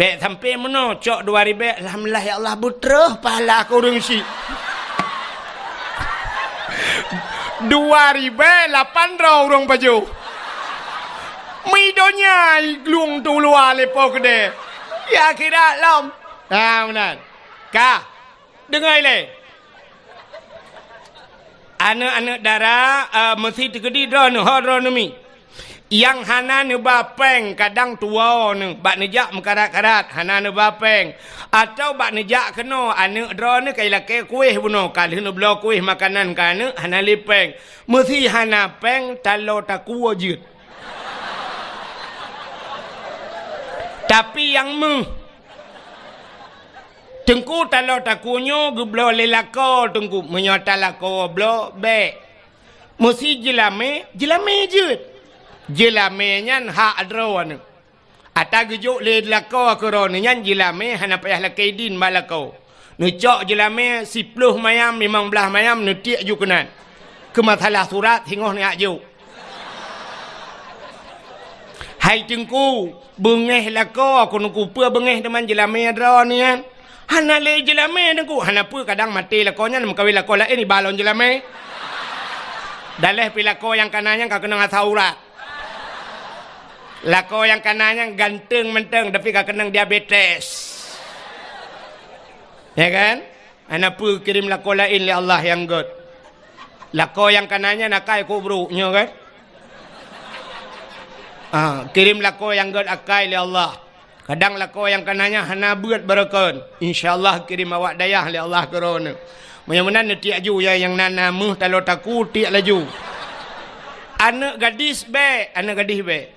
Bek sampai mana cok 2,000. Alhamdulillah ya Allah butrah pahala aku urang si. 2,800 urang baju. Mi donya glung tu luar lepo kede. Ya kira lam. Benar. Ka. Dengar le. Anak-anak darah mesti tegedi drone mi. Yang hana ne bapeng kadang tua ne bak nejak mekarat-karat hana ne bapeng atau bak nejak kena anak drone kai lake kuih buno kali ne belo kuih makanan kana hana lipeng mesti hana peng talo taku je. Tapi yang tengku talo takunyo geblo lelako tengku menyota lako blo be mesti jelame je jelame nyan hak adron ata gejuk le lako akron nyan jelame hana payah lakaidin malako necok jelame 10 mayam 15 mayam netik ju kenan ke masalah surat hingoh ni aju hai tengku bengeh lako aku nuku pe bengeh teman jelame adron ni kan hana le jelame nengku hana pu kadang mati lakonya nak kawin lako lain ni balon jelame daleh pi lako yang kananya ka kena ngaurat lako yang kananya ganteng menteng tapi ka kena diabetes ya kan hana pu kirim lako lain li Allah yang god lako yang kananya nakai kubrunya kan kirim lako yang god akai li Allah. Kadang lako yang kananya hana buat berakon. InsyaAllah kirim awak dayah li Allah kerana. Mudah-mudahan tiak ju ya yang nana muh talo taku tiak laju. Anak gadis be, anak gadis be.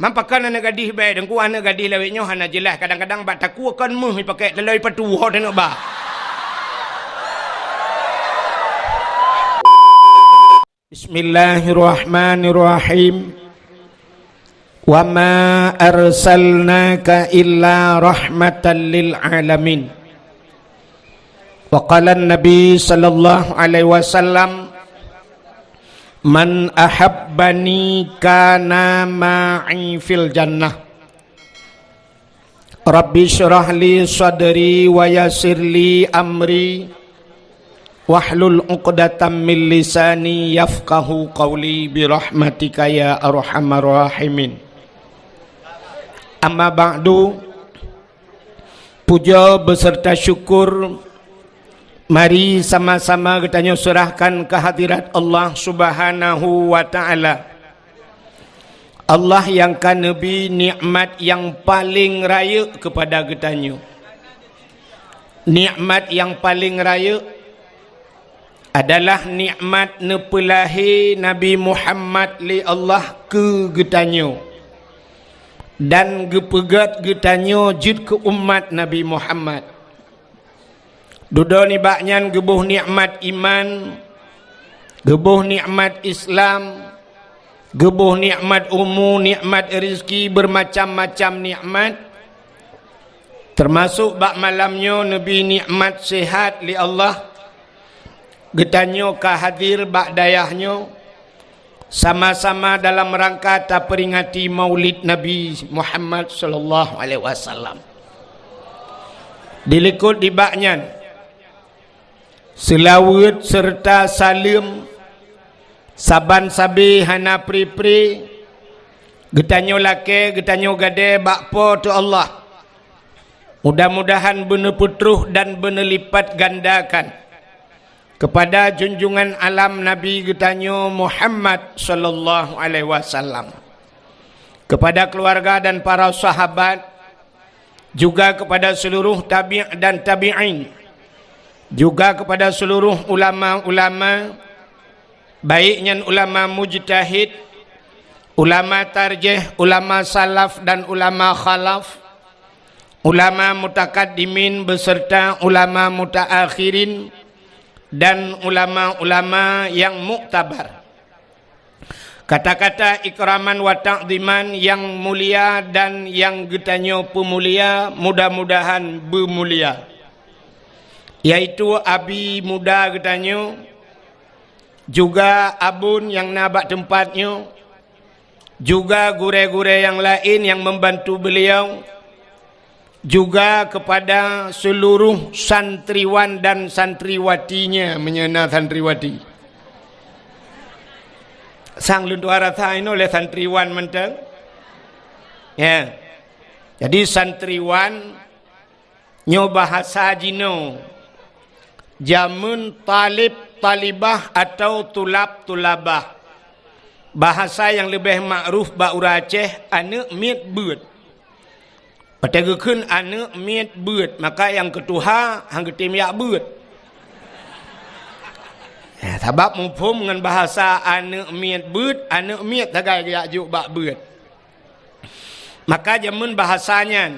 Mampakan anak gadis be, dengku anak gadis lawiknya hana jelas. Kadang-kadang bak taku akan muh pakai telai patu ho tengok bah. Bismillahirrahmanirrahim. Wa ma arsalnaka illa rahmatan lil alamin. Wa qala an-nabi sallallahu alaihi wasallam man ahabbani kana ma'i fil jannah. Rabbi syrah li sadri wa yassir li amri wahlul 'uqdatam min lisani yafqahu qawli bi rahmatika ya arhamar rahimin. Amma ba'du, puja beserta syukur mari sama-sama kita serahkan kehadirat Allah Subhanahu wa taala. Allah yang kan nabi nikmat yang paling raya kepada kita. Nikmat yang paling raya adalah nikmat nepelahi Nabi Muhammad li Allah ke getanyo dan gepegat getanyo jid ke umat Nabi Muhammad. Dudo ni baknyan gebuh nikmat iman, gebuh nikmat Islam, gebuh nikmat nikmat rezeki, bermacam-macam nikmat. Termasuk bak malamnya Nabi nikmat sehat li Allah. Getanyo ka hadir bak dayahnya sama-sama dalam rangka peringati Maulid Nabi Muhammad sallallahu alaihi wasallam. Dilikut di baknyan selawat serta salim saban sabi hana pri-pri getanyo lake getanyo gade bakpo tu Allah. Mudah-mudahan benar putruh dan benar lipat gandakan kepada junjungan alam Nabi getanyo Muhammad sallallahu alaihi wasallam, kepada keluarga dan para sahabat, juga kepada seluruh tabi' dan tabi'in, juga kepada seluruh ulama-ulama, baiknya ulama mujtahid, ulama tarjih, ulama salaf dan ulama khalaf, ulama mutakaddimin beserta ulama mutaakhirin, dan ulama-ulama yang muktabar. Kata-kata ikraman wa ta'ziman yang mulia dan yang getanyo pemulia, mudah-mudahan bermulia. Yaitu abi muda getanyo, juga abun yang nabak tempatnya, juga gure-gure yang lain yang membantu beliau, juga kepada seluruh santriwan dan santriwatinya menyena santriwati. Sang luntuara thain oleh santriwan menteng. Ya. Jadi santriwan nyo bahasa jino. Jamun talib talibah atau tulab tulabah. Bahasa yang lebih makruf ba urang Aceh ane miet beut. Patagkeun ane miet beut, maka yang ketuha hang getim yak beut. Ya, sebab mufhum dengan bahasa ane miet beut, ane miet tagai yak juk bak beut. Maka jamun bahasanya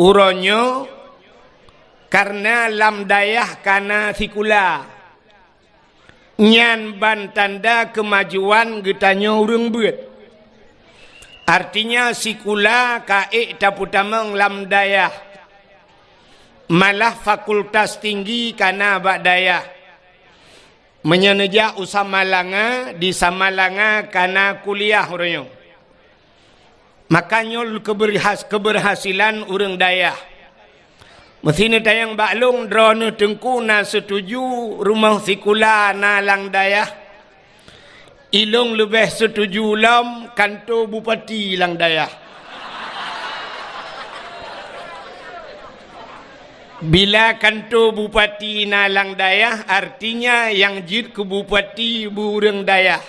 uronyo karena lam dayah kana sikula. Nyan ban tanda kemajuan getanyo urang beut. Artinya sikula kae taputameng lam dayah. Malah fakultas tinggi kana bak dayah. Menyeneja usamalanga di samalanga kana kuliah uranyo. Makanya keberhasilan urang dayah. Mesine tayang baklung drone tengku na setuju rumah sikula na lang dayah. Ilong lebih setuju lam kantor bupati lang dayah. Bila kantor bupati na lang dayah artinya yang jid ke bupati burung dayah.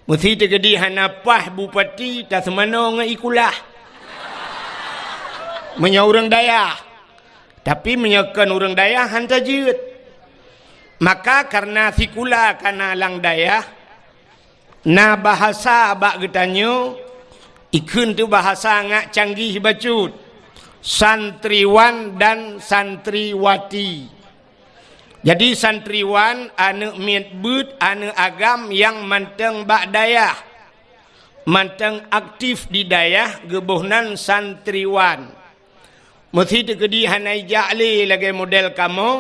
Mesti tegedi hanapah bupati tak semano ngaikulah. Menyaurang dayah. Tapi menyakan urang dayah hanta jid. Maka karena sikula kana lang dayah na bahasa bak getanyo ikun tu bahasa ngak canggih bacut santriwan dan santriwati. Jadi santriwan ane miet beut ane agam yang manteng bak dayah, manteng aktif di dayah gebohnan santriwan. Mesti tekedi hanai ja'li lagi model kamu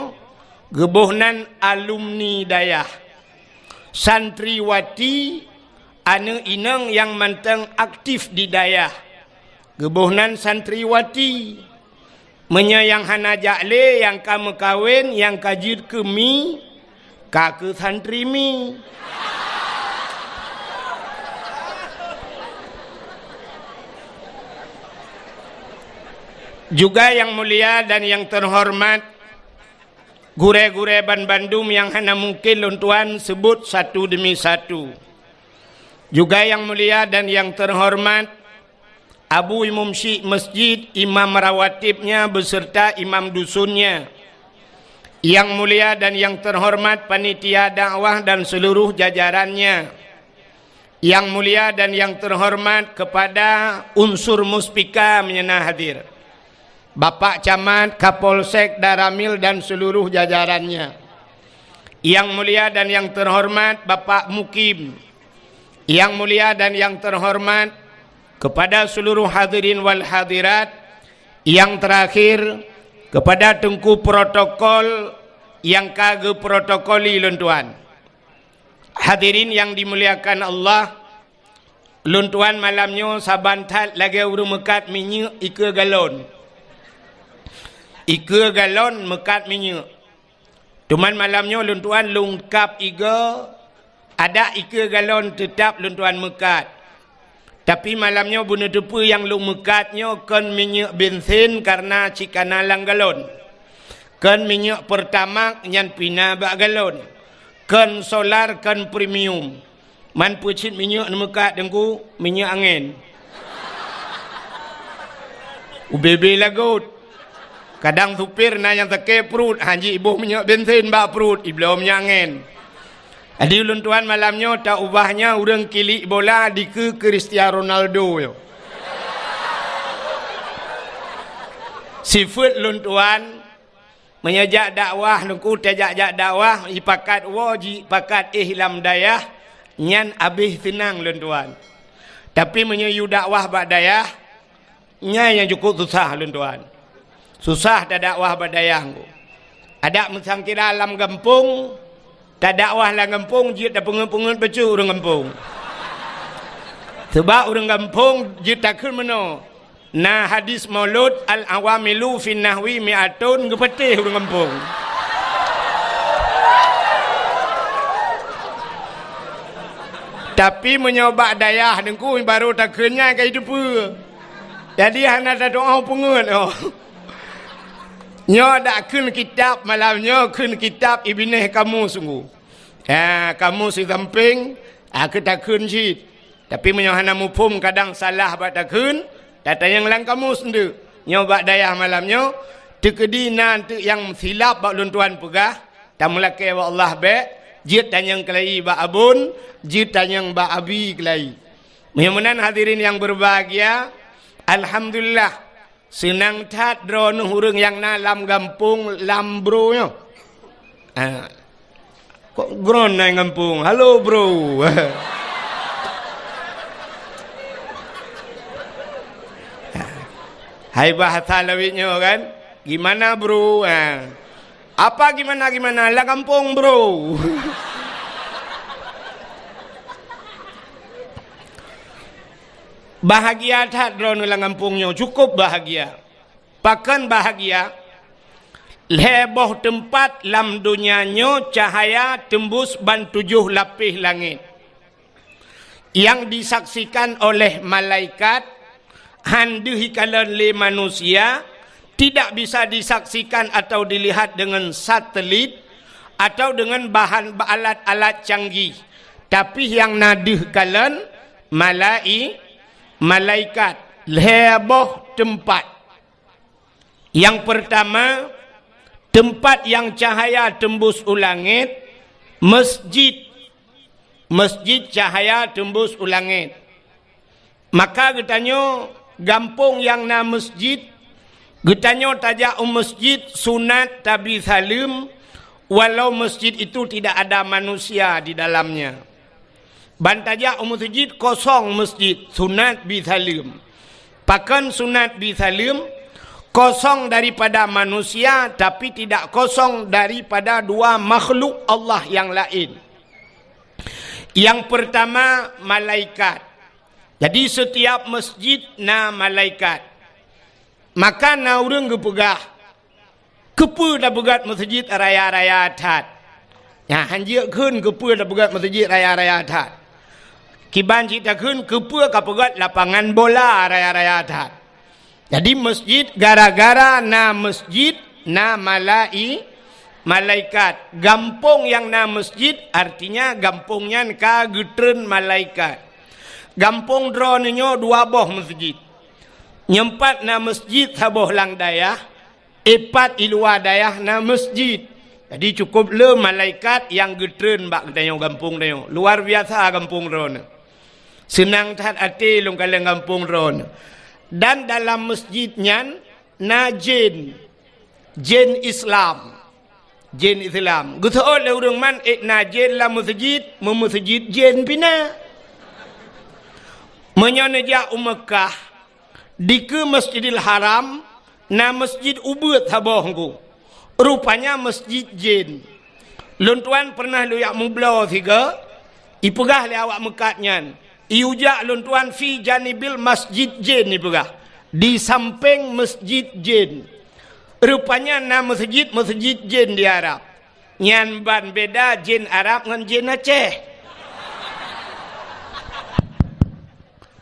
gebohnan alumni dayah. Santriwati ane inang yang manteng aktif di dayah. Gebohnan santriwati. Menyayang hana jakle yang kamu kawin yang kajir ke mi. Kake santri mi. Juga yang mulia dan yang terhormat. Gure-gure ban Bandung yang hana mungkin luntuan sebut satu demi satu. Juga yang mulia dan yang terhormat Abu Mumsyik Masjid, imam rawatibnya beserta imam dusunnya. Yang mulia dan yang terhormat panitia dakwah dan seluruh jajarannya. Yang mulia dan yang terhormat kepada unsur muspika menyena hadir. Bapak Camat, Kapolsek, Daramil dan seluruh jajarannya. Yang mulia dan yang terhormat Bapak Mukim. Yang mulia dan yang terhormat kepada seluruh hadirin wal hadirat. Yang terakhir kepada tengku protokol yang kage protokoli luntuan. Hadirin yang dimuliakan Allah, luntuan malamnya sabantat lagi urung mekat minyak ika galon. Ika galon mekat minyak. Cuman malamnya luntuan lengkap iga. Ada ika galon tetap luntuan mekat. Tapi malamnya buna depu yang lung mekatnya kan minyak bensin karena cikana lang galon. Kan minyak pertama yang pina bak galon. Kan solar kan premium. Man pucit minyak mekat dengku minyak angin. UBB lagut. Kadang supir na yang teke perut haji ibu minyak bensin bak perut iblau minyak angin. Adi luntuan malamnya tak ubahnya urang kilik bola di ke Cristiano Ronaldo yo. Sifat luntuan menyajak dakwah nungku tajak dakwah ipakat waji pakat ihlam dayah nyan abih tenang luntuan. Tapi menyayu dakwah bak dayah nya yang cukup susah luntuan. Susah dah dakwah bak dayah. Ada mesangkira alam kampung tak dakwah lah kampung, jid dah pengen-pengen baca orang kampung. Sebab orang kampung, jid tak ke mana. Nah hadis maulud al-awamilu fin nahwi mi'atun gepetih urang kampung. Tapi menyoba dayah dengku baru tak kenya ke hidup. Jadi hana ada doa pengen. Nyo dak kun kitab malamnya kun kitab Ibneh kamu sungguh. Kamu si samping aku tak kun sit. Tapi menyo hana mufhum kadang salah bak tak kun. Data yang lang kamu sendiri. Nyo bak dayah malamnya tekedi nanti yang silap bak luntuan pegah. Tamulake wa Allah be. Jid tanyang kelai ba abun, jid tanyang ba abi kelai. Mudah-mudahan hadirin yang berbahagia, alhamdulillah senang tat drone hurung yang na lam gampung lam bro nya. Kok gron na gampung? Halo bro. Hai bahasa lawitnya kan? Gimana bro? Apa gimana lah kampung bro. Bahagia tak drone lah kampungnya cukup bahagia. Pakan bahagia. Leboh tempat lam dunianya cahaya tembus ban 7 lapis langit. Yang disaksikan oleh malaikat handuhi kalan le manusia. Tidak bisa disaksikan atau dilihat dengan satelit atau dengan bahan alat-alat canggih. Tapi yang naduh kalian malaikat leboh tempat. Yang pertama tempat yang cahaya tembus ulangit masjid. Masjid cahaya tembus ulangit. Maka katanya gampung yang na masjid Getanyo tajak masjid sunat tabi salim walau masjid itu tidak ada manusia di dalamnya. Bantajak masjid kosong masjid sunat bi salim. Pakan sunat bi salim kosong daripada manusia tapi tidak kosong daripada dua makhluk Allah yang lain. Yang pertama malaikat. Jadi setiap masjid na malaikat. Maka na urang gepegah. Kepu dah pegat masjid raya-raya tat. Ya hanjia keun kepu dah pegat masjid raya-raya tat. Kiban cita keun kepu ka pegat lapangan bola raya-raya tat. Jadi masjid gara-gara na masjid na malaikat. Gampung yang na masjid artinya gampungnya ka getren malaikat. Gampung dronenya 2 boh masjid. Nyempat na masjid saboh lang dayah, epat ilua dayah na masjid. Jadi cukup le malaikat yang getren bak tanya gampung tanya. Luar biasa gampung ron. Senang tat ati lung kaleng gampung ron. Dan dalam masjidnya na jin Islam. Jin Islam. Gusto le urang man na jin la masjid, masjid jin pina. Menyoneja Mekah di ke Masjidil Haram na masjid ubud sabohku. Rupanya masjid jin. Luntuan pernah lu yak mublau tiga. Ipegah le awak mekatnya. Iujak luntuan fi janibil masjid jin ipegah. Di samping masjid jin. Rupanya na masjid jin di Arab. Nyan ban beda jin Arab dengan jin Aceh.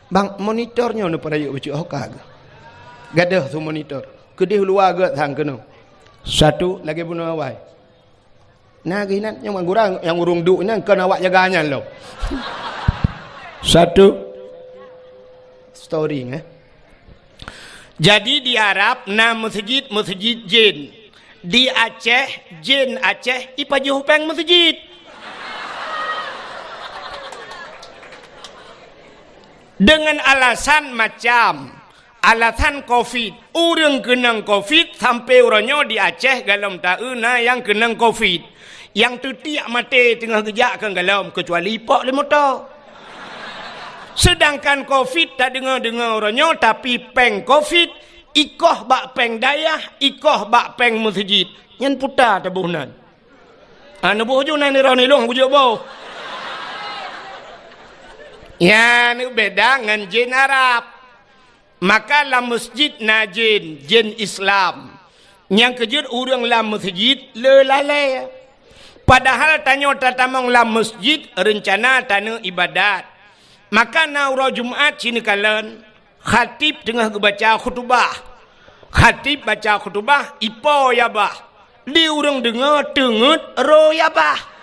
Bang monitornya nu pada yuk bacuk hokag. Gadah tu monitor. Kedih luar gak thang kena. Satu lagi bunuh awai. Nah ginan yang mangurang yang urung duk nang kena awak jaganya lo. Satu story Jadi di Arab na masjid jin. Di Aceh jin Aceh ipajuh peng masjid. Dengan alasan macam alasan COVID, orang kenang COVID sampai orangnya di Aceh galam tauna yang kenang COVID, yang tu tiak mati tengah kejak kan galam kecuali ipok le motor. Sedangkan COVID tak dengar orangnya tapi peng COVID ikoh bak peng dayah, ikoh bak peng masjid, nyen putar tabuhnan. Anu boh junan ni rau ni long bujuk boh. Ya, ni beda dengan jin Arab. Maka la masjid na jin Islam. Yang kejut urang la masjid le lalai. Padahal tanya tatamang la masjid rencana tanah ibadat. Maka na urang Jumaat sini kalian khatib tengah baca khutbah. Khatib baca khutbah ipo ya bah. Di urang dengar tengut ro ya bah.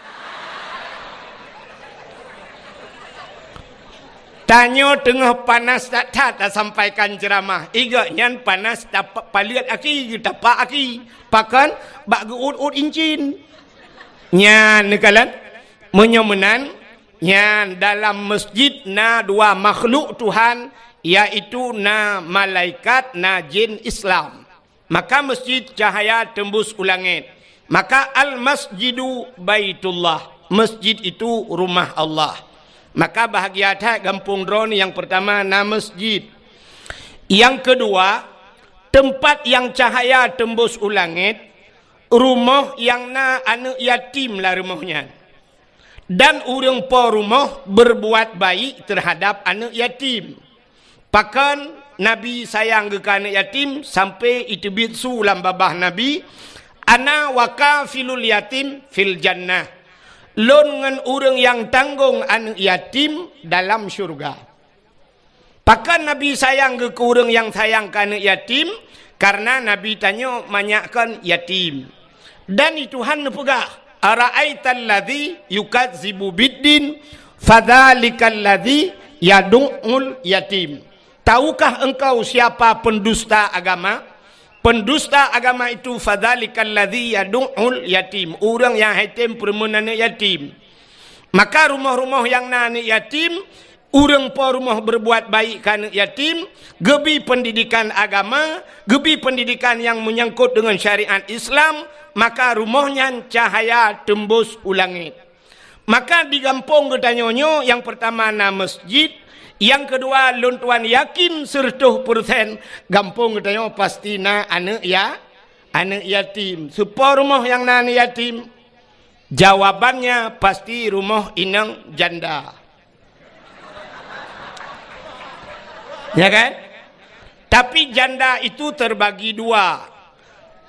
Tanya tengah panas tak sampaikan ceramah. Iga nyan panas dapat paliat aki, dapat aki. Pakan bak geut incin. Nyan nekalan menyemenan nyan dalam masjid na dua makhluk Tuhan, yaitu na malaikat na jin Islam. Maka masjid cahaya tembus ulangit. Maka al masjidu baitullah. Masjid itu rumah Allah. Maka bahagia tak kampung drone yang pertama na masjid. Yang kedua, tempat yang cahaya tembus ulangit, rumah yang na anak yatim lah rumahnya. Dan urang po rumah berbuat baik terhadap anak yatim. Pakan Nabi sayang ke anak yatim sampai itu bitsu lam babah Nabi, ana wakafilul yatim fil jannah. Lon ngan urang yang tanggung anak yatim dalam syurga. Pakan Nabi sayang ke urang yang sayang ke anak yatim karena Nabi tanya manyakkan yatim. Dan itu Tuhan pegah. Ara'aital ladzi yukadzibu biddin fadzalikal ladzi yad'ul yatim. Tahukah engkau siapa pendusta agama? Pendusta agama itu fadzalikal ladzi yad'ul yatim, orang yang yatim perempuan yatim. Maka rumah-rumah yang anak yatim, orang po rumah berbuat baik kan yatim, gebi pendidikan agama, gebi pendidikan yang menyangkut dengan syariat Islam, maka rumahnya cahaya tembus ulangit. Maka di kampung ketanyonyo yang pertama na masjid, yang kedua lon tuan yakin 100% gampung katanya pasti na anak yatim. Supaya rumah yang na anak yatim, jawabannya pasti rumah inang janda. Ya kan? Tapi janda itu terbagi dua.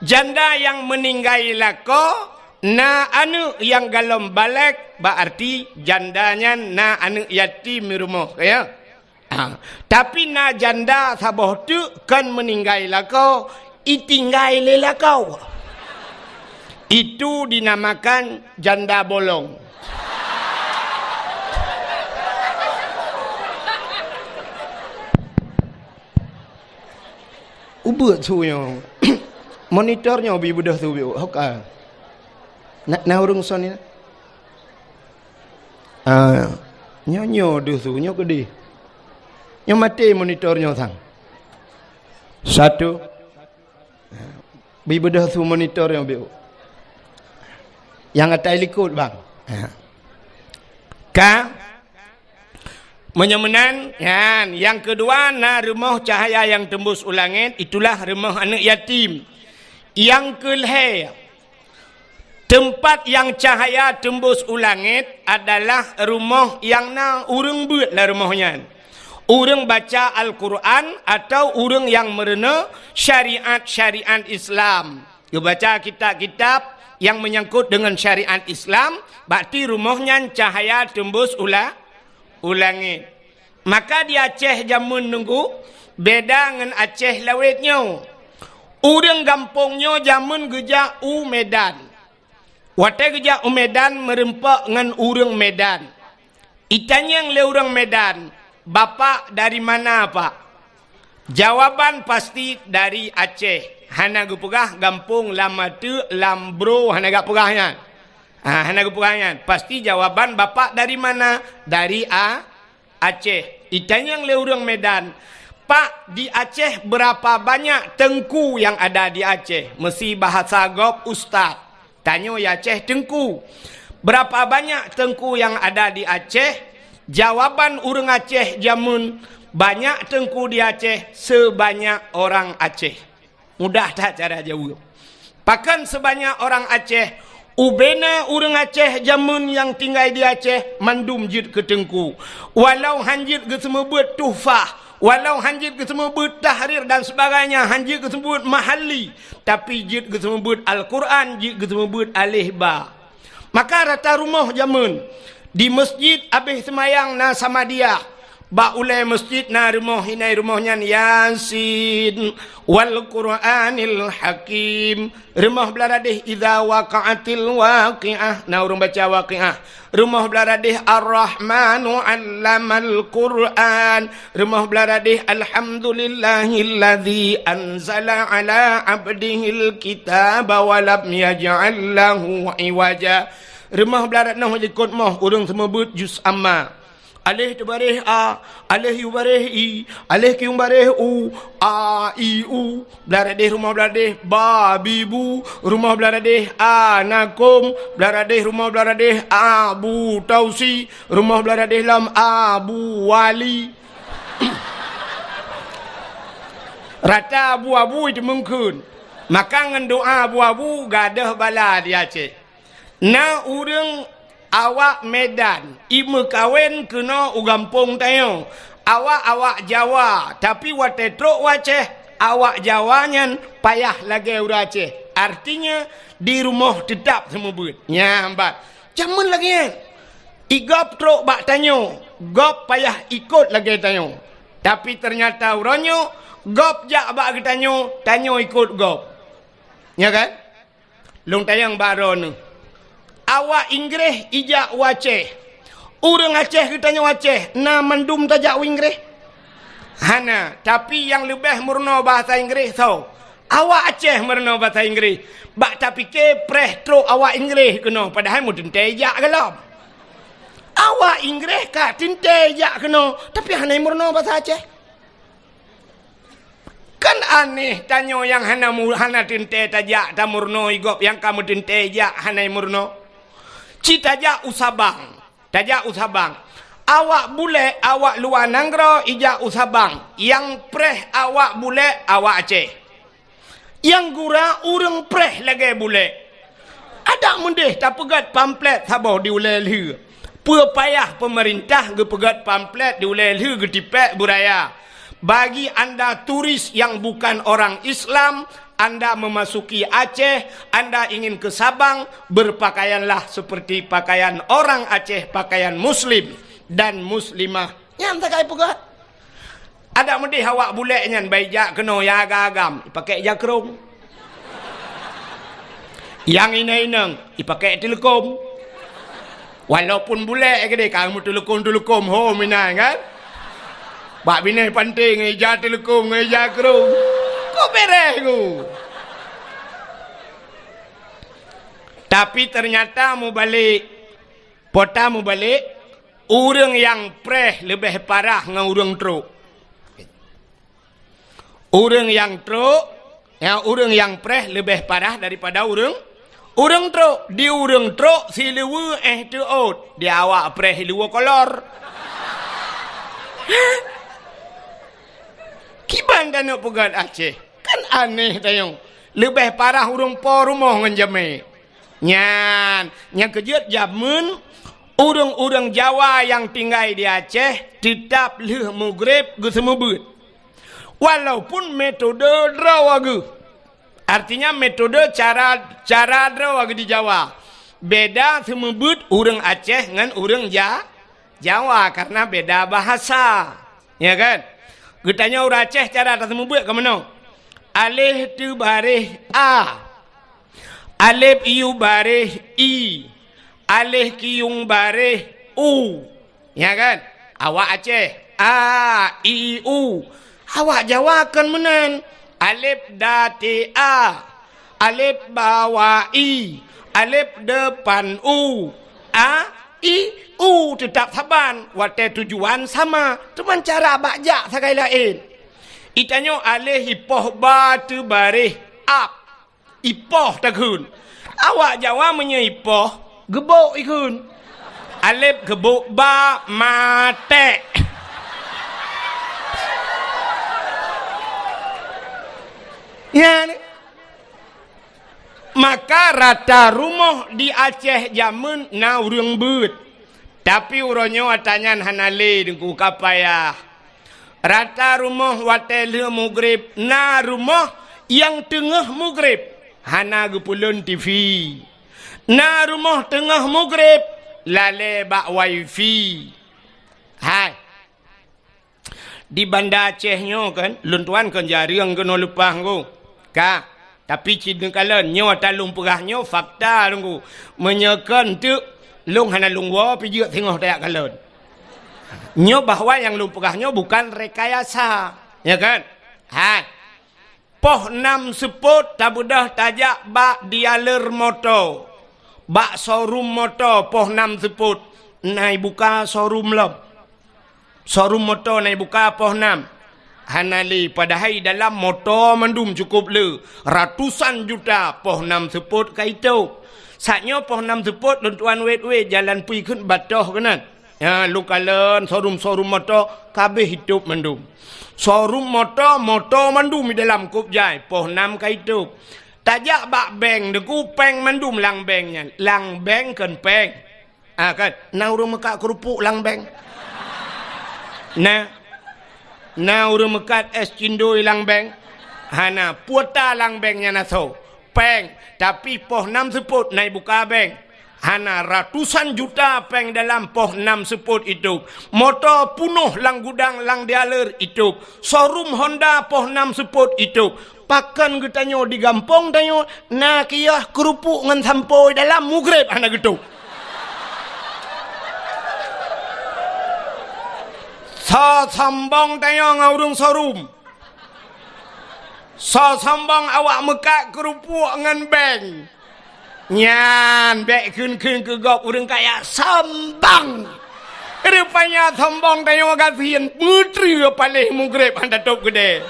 Janda yang meninggal lako na anak yang galom balik, berarti jandanya na anak yatim di rumah ya. Tapi na janda sabah tu kan meninggal lako, itinggal lelakau. Itu dinamakan janda bolong. Ubut suyo. Monitornya bi budah tu bi hokal. Na urung son ni. Nyo duh tu nyo gede. Nyo mati monitornya sang. Satu. Bi budah tu monitornya bi. Yang atai likut bang. Ka menyemenan kan. Yang kedua na rumah cahaya yang tembus ulangit, itulah rumah anak yatim. Yang kelih, tempat yang cahaya tembus ulangit adalah rumah yang na urang buat lah rumahnya. Urang baca Al-Quran atau urang yang merena syariat-syariat Islam. Dia baca kitab-kitab yang menyangkut dengan syariat Islam, berarti rumahnya cahaya tembus ulangit. Maka di Aceh jamun nunggu beda dengan Aceh lawetnya. Urang gampungnya jamun geja Medan. Watai geja Medan merempak dengan urang Medan. Itanya yang le urang Medan, bapak dari mana pak? Jawaban pasti dari Aceh. Hana gupugah gampung lama tu lambro hana gak pugahnya. Hana gupugahnya. Pasti jawaban bapak dari mana? Dari Aceh. Itanya yang le urang Medan. Pak, di Aceh berapa banyak tengku yang ada di Aceh? Mesti bahasa gop ustaz. Tanya ya Aceh tengku. Berapa banyak tengku yang ada di Aceh? Jawaban urang Aceh jamun, banyak tengku di Aceh sebanyak orang Aceh. Mudah tak cara jawab? Pakan sebanyak orang Aceh, ubena urang Aceh jamun yang tinggal di Aceh mandum jid ke tengku. Walau hanjit ke semua buat tufah, Walau hanjit ke sebut tahrir dan sebagainya, hanjit ke sebut mahalli, tapi jid ke sebut Al-Quran, jid ke sebut alih ba. Maka rata rumah jamun di masjid habis semayang na sama dia. Ba ulai masjid na rumah hinai rumahnya Yasin wal Qur'anil Hakim. Rumah beladih idza waqa'atil waqi'ah. Na urang baca waqi'ah. Rumah beladih Ar-Rahmanu 'allamal Qur'an. Rumah beladih Alhamdulillahilladzi anzala 'ala 'abdihil kitaba wa lam yaj'al lahu 'iwaja. Rumah beladih noh ikut moh urang semebut juz amma. Alih tu barih a, alih yu barih i, alih ki barih u, a i u. Beladih rumah beladih ba bibu, rumah beladih anakum, beladih rumah beladih abu tausi, rumah beladih lam abu wali. Rata abu-abu itu mungkin. Maka ngan doa abu-abu gadah bala dia Aceh. Na urang awak Medan, ibu kawin kena ugampung tayo. Awak Jawa, tapi watetro waceh awak Jawanya payah lagi uraceh. Artinya di rumah tetap semubut. Nyambat. Jaman lagi igop trok bak tanyo, gop payah ikut lagi tanyo. Tapi ternyata uranyo gop jak bak tanyo, tanyo ikut gop. Ya kan? Long tayang baron. Awak Inggris ijak waceh. Urang Aceh kitanya waceh. Na mandum tajak Inggris. Hana. Tapi yang lebih murno bahasa Inggris so. Awak Aceh murno bahasa Inggris. Bak tapi ke preh truk awak Inggris kena. Padahal mu tentejak kelam. Awak Inggris kak tentejak kena. Tapi hana murno bahasa Aceh. Kan aneh tanya yang hana tente tajak ta murno igop. Yang kamu tentejak hana murno. Citajak usabang. Tajak usabang. Awak bule, awak luar nanggro, ijak usabang. Yang preh awak bule, awak Aceh. Yang gura, urang preh lagi bule. Ada mendih tak pegat pamflet sabah di ulai lih. Payah pemerintah ke pegat pamflet di ulai lih ke tipek buraya. Bagi anda turis yang bukan orang Islam, anda memasuki Aceh, anda ingin ke Sabang, berpakaianlah seperti pakaian orang Aceh, pakaian muslim dan muslimah. Yang tak kaya pegat. Ada mendih awak buleknya, baijak kena ya agam, pakai jakrung. Yang inang dipakai telekom. Walaupun bulek ke dia, kamu telekom ho minang kan? Bak bina penting ngeja telekom, ngeja jakrung. Kok beres ku? Tapi ternyata mu balik, pota mu balik, urang yang preh lebih parah dengan urang truk. Urang yang truk, urang yang preh lebih parah daripada urang truk. Di urang truk si lewa tuot, di awak preh lewa kolor. Kiban dan nak pegat Aceh. Kan aneh tayong. Lebih parah urang po rumah dengan jame. Yang kejut jamun urang-urang Jawa yang tinggal di Aceh tetap leh mugrib ke semubut. Walaupun metode drawagu. Artinya metode cara drawagu di Jawa. Beda semubut urang Aceh dengan urang Jawa karena beda bahasa. Ya kan? Getanya urang Aceh cara semubut ke mana? Alih tu barih a. Alif iu barih i. Alih kiyung barih u. Ya kan? Awak Aceh a i u. Awak Jawa kan menan. Alif dati a. Alif bawah i. Alif depan u. A i u tetap saban. Wate tujuan sama. Cuma cara bajak sekali lain. Itanya alih ipoh batu barih ap. Ipoh takun. Awak Jawa ipoh gebok ikun. Alif gebok ba mate. Ya ni. Maka rata rumah di Aceh jamun na urang beut. Tapi uronyo atanyan hanale dengku kapayah. Rata rumah watel mugrib, na rumah yang tengah mugrib hana gepulun TV. Na rumah tengah mugrib lale bak wifi. Hai. Di Banda Acehnya kan, luntuan kan jarang kena lupa ku. Ka, tapi cina kalian nyo talung perahnya fakta tunggu. Menyekan tu lung hana lungwa pijak tengok tayak kalian. Nyo bahawa yang lumpurahnya bukan rekayasa, ya kan? Hai. Poh 6 seput tabudah tajak bak dialer motor. Bak showroom motor poh 6 seput. Nai buka showroom lom. Showroom motor nai buka poh 6. Hanali padahal dalam motor mendum cukup le. Ratusan juta poh 6 seput kaitu. Saatnya poh 6 seput luntuan wet-wet jalan pui kun batoh kanan. Ya, lu kalian showroom motor kabeh hidup mendum. Showroom motor mendum di dalam kup jai poh 6 ka hidup. Tajak bak bank deku peng mendum lang banknya. Lang bank kan peng. Ah kan, na urang mekak kerupuk lang bank. Na urang mekat es cindoi lang bank. Hana puata lang banknya naso. Peng, tapi poh 6 seput naik buka bank. Hana ratusan juta peng dalam poh 6 seput itu. Motor punuh lang gudang lang dialer itu. Showroom Honda poh 6 seput itu. Pakan getanyo di gampong tanyo. Na kiyah kerupuk ngan sampoi dalam mugrib hana gitu. Sa sambang tanyo ngaurung showroom. Sa sambang awak mekak kerupuk ngan bank. Nyan bek kun ke gop urang kaya sambang. Rupanya sambang tayo kasihan putri palih mugrib anda top gede.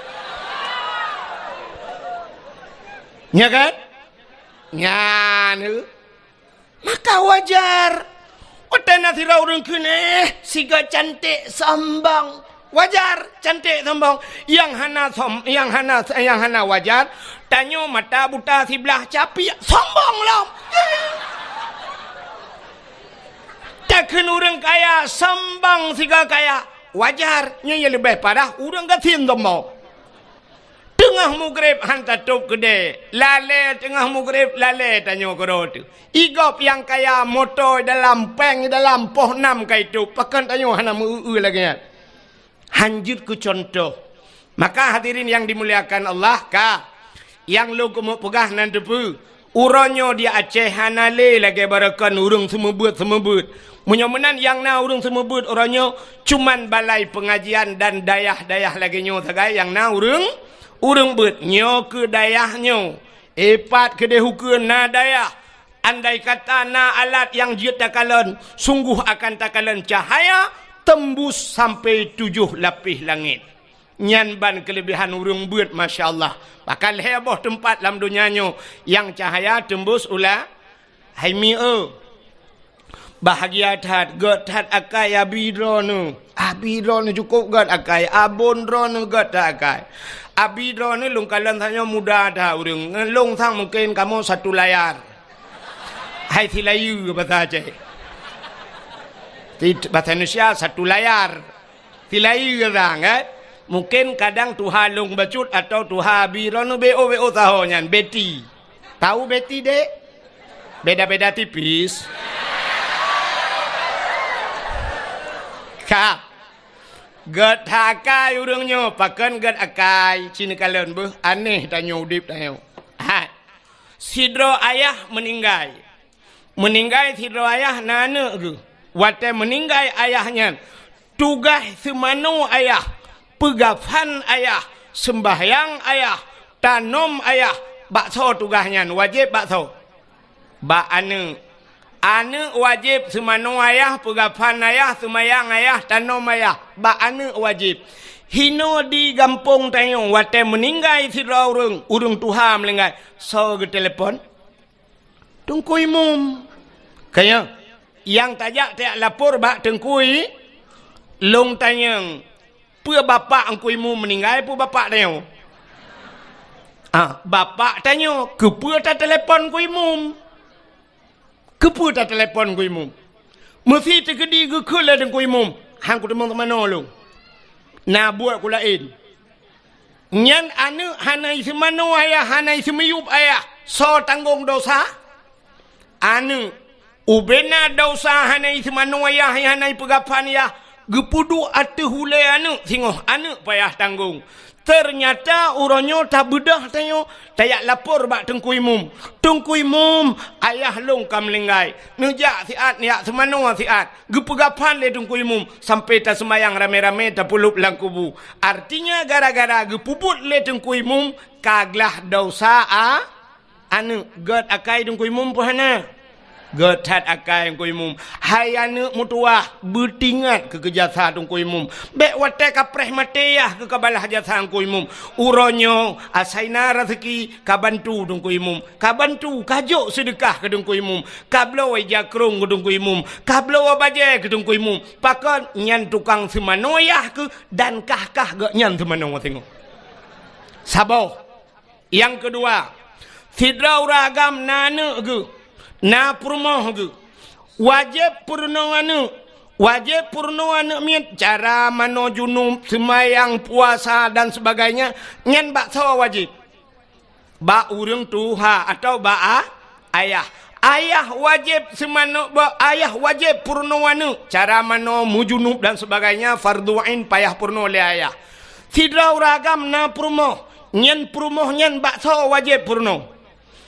Nya kan? Nyan. Maka wajar. Otena sira urang kun siga cantik sambang. Wajar cantik sambang. Yang hana wajar. Tanyo mata buta sebelah capi sombong lah. Takkan orang kaya sambang siga kaya wajarnya yang lebih parah orang katin sombong. Tengah mugrib hantar top gede lale tengah mugrib lale tanyo kerot. Igop yang kaya motor dalam peng dalam poh 6 kai tu pakan tanyo hana mu lagi. Hanjut ku contoh. Maka hadirin yang dimuliakan Allah ka yang lu kemu pegah nan depu uronyo dia Aceh hanale lagi barakan urung semebut menyomenan yang na urung semebut uronyo cuman balai pengajian dan dayah-dayah lagi nyo sagai yang na urung bet nyo ke dayahnyo epat ke dehukeun na dayah andai kata na alat yang jiet takalan sungguh akan takalan cahaya tembus sampai 7 lapis langit. Nyan ban kelebihan urung buat Masya Allah. Bakal heboh tempat dalam dunianya yang cahaya tembus ulah haimi bahagia tat god tat akai abidronu cukup god akai abon dronu god akai abidronu lung kalian tanya mudah dah urung lung sang mungkin kamu 1 layar hai tilayu bahasa Aceh bahasa Indonesia 1 layar tilayu kadang kan. Mungkin kadang Tuhan lung bacut atau Tuhan birono BO tahonya Betty. Tahu Betty dek? Beda-beda tipis. Kak. Gad hakai urangnya pakan gad akai cina kalian beuh aneh tanyo udip tanyo. Ha. Sidro ayah meninggal. Meninggal sidro ayah nana ke. Wate meninggal ayahnya. Tugas semano ayah. Pegafan ayah, sembahyang ayah, tanom ayah, bakso tugasnya wajib bakso. Bak ane wajib semano ayah, pegafan ayah, sembahyang ayah, tanom ayah, bak ane wajib. Hino di gampung tayong wate meninggal sira urung Tuhan melenggai. So ke telefon. Tungkui mum. Kaya yang tajak tak lapor bak tengkui long tanyang pua bapak angkuimu meninggal pua bapak tanya. Bapak tanya, kepua tak telefon kuimu? Kepua tak telefon kuimu? Mesti terkedi ke kela dengan kuimu? Hang ku teman-teman lu. Na buat ku lain. Nyan anu hanai semano ayah, hanai semiyup ayah. So tanggung dosa. Anu ubena dosa hanai semano ayah, hanai pegapan ayah. Gepudu atu hulai anu singoh anu payah tanggung. Ternyata uronyo tak bedah tayo. Tayak lapor bak Tengku Imum. Tengku Imum ayah long kam lenggai. Nujak siat niak semano siat. Gepegapan le Tengku Imum sampai tak semayang rame-rame tak pulup lang kubu. Artinya gara-gara gepuput le Tengku Imum kaglah dosa anu god akai Tengku Imum pohana. God hat akai Tengku Imum. Hai anu mutuah bertingat ke kejasa Tengku Imum. Bek wate kapreh mateyah ke kabalah jasa Tengku Imum. Uronyo asaina rezeki kabantu Tengku Imum. Kabantu kajuk sedekah ke Tengku Imum. Kablo jakrung ke Tengku Imum. Kablo baje ke Tengku Imum. Pakon nyan tukang semanoyah ke dan kah gak nyan semano tengok. Sabar. Yang kedua, fidrau ragam nana ke na purmoh ke wajib purno anu mian cara mano junub semayang puasa dan sebagainya nyan bakso wajib ba urang tuha atau ba ayah wajib semano ba ayah wajib purno anu cara mano mujunub dan sebagainya fardu ain payah purno le ayah fidrau ragam na purmoh nyan bakso wajib purno.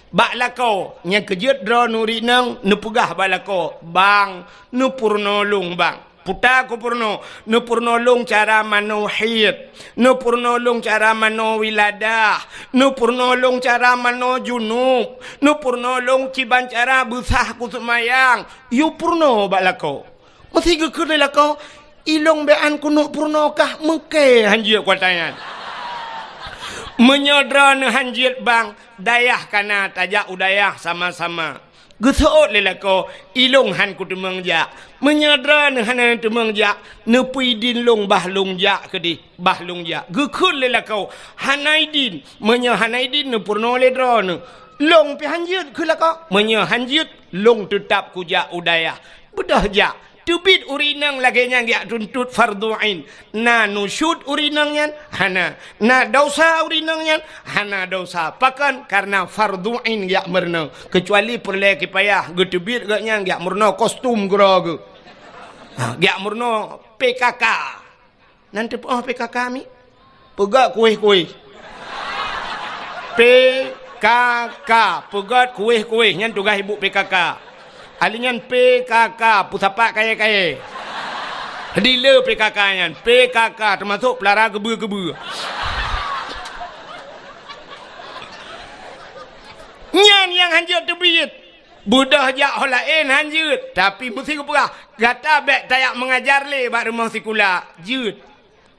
Bak lako yang kejut dro nuri nang nepugah balako bang nepurno lung bang puta ko purno nepurno lung cara mano hid nepurno lung cara mano wiladah nepurno lung cara mano junub nepurno lung ciban cara busah ku semayang yu purno bak lako mesti gekele lako ilong bean kuno purno kah mengke hanjir kuatayan menyodron hanjir bang dayah kana tajak udayah sama-sama. Geseot lelako ilong han ku temeng jak. Menyodron han temeng jak nepui din long bah long jak kedi bah long jak. Gekul lelako hanaidin hanaidin ne purno ledron. Long pi hanjir ke lako hanjir long tetap ku jak udayah. Bedah jak tubit urinang lagi yang dia tuntut fardu ain. Na nusyud urinang yan hana. Na dosa urinang yan hana dosa. Pakan karena fardu ain ya merna. Kecuali perle kipayah getubit gak yang ya merna kostum gerog. Ya merna PKK. Nanti PKK mi. Pegat kuih-kuih. PKK pegat kuih-kuih yang tugas ibu PKK. Alingan PKK pusapak kaya-kaya. Dila PKK nyan. PKK termasuk pelara gebu-gebu. Nyan yang hanjut terbit. Budah jak holain hanjut. Tapi mesti kepegah. Gata bek tayak mengajar le bak rumah sekolah. Jut.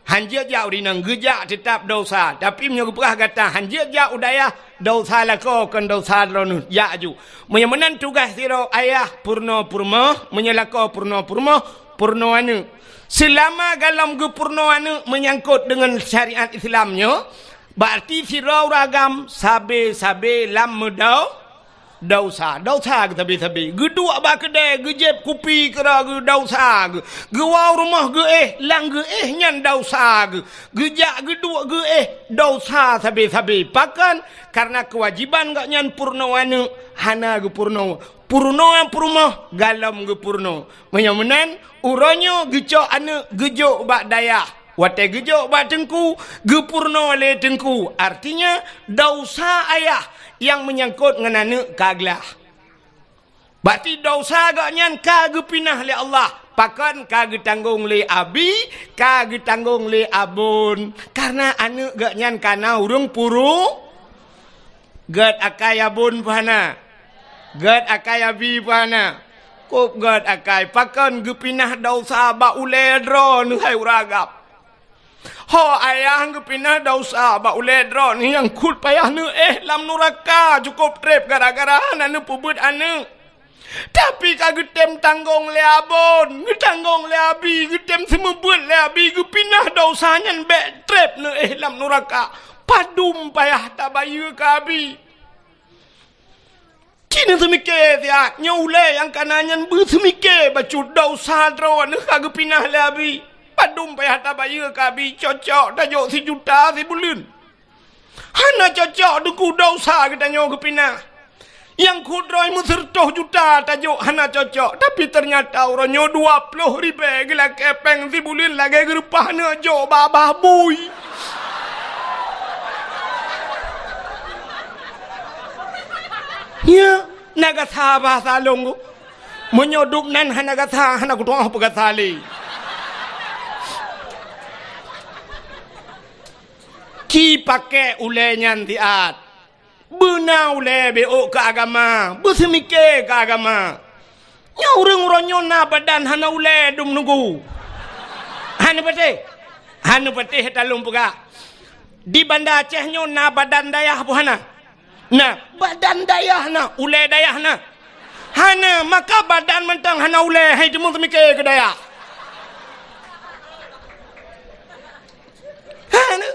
Hanjut jak urinang gejak tetap dosa. Tapi menyokepegah gata hanjut jak udayah. Dosa lako kan dosa dronu ya ju. Menyamanan tugas siro ayah purno menyelako purno anu. Selama dalam ge purno anu menyangkut dengan syariat Islamnya, berarti siro ragam sabe lam medau dosa ke sabe gedua ba kedai gejep kupi kera ge dosa ge gewau rumah ge lang ge nyan dosa ge gejak gedua ge dosa sabe pakan karena kewajiban gak nyan purno anu hana ge purno yang purmo galam ge purno menyamanan uronyo geco anu gejo bak dayah wate gejo bak tengku ge purno le tengku artinya dosa ayah yang menyangkut ngenane kaglah. Berarti dosa agaknya kagak pinah le Allah. Pakan kagak tanggung le abi, kagak tanggung le abun. Karena anu agaknya kana urung puru. Gad akai abun pahana. Gad akai abi pahana. Kop gad akai. Pakan gepinah dosa ba ule dro nuhai uragap. Ho ayah ngepinah dosa ba uledro ni yang kul payah nu lam nuraka cukup trip gara-gara anu pubut anu. Tapi kagetem tanggung le abon, ngetanggung le abi, getem semebut le abi, gepinah dosa nyan be trip nu lam nuraka. Padum payah tabayu ka abi. Kini semike dia nyaule yang kananyan bu semike bacu dosa dro nu kagepinah le abi. dum payah tabaya kabi cocok tajuk si juta si bulan. Hana cocok duku dosa kita nyo kepina. Yang kudroi musertoh juta tajuk hana cocok. Tapi ternyata orangnya 20 ribu gila kepeng si bulan lagi gerupah na jo babah bui. Ya, naga sabah salong menyoduk nan hana gasa hana kutuang apa gasali. Ki pakai ulenyan tiat. Bena ule beo ke agama, bersemike ke agama. Nya urang-urangnya na badan hana ule dum nunggu. Hana pete talung puga. Di Banda Aceh nyo na badan dayah apa hana? Nah, badan dayah na, ule dayah na. Hana maka badan mentang hana ule hai demu semike ke dayah. Hana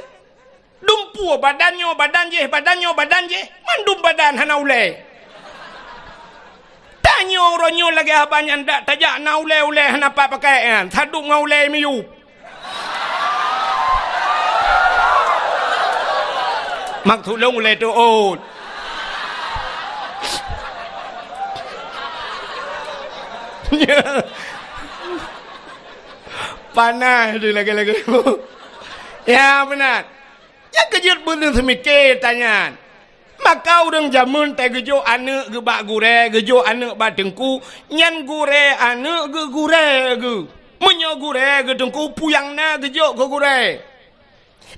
dumpu badannya badan je mandum badan hana ule. Tanya orangnya lagi abanya ndak tajak na ule hana apa pakaian saduk ngaule miyu. Mak tulung ule tu ot. Panas dia lagi. Ya benar. Ya kejut bunyi semike tanya. Maka orang jamun teh gejo ane ge bak gure, gejo ane bak dengku, nyan gure ane ge gure ge. Menyo gure ge dengku puyang na gejo ge gure.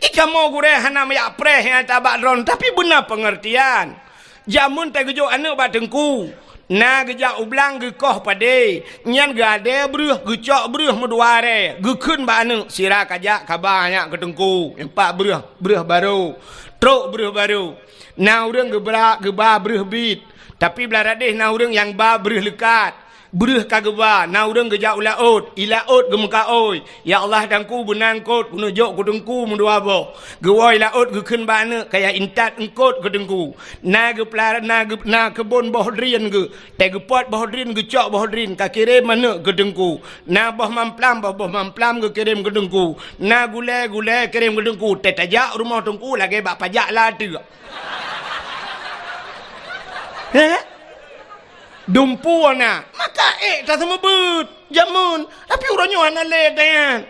Ika mau gure hana me apre yang tabak ron tapi benar pengertian. Jamun teh gejo ane bak dengku. Na geja ublang ge koh pade, nyan gade bruh gecok bruh meduare, ge keun ba ane sira kajak kabanya ke dengku. Empat bruh baru. Truk bruh baru. Na urang gebrak geba bruh bit. Tapi beladeh na urang yang ba bruh lekat. Bruh kageba na urang geja ulaut, ilaut gemuka oi. Ya Allah dangku benang kot punujok kudengku mendua bo. Gewoi laut ge keun ba ane kaya intat engkot kedengku. Na ge pelara na kebon bohdrian ge. Te gepot bohdrian ge cok bohdrian ka kirim ane kedengku. Na boh mamplam ge kirim kedengku. Na gule kirim kedengku. Te tajak rumah tengku lagi bak pajak lah tu. Dumpu na maka tak semua but jamun tapi urangnya hana ledan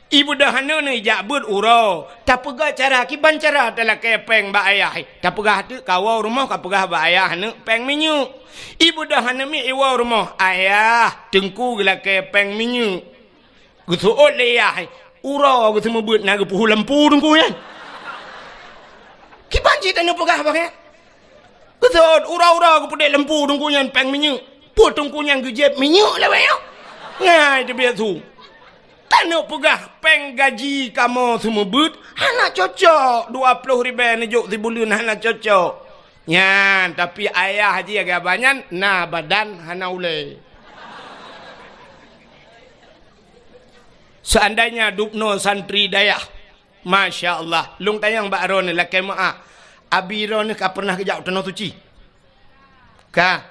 ibu dah hana ni jak but uro tak pegah cara kiban cara telah kepeng ba ayah tak pegah tu kawau rumah ka pegah ba ayah hana peng minyu ibu dah hana mi iwa rumah ayah tengku gila kepeng minyu gusuot le ayah uro gu semua but na gu puhu lempu tengku nya kiban ji tanya pegah ba ke betul, ura-ura aku pedek lempu tungkunya peng minyak. Put tungkunya gejep minyak lah bayang. Ngai dia biar tu. Tak nak pegah peng gaji kamu semua but. Hana cocok. 20 ribu nejuk si bulan hana cocok. Ya, tapi ayah haji agak banyak. Na badan hana ule. Seandainya dupno santri dayah. Masya Allah. Lung tayang Mbak Ron ni laki maaf. Abiro ni ka pernah kejak tanah suci. Ka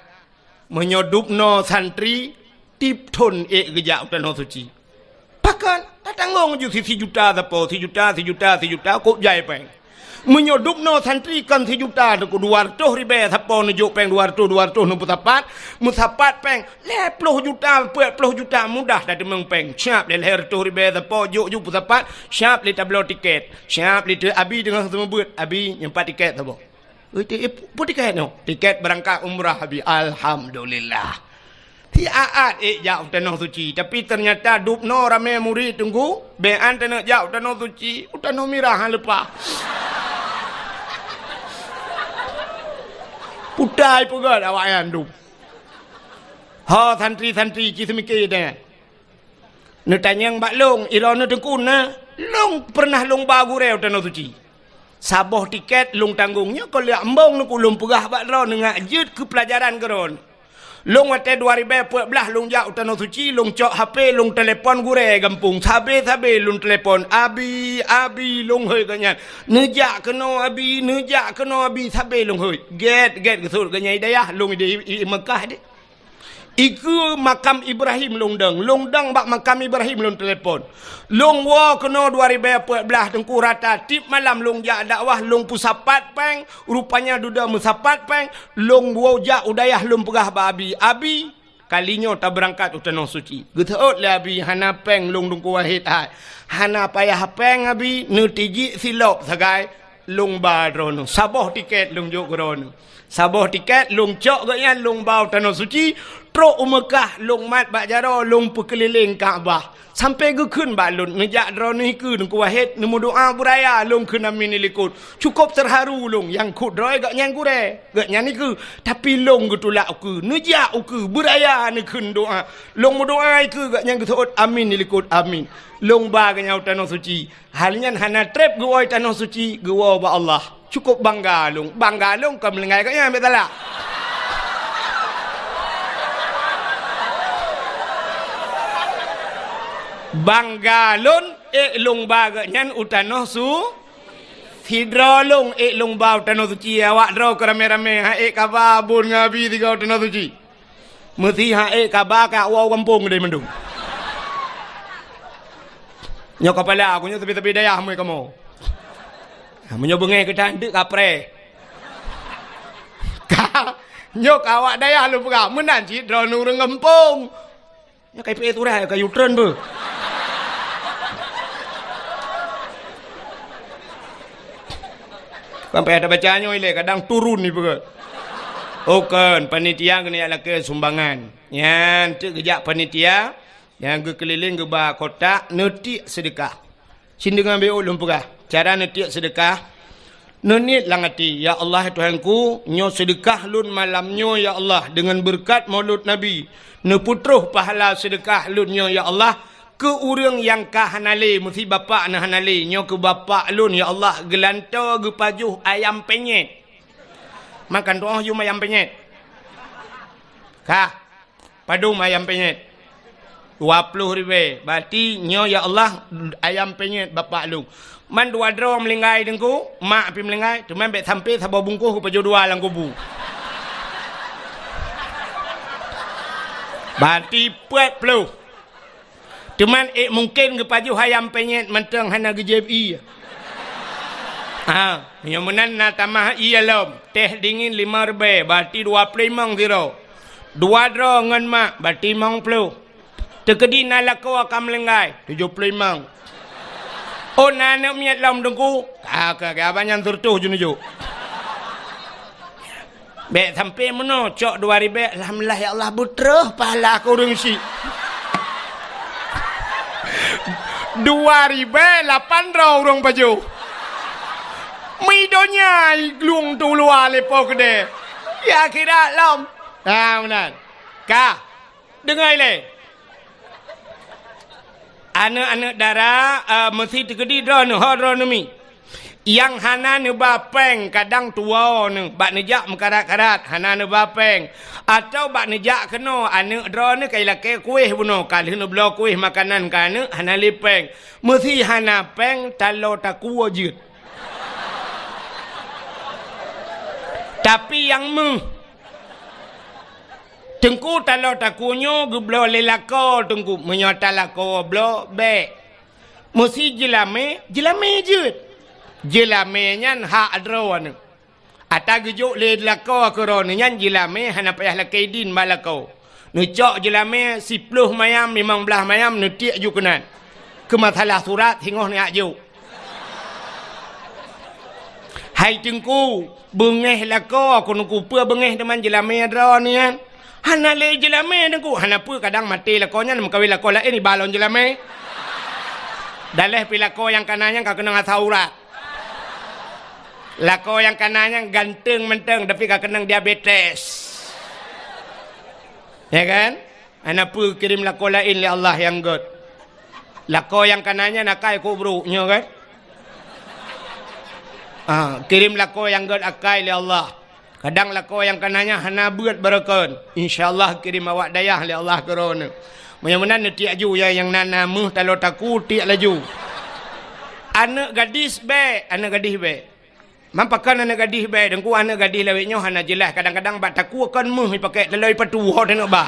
menyodup no santri tip ton kejak tanah suci. Pakan tatangong ju 1 juta tapo 1 juta kok jai peng. Menyodup no santri kan 1 juta tu 200 ribu tapo nujuk peng 200 numpusapat musapat peng 10 juta 40 juta mudah dah demeng peng. Siap le 100 ribu tapo juk pusapat siap le tablo tiket. Siap le abi dengan semua buat abi nyempat tiket tapo. Put tiket no. Tiket berangkat umrah abi alhamdulillah. Tiaat jauh tanah suci tapi ternyata dupno ramai murid tunggu bean tanah jauh tanah suci tanah mirah lepas. Putai pun awak yang dum. Ha santri cisemike dah. Nak tanya yang baklong, ilon nak tengkun na. Long pernah long bagu reu tanah suci. Saboh tiket long tanggungnya kalau ambong nak ulung pegah bakro ngak jut ke pelajaran keron. Long wate 2014 long jauh tanah suci long cok HP long telefon gure gampung sabe long telefon abi long hoi kanyan nejak kena abi sabe long hoi get kesul kanyai dayah long di Mekah de Iku makam Ibrahim longdang bak makam Ibrahim long telefon. Long wa kena 2014 tengku rata tip malam long jak dakwah long pusapat peng rupanya duda musapat peng long wa jak udayah long pegah babi abi kalinya tak berangkat utanong suci. Getot lah abi hana peng long dungku wahid ai. Hana payah peng abi nutiji silop sagai long ba drono. Saboh tiket long jok drono. Saboh tiket long cok gaknya long bau tanong suci. Truk Mekah long mat bak jaro long perkeliling Kaabah sampai ke kun balun ngejak drone ke dengku wahid nemu doa buraya long ke namin likut cukup terharu long yang kut droi gak nyang kure gak nyani ke tapi long getulak ke ngejak ke buraya ni kun doa long doa ke gak nyang getut amin likut amin long ba gak nyau tanah suci halnya hana trip goi tanah suci gua ba Allah cukup bangga long ke melengai gak nyang betala. Banggalon long baga nyan utanoh su hidrolong long ba utanoh suci awak dro ke rame-rame ha kababun ngabi tiga utanoh suci mesti ha kabaka wow kampung deh mendung nyok kepala aku nyok tepi-tepi dayah mu kamu menyo bengai ke tanduk kapre nyok awak dayah lu pegah menan hidro nurung kampung nyok kai pe turah kayu tren bu. Sampai ada bacanya ile kadang turun ni betul. Oken panitia kena ala ke sumbangan. Yan tu kejak panitia yang ke keliling ke ba kotak netik sedekah. Sin dengan be ulum pegah. Cara netik sedekah nenit langati ya Allah Tuhanku nyo sedekah lun malamnyo ya Allah dengan berkat Maulud Nabi. Ne putruh pahala sedekah lun nyo ya Allah. Ke urang yang ka hanale mesti bapak na hanale nyo ke bapak lun ya Allah gelanto ge pajuh ayam penyet makan doa jum ayam penyet ka padum ayam penyet 20 ribu berarti nyo ya Allah ayam penyet bapak lu man dua dro melingai dengku mak pi melingai teman bet sampai sabo bungkus ku pajuh dua lang kubu berarti 40 cuman mungkin ke pajuh ayam penyet menteng hana ke JFE. Yang menan na tamah iya lom. Teh dingin 5 rebe, berarti 25 zero. 2 dro ngan mak, berarti 50. Tekedi na lako akan melengai, 75. Oh nana miat lom dengku. Ke abanyan turtuh junuju. Bek sampai mana cok 2 ribu. Alhamdulillah ya Allah butrah pahala aku rungsi. 2008 orang baju. Midonya glung tu luar lepo kede. Ya kira lom. Benar. Ka. Dengar le. Anak-anak darah mesti tegedi drone horonomi. Yang hana ne bapeng kadang tua ne bak nejak mekarat-karat hana ne bapeng atau bak nejak kena anak drone kai lake kuih buno kali ne blo kuih makanan kana hana lipeng mesti hana peng talo taku wajud tapi yang tengku talo takunyo geblo lelako tengku menyota lako blo be mesti jelame jud jelame nyan ha adrowan ata gejuk le lako koron nyan jelame hana payah lakaidin malako ne cok jelame 10 mayam 15 mayam ne tiak ju kenan ke masalah surat hingoh ni aju hai tengku bengeh lako ko nuku pe bengeh teman jelame adro ni kan hana le jelame tengku hana pe kadang mati lako nyan mengkawi lako lain ni balon jelame daleh pilako yang kananya ka kena ngasurat lako yang kanannya ganteng menteng tapi gak kenang diabetes. Ya kan? Anak pu kirim lako lain li Allah yang god. Lako yang kanannya nakai kubruknya kan? Kirim lako yang god akai li Allah. Kadang lako yang kanannya hana buat barakan. InsyaAllah kirim awak dayah li Allah korona. Mudah-mudahan tiak ju yang nana muh talo taku tiak laju. Anak gadis be, anak gadis be. Mampakan anak gadis baik dan ku anak gadis lawiknya hana jelas kadang-kadang bak taku akan meh pakai lelai patu ho tengok ba.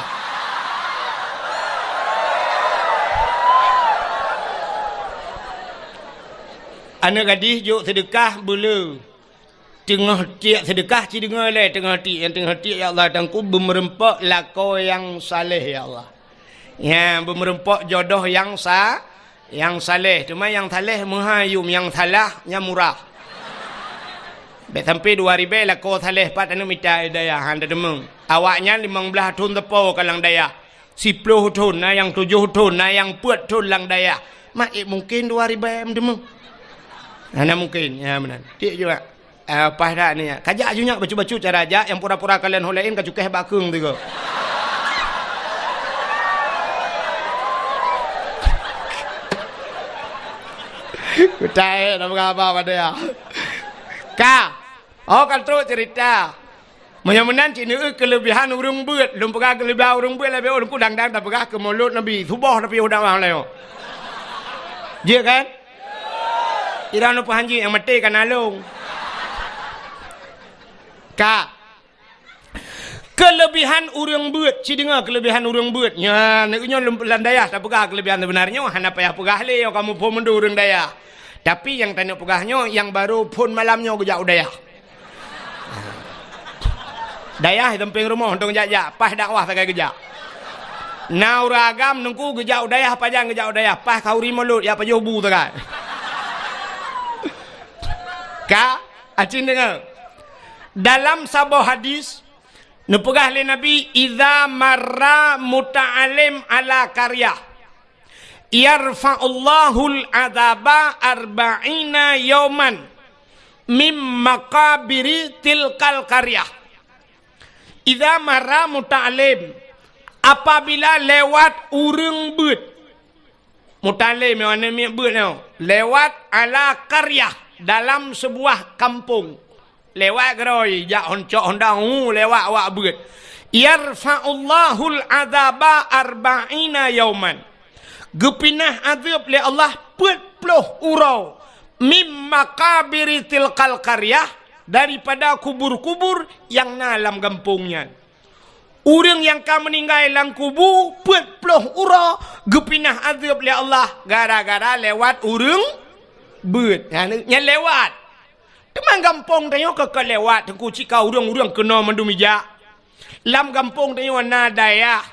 Anak gadis juk sedekah bela. Tengah tiak sedekah ci dengar le tengah tiak ya Allah tangku bermerempak lako yang saleh ya Allah. Ya bermerempak jodoh yang saleh. Cuma yang saleh menghayum, yang salah yang murah. Baik sampai 2000 lako saleh pat anu minta daya handa demeng. Awaknya 15 tahun tepo kalang daya. 10 tahun na yang 7 tahun na yang 4 tahun lang daya. Mak mungkin 2000 demeng. Ana mungkin ya benar. Tik juga. Apa dah ni? Kajak ajunya bacu-bacu cara aja yang pura-pura kalian holein ka cukeh bakung tu ko. Kutai nak apa pada ya. Ka. Oh kan terus cerita. Menyamunan cina kelebihan urang beut, lum pegah kelebihan urang beut lebih urang ku dang-dang tak pegah ke mulut Nabi. Subah tapi udah wang leo. Dia kan? Ira nu pahanji yang mati kan alung. Ka kelebihan urang beut ci dengar kelebihan urang beut nya neknya landayah tak pegah kelebihan sebenarnya hana payah pegah le kamu pun mendu urang daya tapi yang tanya pegahnya yang baru pun malamnya gejak daya daya temping rumah untung jajak pas dakwah sagai gejak nauragam nungku gejak daya pajang gejak daya pas kau rimulut ya pajuh bu sagai ka acin dengar dalam sebuah hadis nepegah oleh Nabi idza marra muta'alim ala karya yarfa'ullahul adzaba arba'ina yauman mim maqabiri tilkal karya. Idza marra muta'alim apabila lewat urang beut muta'alim mana beut lewat ala karya dalam sebuah kampung lewat geroi jak honcok hondang lewat awak beut yarfa'ullahul adzaba arba'ina yauman gepinah azab le Allah 40 urau mim makabiri tilkal qaryah daripada kubur-kubur yang dalam kampungnya urang yang ka meninggal dalam kubur 40 urau gepinah azab le Allah gara-gara lewat urang beut nya lewat teman kampung tanya ke lewat tengku cika urang-urang kena mendumija. Lam kampung tanya nadaya.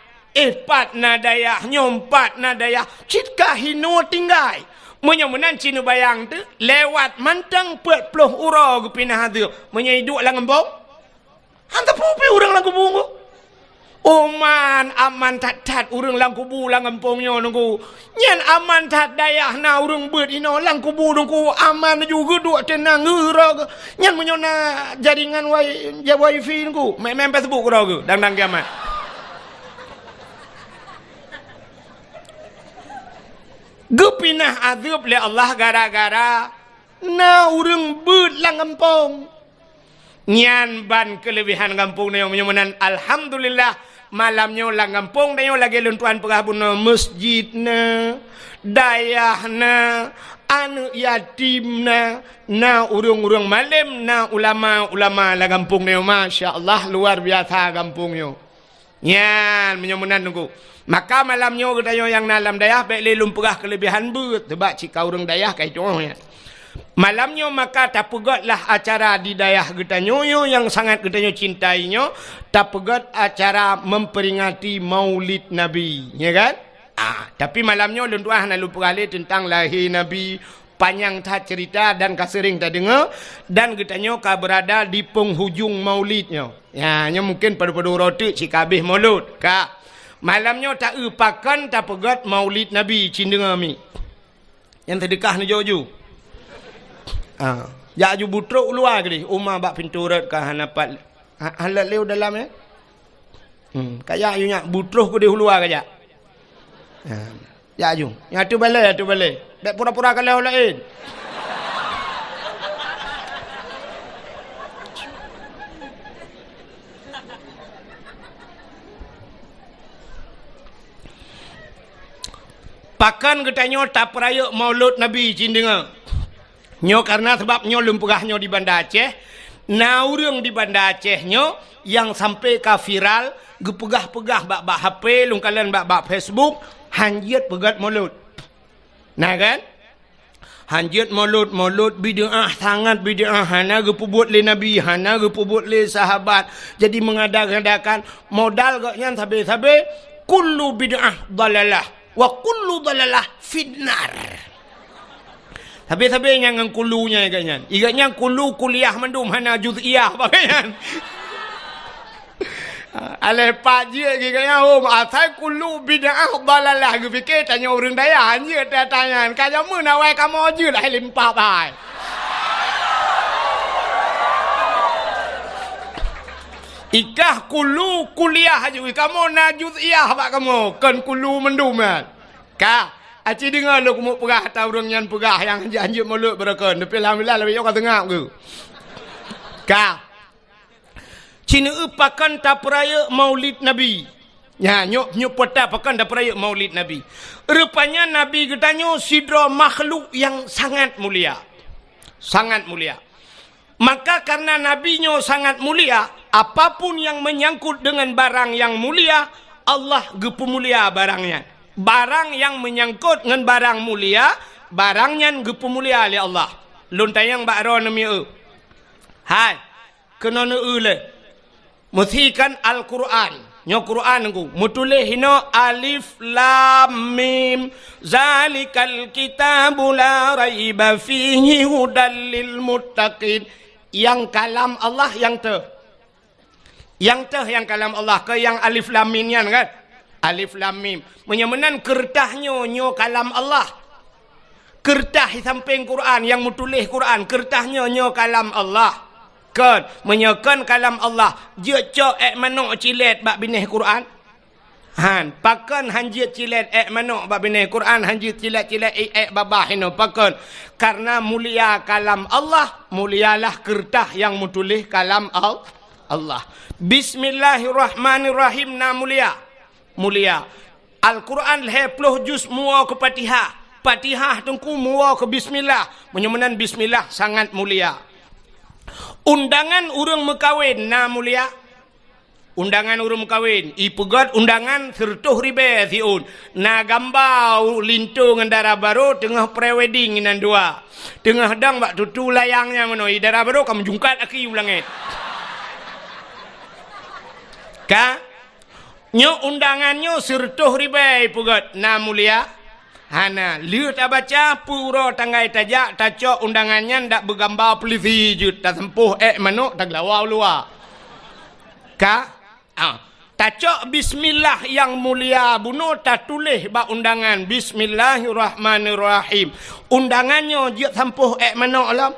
Pat nadaya, nyompat nadaya. Cika hino tinggai. Menyamunan cina bayang tu lewat mantang 40 urang ke pinah tu. Menyai duk lang kampung. Hantar pupi urang lang kampung. Oman aman tat urang lang kubu lang kampungnya nunggu. Nyan aman tat dayah na urang beut ino lang kubu nunggu aman juga duk tenang geura. Nyan menyona jaringan wifi nunggu. Main Facebook kau ke dang kiamat. Gepinah azab le Allah gara-gara na urang beut lang kampung. Nyan ban kelebihan kampung ni menyamunan alhamdulillah malamnya lang kampung dia lagi luntuan perabuna masjidna dayahna anu yatimna na urang-urang malam na ulama-ulama lang kampung dia masya-Allah luar biasa kampungnya nyan menyamunan nunggu maka malamnya kita yang dalam dayah baik lelum perah kelebihan beut sebab cika urang dayah kai contohnya malamnya maka tak pegatlah acara di dayah kita nyoyo yang sangat kita cintainya tak pegat acara memperingati maulid Nabi ya kan tapi malamnya luntuah nak lupa kali tentang lahir Nabi panjang tak cerita dan kasering tak dengar dan kita nyoka berada di penghujung maulidnya ya mungkin pada roti cikabih maulud kak malamnya tak upakan tak pegat maulid Nabi cindengar mi yang terdekah ni jauh-jauh ya ju butruk luar ke umah bak pintu rat ka hanapat halat leu dalam kaya yu nya butruk ke di luar ke ya ju ya tu balai dak pura-pura kalau lain pakan ketanya tak peraya maulud Nabi cindengar nyo karena sebab nyo lumpurah nyo di Banda Aceh na urang di Banda Aceh nyo yang sampai ka viral gepegah-pegah bak HP lungkalan bak Facebook hanjiat pegat mulut nah kan Hanjut maulud bid'ah sangat bid'ah. Hana ge pubut le nabi, hana ge pubut le sahabat. Jadi mengadakan modal gak nyan sabe kullu bid'ah dalalah wa kullu dalalah finnar. Sabe yang kullunya gak nyan. Igaknya kullu kuliah mendum hana juz'iyah bagaian. Aleh pak je kaya asal kullu bid'ah dalalah ge fikir tanya orang daya je tanya kaya mun awai kamu je dah limpah bai. Ikah kullu kuliah je kamu na juz'iyah bak kamu kan kullu mendum kan. Ka aci dengar lu kamu pegah tahu orang yang pegah yang janji mulut berakon tapi alhamdulillah lebih kau tengah ke. Ka Cina pakan tak peraya maulid Nabi. Ya, nyok peta pakan tak peraya maulid Nabi. Rupanya Nabi katanya sidra makhluk yang sangat mulia. Sangat mulia. Maka karena Nabi-nya sangat mulia, apapun yang menyangkut dengan barang yang mulia, Allah gepemulia barangnya. Barang yang menyangkut dengan barang mulia, barangnya gepemulia oleh Allah. Luntayang bakro nami Hai, kena le. Musikan Al-Quran. Nyo Quran ku mutulih hino alif lam mim zalikal kitabu la raiba fihi hudal lil muttaqin. Yang kalam Allah yang yang kalam Allah ke yang alif lam mim kan? Alif lam mim. Menyemenan kertahnya nyo kalam Allah. Kertah samping Quran yang mutulih Quran, kertahnya nyo kalam Allah. Kan menyekan kalam Allah je cok manok cilet bak bineh Quran han pakan hanjit cilet manok bak bineh Quran hanjit cilet babah hino pakan karena mulia kalam Allah mulialah kertah yang mutulih kalam Allah. Bismillahirrahmanirrahim na mulia Al-Quran 20 juz mua ke Fatihah tungku mua ke bismillah menyemenan bismillah sangat mulia. Undangan urang mekawin na mulia. Undangan urang mekawin. Ipegat undangan sertuh ribe siun. Na gambau lintu ngendara baru tengah prewedding inan dua. Tengah dang bak tutu layangnya mano. Idara baru kamu jungkat aki ulangit. Ka? Nyo undangannya sertuh ribe ipegat na mulia. Hana, lihat baca pura tanggai tajak tacok undangannya ndak bergambar polisi jut tak sempuh manuk tak lawau luar. Ka? Tacok bismillah yang mulia bunuh tak tulis bak undangan bismillahirrahmanirrahim. Undangannya jut sempuh manuk alam.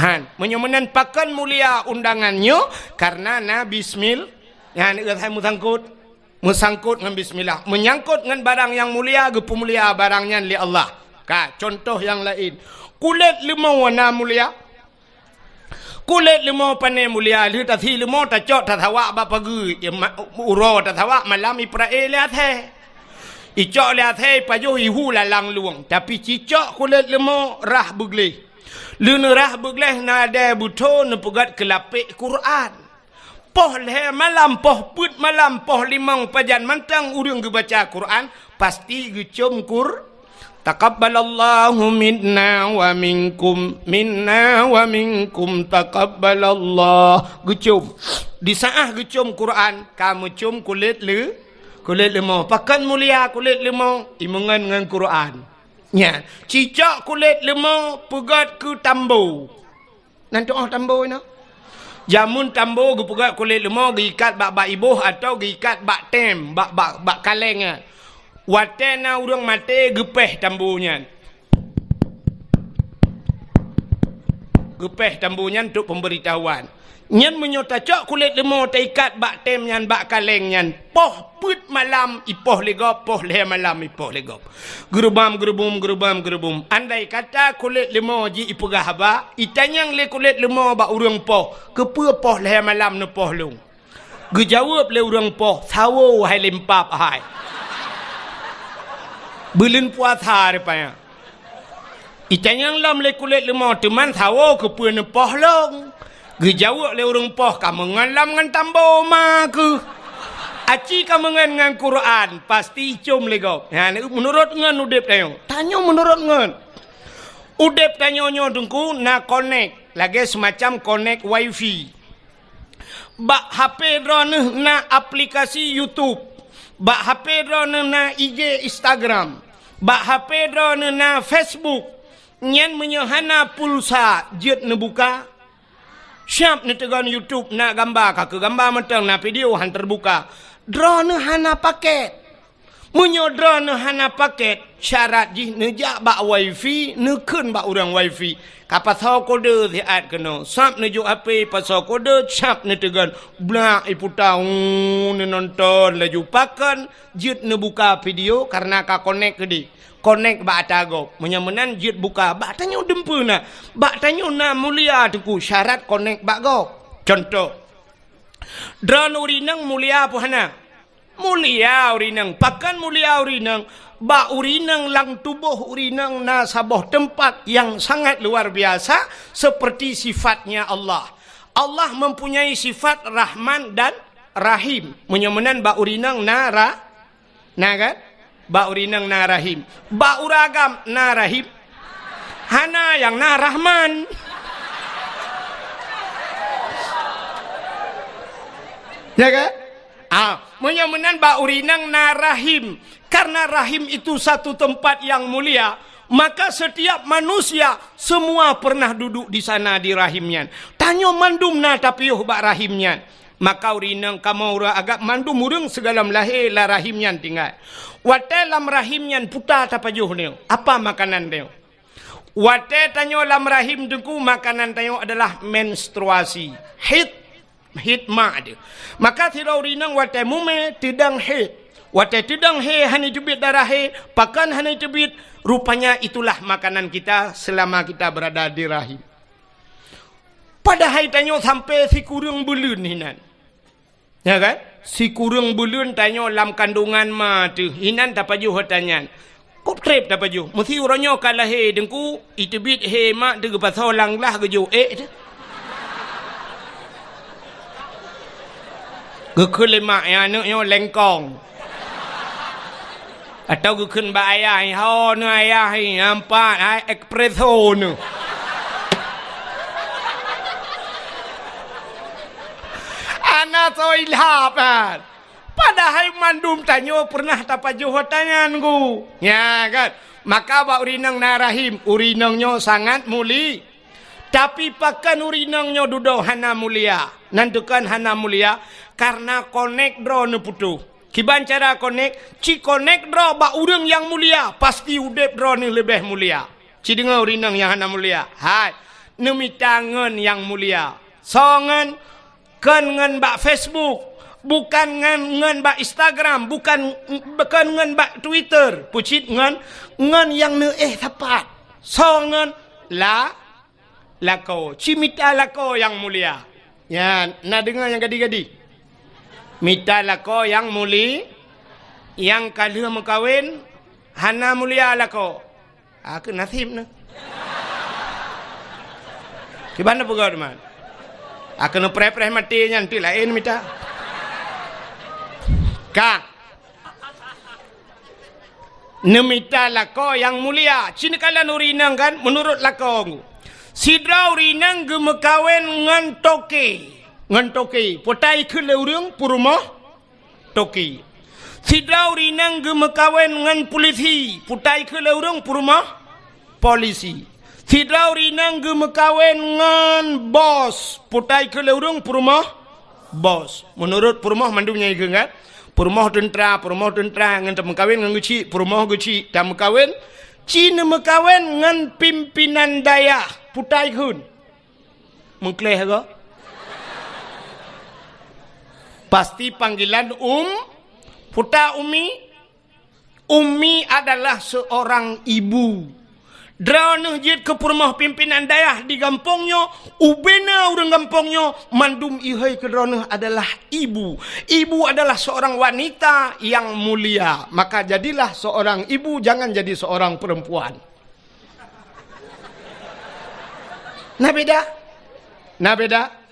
Han, menyemenan pakan mulia undangannya karena na bismillah. Yang saya musangkut. Mesangkut dengan bismillah. Menyangkut dengan barang yang mulia, gepemulia barangnya li Allah. Ka, contoh yang lain. Kulit limau warna mulia. Kulit limau panai mulia. Lihat tadi limau tak cok tak tawak apa pagi. Uro tak tawak malam iprae lihat he. Icok lihat he pajuh ihu lalang luang. Tapi cicok kulit limau rah begleh. Luna rah begleh nada buto nepegat kelapik Quran. Poh leh malam, poh put malam, poh limang pajan mantang urang baca Quran pasti gecum taqabbalallahu minna wa minkum taqabbalallah gecum di saat gecum Quran kamu cum kulit lemau pakan mulia kulit lemau imungan dengan Quran nya cicak kulit lemau pegat ke tambo nanti tambo no jamun tambo gepegat kulit lemau giikat bak ibuh atau giikat bak tem bak kaleng watena urang mate gepeh tambunya untuk pemberitahuan nyan menyotacak kulit lemau taikat bak tem nyan bak kaleng nyan poh put malam ipoh legop poh le malam ipoh legop gerubam andai kata kulit lemau ji ipegah ba itanyang le kulit lemau bak urang poh kepe poh le malam ne poh lung gejawab le urang poh sawo hai lempap hai belin puasa rupanya itanyang lam le kulit lemau teman sawo kepe ne poh long gejawab le urang poh kamu ngalam ngan tambo maku aci kamu ngan Quran pasti cum legop. Ha menurut ngan udip tayo. Tanyo menurut ngan. Udep tanyonyo dengku na connect. Lagi semacam connect wifi. Bak HP drone na aplikasi YouTube. Bak HP drone na IG Instagram. Bak HP drone na Facebook. Nyen menyahana pulsa jet ne buka. Siap ne tegan YouTube na gambar ka ke gambar meteng na video han terbuka. Drone hana paket. Munyo drone hana paket syarat jih ne jak bak wifi ne keun bak urang wifi. Kapasal kode siat kena. Sap ne juk HP pasal kode sap ne tegan blak iputau ne nonton laju pakan jet ne buka video karena ka connect ke di. Connect bak atagop. Menyamenan jet buka bak tanyo dempuna. Bak tanyo na mulia tuku syarat connect bak go. Contoh. Drone urinang mulia apa hana? Mulia urinang. Pakan mulia urinang. Bak urinang lang tubuh urinang na sabuh tempat yang sangat luar biasa seperti sifatnya Allah. Allah mempunyai sifat Rahman dan Rahim. Menyamenan bak urinang na kan? Bak urinang na Rahim. Bak uragam na Rahim. Hana yang na Rahman. Ya kan? Menyamenan bak urinang na Rahim. Karena rahim itu satu tempat yang mulia, maka setiap manusia semua pernah duduk di sana di rahimnya. Tanyo mandum na tapiuh bak rahimnya. Maka urinang kamu ura agak mandum urang segala lahir la rahimnya tinggal. Wate lam rahimnya puta tapajuh ni. Apa makanan dia? Wate tanyo lam rahim dengku makanan tanyo adalah menstruasi. Hit ma dia. Maka tidak urinang wate mume tidang hit. Wate tidang he hani tebit darah he, pakan hani tebit, rupanya itulah makanan kita selama kita berada di rahim. Padahal tanyo sampai si kurang bulan hinan. Ya kan? Si kurang bulan tanyo lam kandungan ma tu, hinan tak paju hotanyan. Kop trip tak paju. Mesti uronyo kalah he dengku, itebit he mak de pasal lang lah gejo tu. Gekelemak ya anaknya lengkong. Atau gukun ba ayah ho nu ayah nampak ai espresso nu. Anak so ilhapan. Padahal mandum tanyo pernah tapajuh tangan ku. Ya kan? Maka ba urinang na rahim, urinangnya sangat muli. Tapi pakan urinangnya dudo hana mulia. Nandukan hana mulia karena connect drone putu. Kiban cara connect, ci connect draw ba urang yang mulia, pasti udep draw ni lebih mulia. Ci dengar urinang yang hana mulia. Hai, nemi tangan yang mulia. Songan kan ngan ba Facebook, bukan ngan ba Instagram, bukan ngan ba Twitter, pucit ngan yang ne tepat. Songan lako, ci mita lako yang mulia. Ya, nak dengar yang gadi-gadi. Mita lako yang muli, yang kalah mengkawin, hana mulia lako. Aku nasib na. Kibana pegawai teman? Aku nak pre-pre mati nanti lain mita. Kak, nemita lako yang mulia. Cina kalian urinang kan? Menurut lako, sidra urinang gemekawin ngan toke. Ngan toki, potai ke leurung purumah toki. Sidra urinang gemekawen ngan polisi, potai ke leurung purumah polisi. Sidra urinang gemekawen ngan bos, potai ke leurung purumah bos. Menurut purumah mandumnya itu kan? Purumah tentera ngan tak mekawin ngan guci, purumah guci tak mekawin. Cina mekawin ngan pimpinan daya, potai kun. Mengkleh ke? Pasti panggilan puta umi. Umi adalah seorang ibu. Drone jid ke rumah pimpinan daerah di kampungnya, ubena orang kampungnya mandum ihai ke drone adalah ibu. Ibu adalah seorang wanita yang mulia. Maka jadilah seorang ibu, jangan jadi seorang perempuan. Nah beda.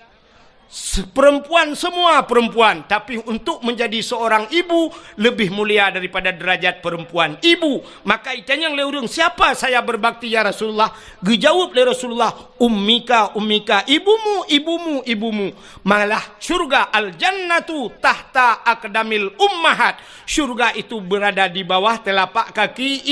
perempuan semua perempuan, tapi untuk menjadi seorang ibu lebih mulia daripada derajat perempuan ibu. Maka itanya leurung, siapa saya berbakti ya Rasulullah? Dijawab oleh Rasulullah, ummika ummika, ibumu ibumu ibumu. Malah syurga al jannatu tahta aqdamil ummahat, syurga itu berada di bawah telapak kaki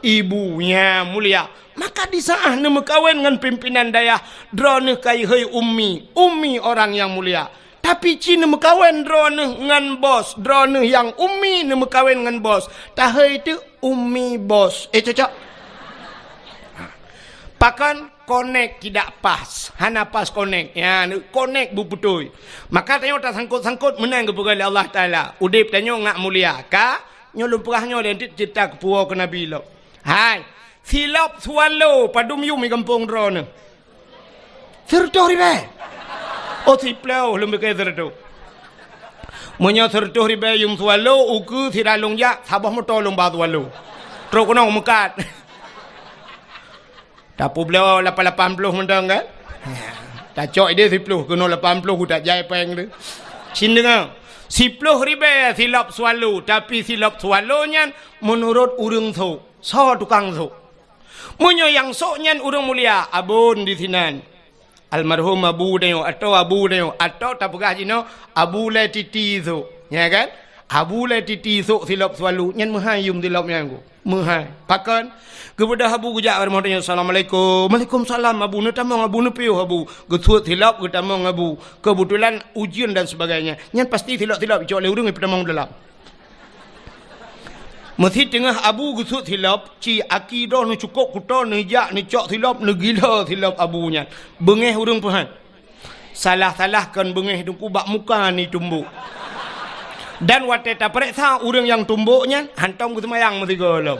ibunya mulia. Maka di saat nama kawin dengan pimpinan dayah, drone kai hei ummi orang yang mulia. Tapi cina mekawin drone dengan bos, drone yang ummi nama kawin dengan bos. Tahai itu ummi bos. Cocok. Pakan connect tidak pas, hana pas connect. Ya, connect betul. Maka tanya tak sangkut menang kepada Allah Taala. Udip tanya ngak mulia ka? Nyolong perahnya dan cerita kepuau ke Nabi lo. Hai. Silap swallow padum yum di kampung drone. Sertoh ribe. Oh siplau lebih ke sertoh. Munya sertoh ribe yum swallow uku siralong ya sabah motor lom batu swallow. Terus kena mekat. Tapu beliau 80 mendang kan? Tak cok dia 10 kena 80 tak jai peng tu. Sin dengar. 10 ribe silap swallow, tapi silap swallownya menurut urang tu. So tukang tu. Munyo yang soknyan urang mulia abun di sinan. Almarhum abu dayo atau abu dayo atau tapugah jino abu le titi tu. Ya kan? Abu le titi tu silap swallow nyan mahayum silap nyanggu. Mahai. Pakan kepada abu gujak warahmatullahi assalamualaikum. Waalaikumsalam abu nu tamang abu nu piu abu. Getuat silap ke tamang abu. Kebetulan ujian dan sebagainya. Nyan pasti silap-silap cok le urang ipedamang dalam. Mesti tengah abu gusut silap, ci akidah ni cukup kuta ni jak ni cok silap ni gila silap abunya. Bengeh urang Tuhan. Salah-salahkan bengeh tu kubak muka ni tumbuk. Dan waktu tak periksa urang yang tumbuknya hantam ke semayang mesti golong.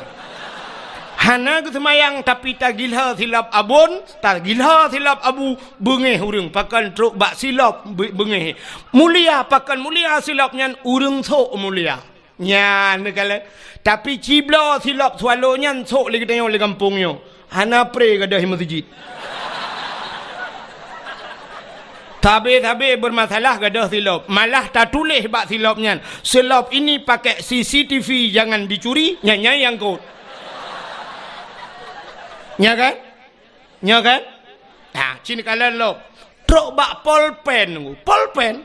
Hana ke semayang tapi tak gila silap abun, tak gila silap abu bengeh urang pakan truk bak silap bengeh. Mulia pakan mulia silapnya urang sok mulia. Nya negala tapi cibla silap swallonya sok lagi tengok di kampungnya. Hana pre gadah masjid. Tabe bermasalah gadah silap. Malah tak tulis bak silapnya. Silap ini pakai CCTV jangan dicuri, nyanya yang kot. Nya kan? Nya kan? Nah, cini kala lop. Truk bak polpen. Polpen.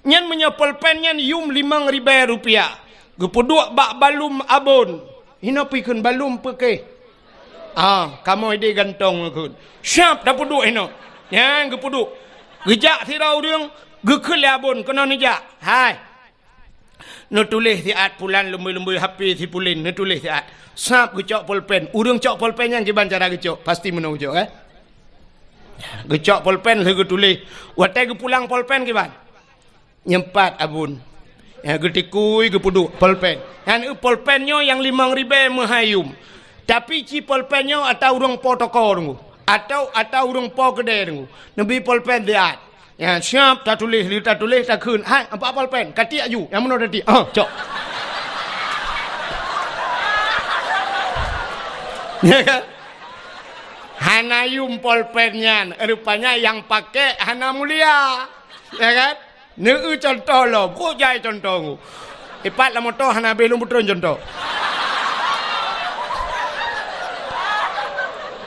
Nyan punya polpen nyan yum 5.000 rupiah. Gepuduk bak balum abon. Hina pikun balum peke. Kamu ide gantong kun. Siap dah puduk hina. Ya, gepuduk. Gejak sirau dia, gekul abon kena nijak. Hai. Nu tulis siat pulan lembu-lembu HP si pulin, nu tulis siat. Sap gecok pulpen. Urang cok pulpen yang kiban cara gecok. Pasti menau gecok Gecok pulpen saya tulis. Watai pulang pulpen kiban. Nyempat abon. Ya getikui gepuduk pulpen. Kan pulpennya yang 5.000 mahayum. Tapi ci pulpennya atau urang protokol tunggu. Atau urang po gede tunggu. Nabi pulpen dia. Ya siap tak tulis tak kun. Hai apa pulpen? Kati aju. Yang mana tadi? Cok. Ya kan? Hanayum pulpennya rupanya yang pakai hana mulia. Ya kan? Neu contoh lo, kok jai contoh. Ipat lah motor hana belum betul contoh.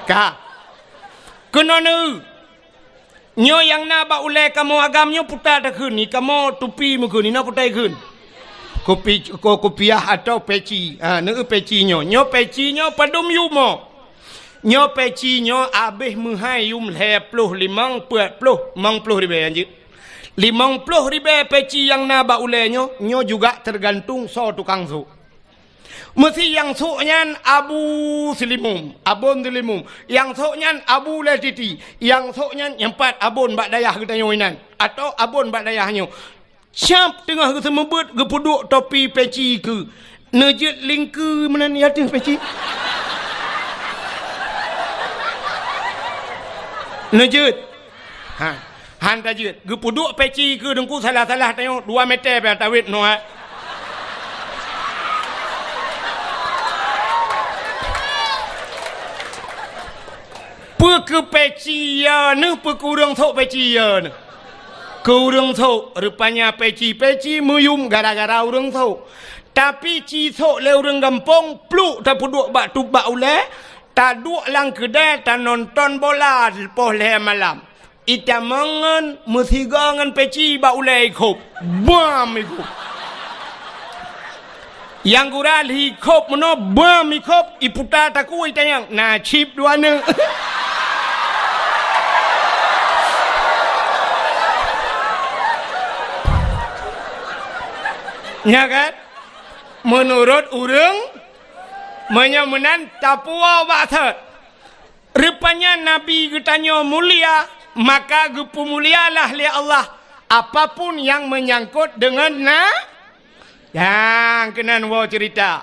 Ka. Kena neu. Nyo yang na ba ule kamu agamnya putar dah kun ni kamu tupi mukun ni na putai kun. Kopiah atau peci. Neu peci nyo. Nyo peci nyo padum yumo. Nyo peci nyo abih muhai yum 25 40 ribu anjir. 50.000 peci yang na ba ulenya nyo juga tergantung so tukang su. Mesti yang soknya abu selimum, abon selimum. Yang soknya abu letiti, yang soknya empat abon bak dayah kita nyoinan atau abon bak dayahnya. Siap tengah ke semebut gepuduk topi peci ke. Nejet lingku mana ni hati peci. Nejet. Han tajud gepuduk peci ke dengku salah-salah tengok 2 meter pe tawit no pe ke peci ya ne pe kurang sok peci ya ne ke urang thok rupanya peci muyum gara-gara urang thok tapi ci thok le urang gampong pluk ta puduk bak tu bak ule ta duk lang kedai ta nonton bola lepas le malam ita mangan mesiga ngan peci bak ule ikop bam ikop yang gural ikop meno bam ikop iputa taku itayang na chip duana ya kan menurut urang menyamenan tapua bakta rupanya Nabi getanya mulia maka gepu mulialah li Allah apapun yang menyangkut dengan yang kenan wa cerita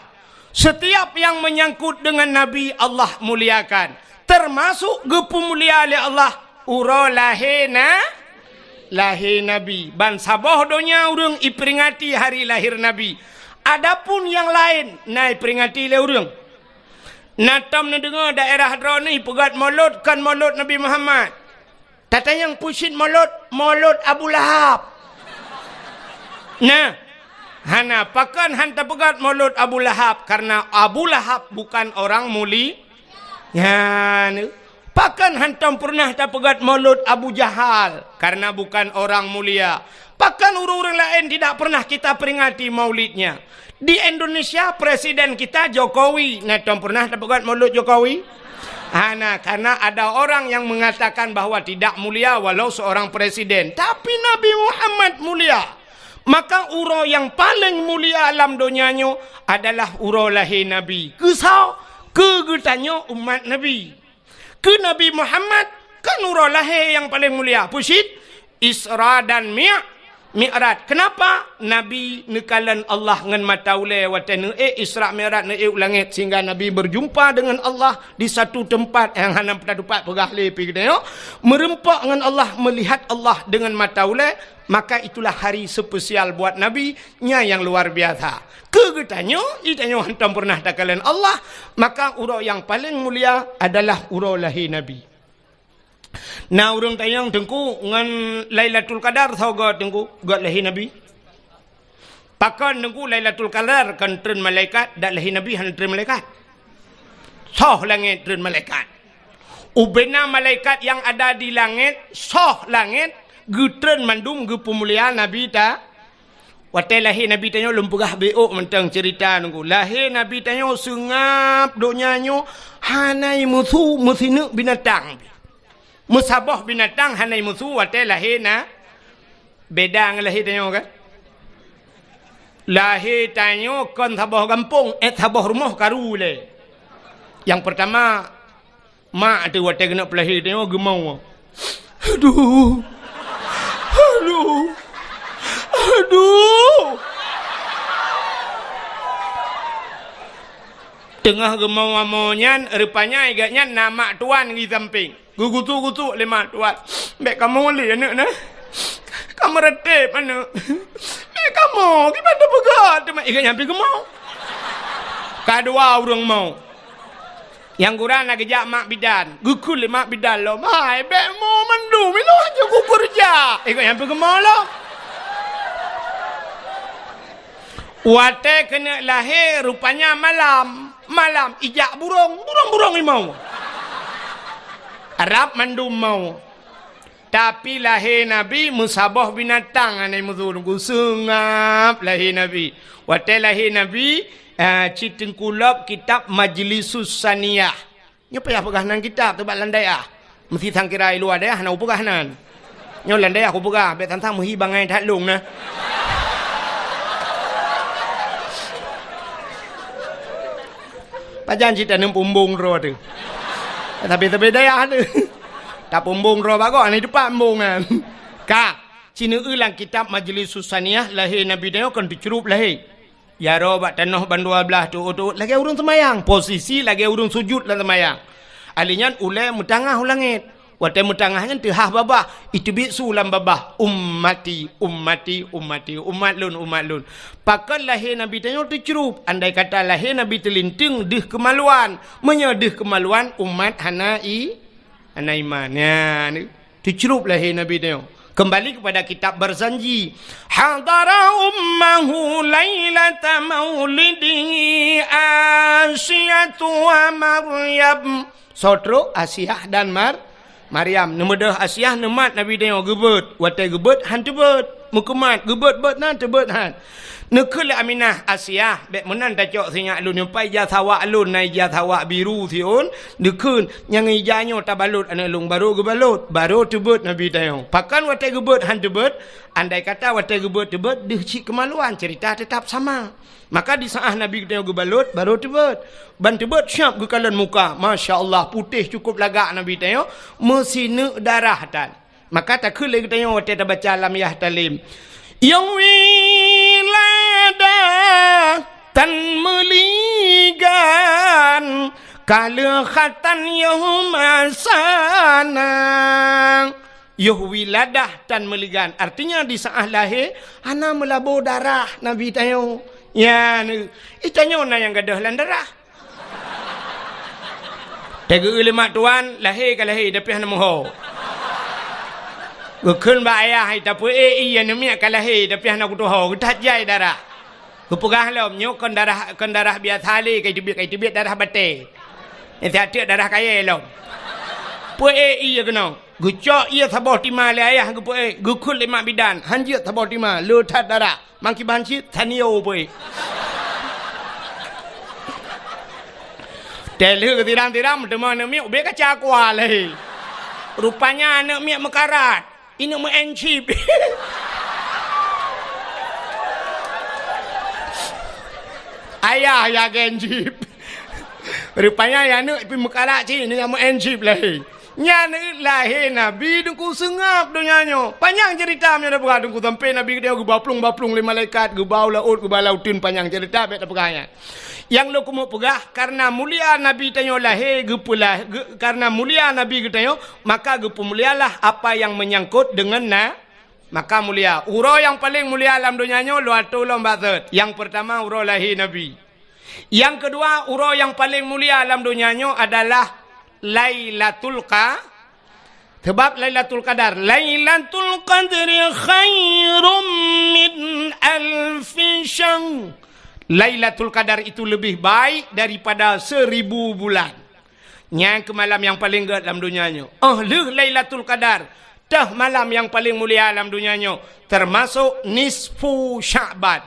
setiap yang menyangkut dengan Nabi Allah muliakan termasuk gepu mulia li Allah ura lahir Nabi ban sabah donya urang iperingati hari lahir Nabi adapun yang lain nai peringati le urang natam na dengar daerah droni pegat maulud kan maulud Nabi Muhammad tata yang pusit maulud Abu Lahab nah hana pakan hanta pegat maulud Abu Lahab karena Abu Lahab bukan orang muli ya pakan hantam pernah tak pegat maulud Abu Jahal karena bukan orang mulia. Pakan orang-orang lain tidak pernah kita peringati maulidnya. Di Indonesia presiden kita Jokowi, hantam pernah tak pegat maulud Jokowi? Nah, karena ada orang yang mengatakan bahwa tidak mulia walau seorang presiden, tapi Nabi Muhammad mulia. Maka uro yang paling mulia alam dunianya adalah uro lahir Nabi. Kesau kegetannya umat Nabi. Ke Nabi Muhammad kan uro lahir yang paling mulia. Pusit Isra dan Mi'raj. Kenapa? Nabi nekalan Allah ngan mata ule watan Isra Mi'raj langit sehingga Nabi berjumpa dengan Allah di satu tempat yang hanam tempat pegah lepi kita merempak dengan Allah melihat Allah dengan mata ule maka itulah hari spesial buat Nabi nya yang luar biasa. Kegetanyo itanyo hantam pernah takalan Allah maka uro yang paling mulia adalah uro lahir Nabi. Nah urang tayang tengku ngan Lailatul Qadar tahu gak tengku gak lahir Nabi. Pakan tengku Lailatul Qadar kan tren malaikat dak lahir Nabi han tren malaikat. Soh langit tren malaikat. Ubena malaikat yang ada di langit soh langit getren mandum ge pemuliaan Nabi ta. Watai lahir Nabi tanyo lempegah beok mentang cerita nunggu. Lahir Nabi tanyo sengap donyanyo hanai musuh musinu binatang. Musabah binatang hanai musuh watai lahir na beda dengan lahir tanyo kan. Lahir tanyo kon sabah kampung sabah rumah karule. Yang pertama mak tu watai kena pelahir tanyo gemau. Aduh. Tengah gemau-gemaunya rupanya agaknya nama tuan di samping. Gugutu-gutu lima tuan. Bek kamu boleh anak nah. Kamu retep anak. Bek kamu gimana begat? Agak nyampe gemau. Kedua orang mau. Yang kurang nak kejak mak bidan. Gukul mak bidan lo. Hai bek mau mandum itu aja ku kerja. Agak nyampe gemau lo. Wate kena lahir rupanya malam ijak burung imau Arab mandum mau tapi lahir Nabi musabah binatang anai muzurung sungap lahir Nabi wate lahir Nabi citeng kulab kitab Majlisus Saniyah nyo payah pegahanan kitab tebak landai mesti sangkirai luar dah nak pegahanan nyo landai aku pegah bet tantang muhi bangai tak long nah. Pajan cita nem pumbung ro tu. Tapi daya tu. Tak pumbung ro bago ani depan pumbungan. Ka, cina ulang kitab Majlisus Saniyah lahir Nabi dia kan dicerup lahir. Ya ro bak tanah ban 12 tu lagi urung semayang. Posisi lagi urung sujud lah semayang. Alinya ulai mutangah ulangit. Watai mutangahnya tehah babah. Itu bisu lam babah. Ummati. Umat lun. Pakan lahir Nabi tanya tercerup. Andai kata lahir Nabi terlinting dih kemaluan. Menyedih kemaluan umat hanai iman. Ya, tercerup lahir Nabi tanya. Kembali kepada kitab berjanji. Hadara ummahu lailata maulidihi Asyatu wa Maryam. Sotro Asyah dan Maryam. Nemedah Asyah nemat Nabi tengok gebet. Watai gebet han tebet. Mukemat gebet bet nan tebet han. Nekul Aminah Asyah bek menan ta cok singa alun nyampai jasawa alun nai jasawa biru siun dekun yang ijanyo tabalut analung baru gebalut baru tebet Nabi tayong pakan watai gebet han tebet andai kata watai gebet tebet dicik kemaluan cerita tetap sama maka di saat Nabi tayong gebalut baru tebet ban tebet syap gekalan muka masya-Allah putih cukup lagak Nabi tayong mesine darah tan maka tak kule tayong watai ta baca lam yah talim yang wilada tan meligan kalekhatan yahmasana yuh wiladah tan meligan artinya di saat lahir ana melabur darah Nabi tayo ya itanyo na yang gadah lan darah tega ulama tuan lahir ke lahir tapi hana moho Gukun ba ayah ita pu iya nemiak kalahi tapi hana kutuho kutat jai darah. Kupugah lom nyok kon darah biasa li kai tibit darah bate. Ini hati darah kaya lom. Pu iya kena. Gucok iya sabah tima le ayah gu pu gukul lima bidan hanjit sabah tima lutat darah. Mangki banci tanio pu. Telu tiram teman nemiak be kaca kwa le. Rupanya anak miak mekarat. Ini mau encip. Ayah ya encip. Rupanya ya nak pergi mekarat cik ni yang mau encip lah. Nya ni lahir Nabi dengku sengap dunianya. Panjang cerita nya dah perah dengku sampai Nabi dia baplung le malaikat ge bau laut ge balautin panjang cerita bet perahnya. Yang lo kumu pegah karena mulia Nabi tanyo lahir gepulah karena mulia Nabi getanyo maka gepemulialah apa yang menyangkut dengan maka mulia uro yang paling mulia alam dunianya lo atu lo bazat yang pertama uro lahir Nabi yang kedua uro yang paling mulia alam dunianya adalah Lailatul sebab Lailatul Qadar Lailatul Qadri khairum min alfi syahr Lailatul Qadar itu lebih baik daripada 1000 bulan. Yang ke malam yang paling gerat dalam dunianya. Lailatul Qadar. Dah malam yang paling mulia dalam dunianya. Termasuk nisfu Sya'ban.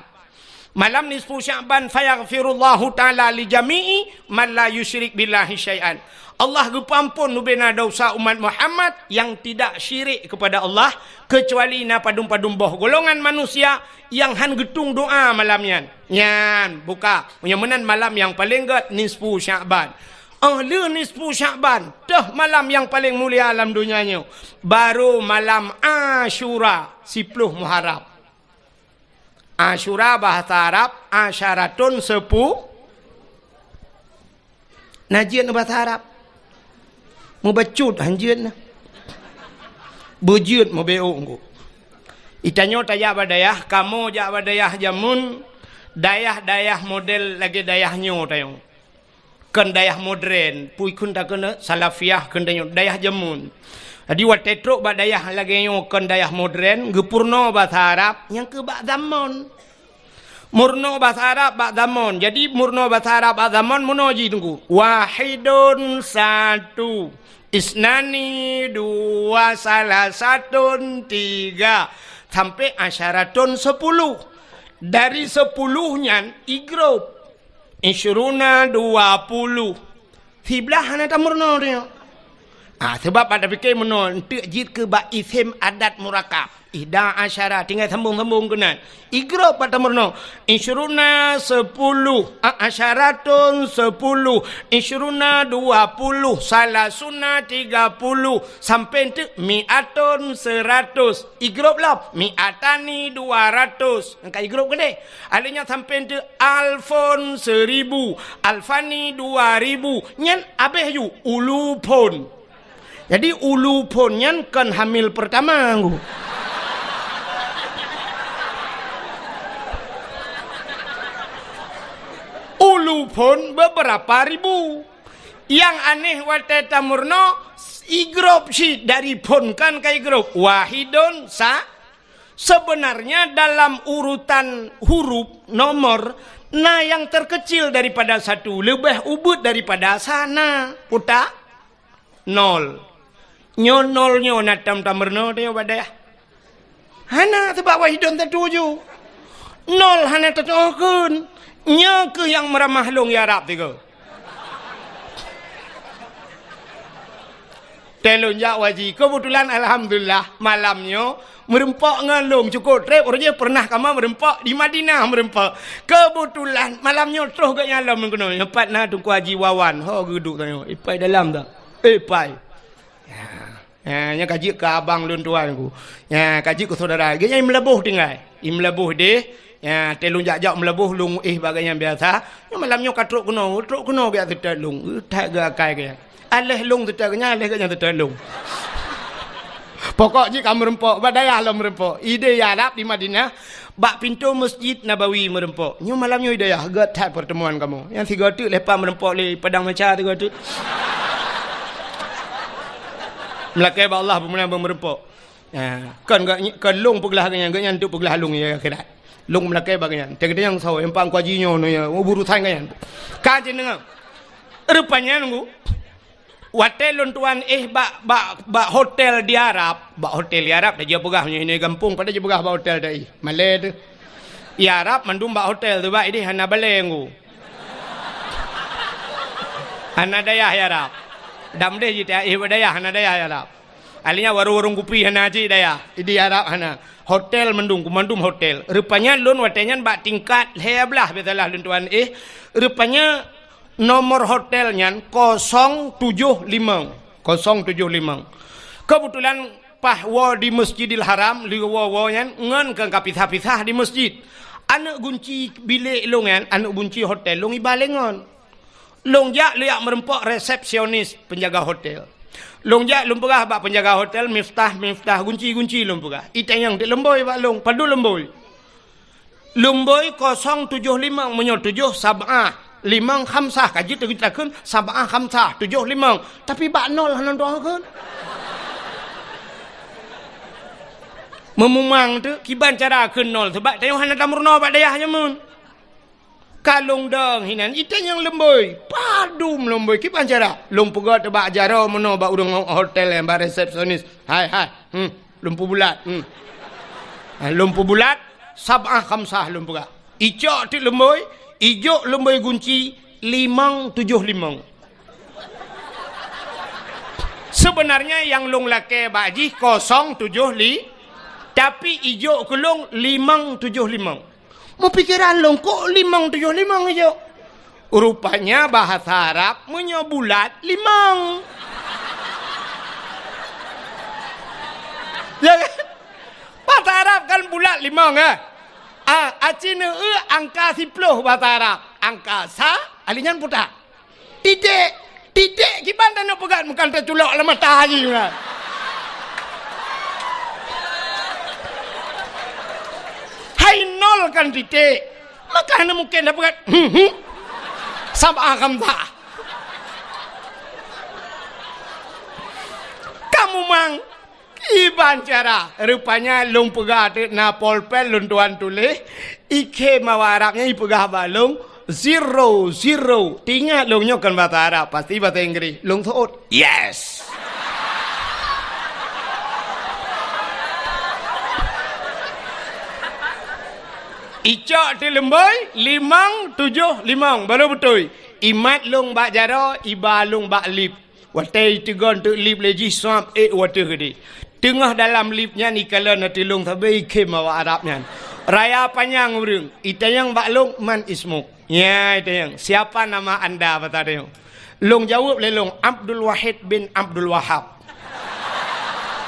Malam nisfu Sya'ban fayaghfirullahu ta'ala li jami'i man la yusyrik billahi syai'an. Allah gepampun nubena dosa umat Muhammad yang tidak syirik kepada Allah kecuali na padum-padum boh golongan manusia yang han getung doa malamnya. Nyan buka punya menan malam yang paling gerat nisfu Sya'ban. Ahli nisfu Sya'ban dah malam yang paling mulia alam dunianya. Baru malam Asyura 10 Muharram. Asyura bahasa Arab asyaratun 10 najian bahasa Arab. Mau bacut hanjian bujut mau beong itanyo taya badayah kamu jak badayah jamun dayah model lagi dayahnya tayong kan dayah modern pui kun tak kena salafiah kan dayah jamun jadi watetro badayah lagi nyo kan dayah modern gepurno bahasa Arab yang ke bak zaman murno bahasa Arab bak zaman jadi murno bahasa Arab bak zaman munoji tunggu wahidun satu Isnani 2 salah 1 3 sampai asyaratun 10 dari 10-nya igrup Isyruna 20 Fiblah hana tamurno dia sebab pada fikir menon entek jid ke bak isim adat murakab Ihda asyara tinggal sambung-sambung kena igrup pada murno Isyruna 10 asyaratun 10 Isyruna 20 salasuna 30 sampai entek mi'atun 100 igrup lah mi'atani 200 angka igrup gede alihnya sampai entek alfon 1000 alfani 2000 nyan abeh yu ulupon jadi ulupon nyan kan hamil pertama aku ulu pun beberapa ribu. Yang aneh wateta murno igrop si dari pun kan ke igrop wahidun sebenarnya dalam urutan huruf nomor nah yang terkecil daripada satu lebih ubud daripada sana puta nol nol natam tamerno dia badaya hana sebab wahidun tertuju nol hana tertuju nya ke yang meramah long ya Arab tiga telunjak waji kebetulan alhamdulillah malamnya merempak ngalung cukup trip orangnya pernah kama merempak di Madinah merempak kebetulan malamnya terus ke nyalam mengkono empat na tungku haji wawan ho geduk tanya ipai dalam tak ipai nya kaji ke abang lun tuan ku ya kaji ke saudara dia melebuh tinggal melebuh deh ya telung jak melebuh lung bagainya biasa ya malamnya katruk kena biasa telung tak gakai ke aleh lung tetagnya aleh kanya tetalung pokoknya kamu merempok badaya lah merempok ide ya Arab di Madinah bak pintu Masjid Nabawi merempok nyu malamnya ide ya gat pertemuan kamu yang tiga tu lepas merempok le padang maca tiga tu melakai ba Allah pemenang merempok kan lung peglah kanya ganyan tu peglah lung ya akhirat lung melakai bagian tegede yang saw yang pang kwajinya no ya buru thang ganyan ka jeneng rupanya nunggu hotel tuan bak hotel di Arab dah dia pegah ini kampung pada dia pegah bak hotel dah Malay tu di Arab mandum bak hotel tu bak ini hana balenggu hana dayah ya Arab dam deh jita dayah hana dayah ya Arab alinya warung kupi hana ji dayah di Arab hana hotel mandum hotel rupanya lun hotelnya bak tingkat heblah betalah lun tuan rupanya nomor hotelnya 075 kebetulan pahwa di Masjidil Haram liwa-wanya ngan ke kapisah-pisah di masjid anak kunci bilik longan anak kunci hotel long ibalengon long jak liak merempok resepsionis penjaga hotel long jak lumpegah bak penjaga hotel miftah kunci lumpegah itayang di lemboi bak long padu lemboi 075 menyol 7 sab'ah limang khamsah kaji tu kita kun sab'ah khamsah 7 limang tapi bak nol hanan doa kun memumang tu kiban cara kun nol sebab tayong hanan damurno bak dayahnya mun kalung dong hinan ite yang lemboi padum lemboi kiban cara lung pegat bak jaro meno bak urang hotel yang bak resepsionis hai lumpu bulat lumpu bulat sab'ah khamsah lumpu gak ijo tu lemboi ijo lemboi kunci 575 sebenarnya yang long lake baji 075 tapi ijo kelong 575 mau pikiran long kok 575 ijo rupanya bahasa Arab menyobulat limang ya kan bahasa Arab kan bulat limang acina angka 10 bahasa Arab angka sa alinyan puta titik kiban dan pegat bukan terculok lama tahi hai nol kan titik makanya mungkin dah pegat sab'ah khamsah kamu mang iban cara rupanya lung pegah na polpen lun tuan tulis ike mawa Arabnya ipegah balung 0 tinggal lungnya kan bahasa Arab pasti bahasa Inggris lung thot yes icok di lemboi 575 baru betul imat lung bak jaro iba lung bak lip watai tigon tu lip leji swap water gede tengah dalam lipnya ni kalau nanti lung tabai ke mawa Arabnya raya panjang urang itayang bak lung man ismuk ya itayang siapa nama anda kata dia lung jawab lelong Abdul Wahid bin Abdul Wahab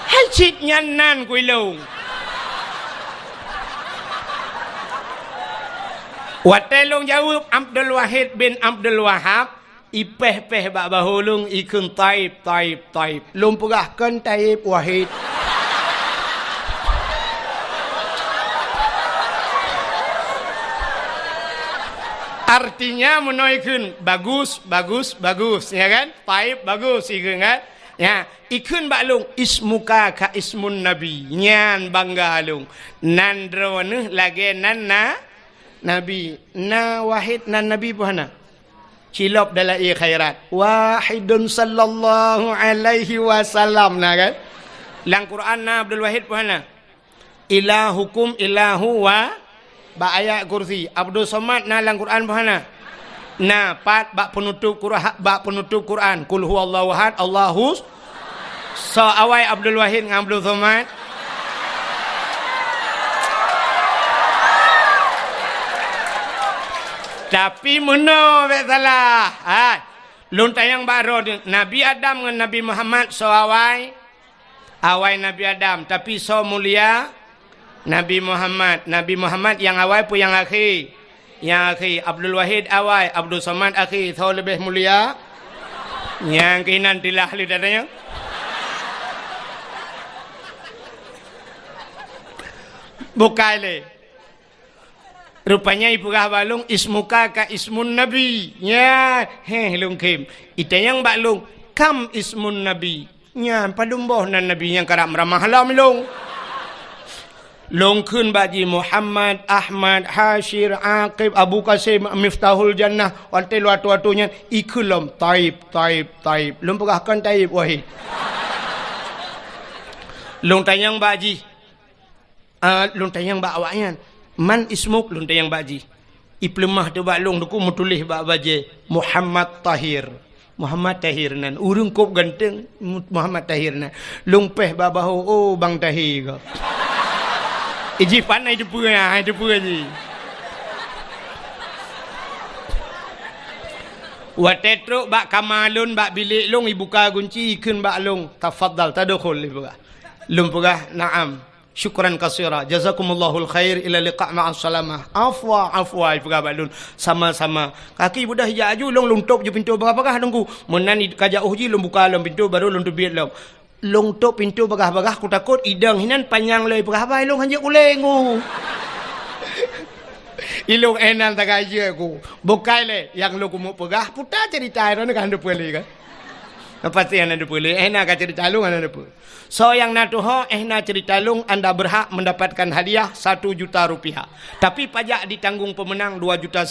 hai cit nyanan kui lung watai lung jawab Abdul Wahid bin Abdul Wahab ipeh bak bahulung ikun taib lum pegahkan taib wahid artinya menoikun bagus ya kan taib bagus ikun kan Ya, ikun baklung ismuka ka ismun nabi. Nyan bangga lung. Nandro ne lagi nan na nabi. Na wahid nan nabi puhana. Cilop dalam khairat. Wahidun sallallahu alaihi wasallam na kan. Lang Quran na Abdul Wahid puhana. Ilahukum ilahu wa ba ayat kursi. Abdul Somad na lang Quran puhana. Na pat bak penutup Quran. Kul huwallahu ahad, Allahus. So awai Abdul Wahid dengan Abdul Somad. Tapi mana tak salah. Lun tayang baro Nabi Adam dengan Nabi Muhammad so awai Nabi Adam, tapi so mulia Nabi Muhammad. Nabi Muhammad yang awai pun yang akhir. Yang akhir Abdul Wahid awai, Abdul Somad akhir. So lebih mulia yang kinan tilah lidahnya. Bukai le. Rupanya ibu kah balung ismuka ka ismun nabi. Ya, lung kim. Ita yang balung kam ismun nabi. Ya, padumboh nan nabi yang karam ramah lam lung. Lung kun baji Muhammad, Ahmad, Hashir, Aqib, Abu Qasim, Miftahul Jannah, wante watu-watunya ikulam taib. Lung pegahkan taib wahid. Lung tanyang baji. Lung tanyang bak awaknya. Man ismuk lun tayang baji. Iplemah tu bak long duku mutulih bak baje Muhammad Tahir. Muhammad Tahir nan urung kop ganteng Muhammad Tahir nan. Long peh babahu oh bang Tahir ko. Iji panai tu punya, tu ji. Watetro bak kamalun bak bilik long ibu ka gunci ikun bak long tafaddal tadkhul ibu. Lum pegah na'am. Syukran kasira. Jazakumallahul khair ila liqa' ma'as salamah. Afwa ibu sama-sama. Kaki budah hijau long luntup je pintu bagah-bagah nunggu. Menan kajak uji long buka long pintu baru long tubiat long. Long top pintu bagah-bagah ku takut idang hinan panjang lei bagah-bagah long hanjak ulengu. Ilong enan tak aja ku. Bukai le yang lo kumu pegah puta cerita ro kan depe le kan. Pasti yang ada boleh. Nak cerita lung anda dapat. So yang natuho nak cerita lung anda berhak mendapatkan hadiah 1 juta rupiah. Tapi pajak ditanggung pemenang 2,5 juta.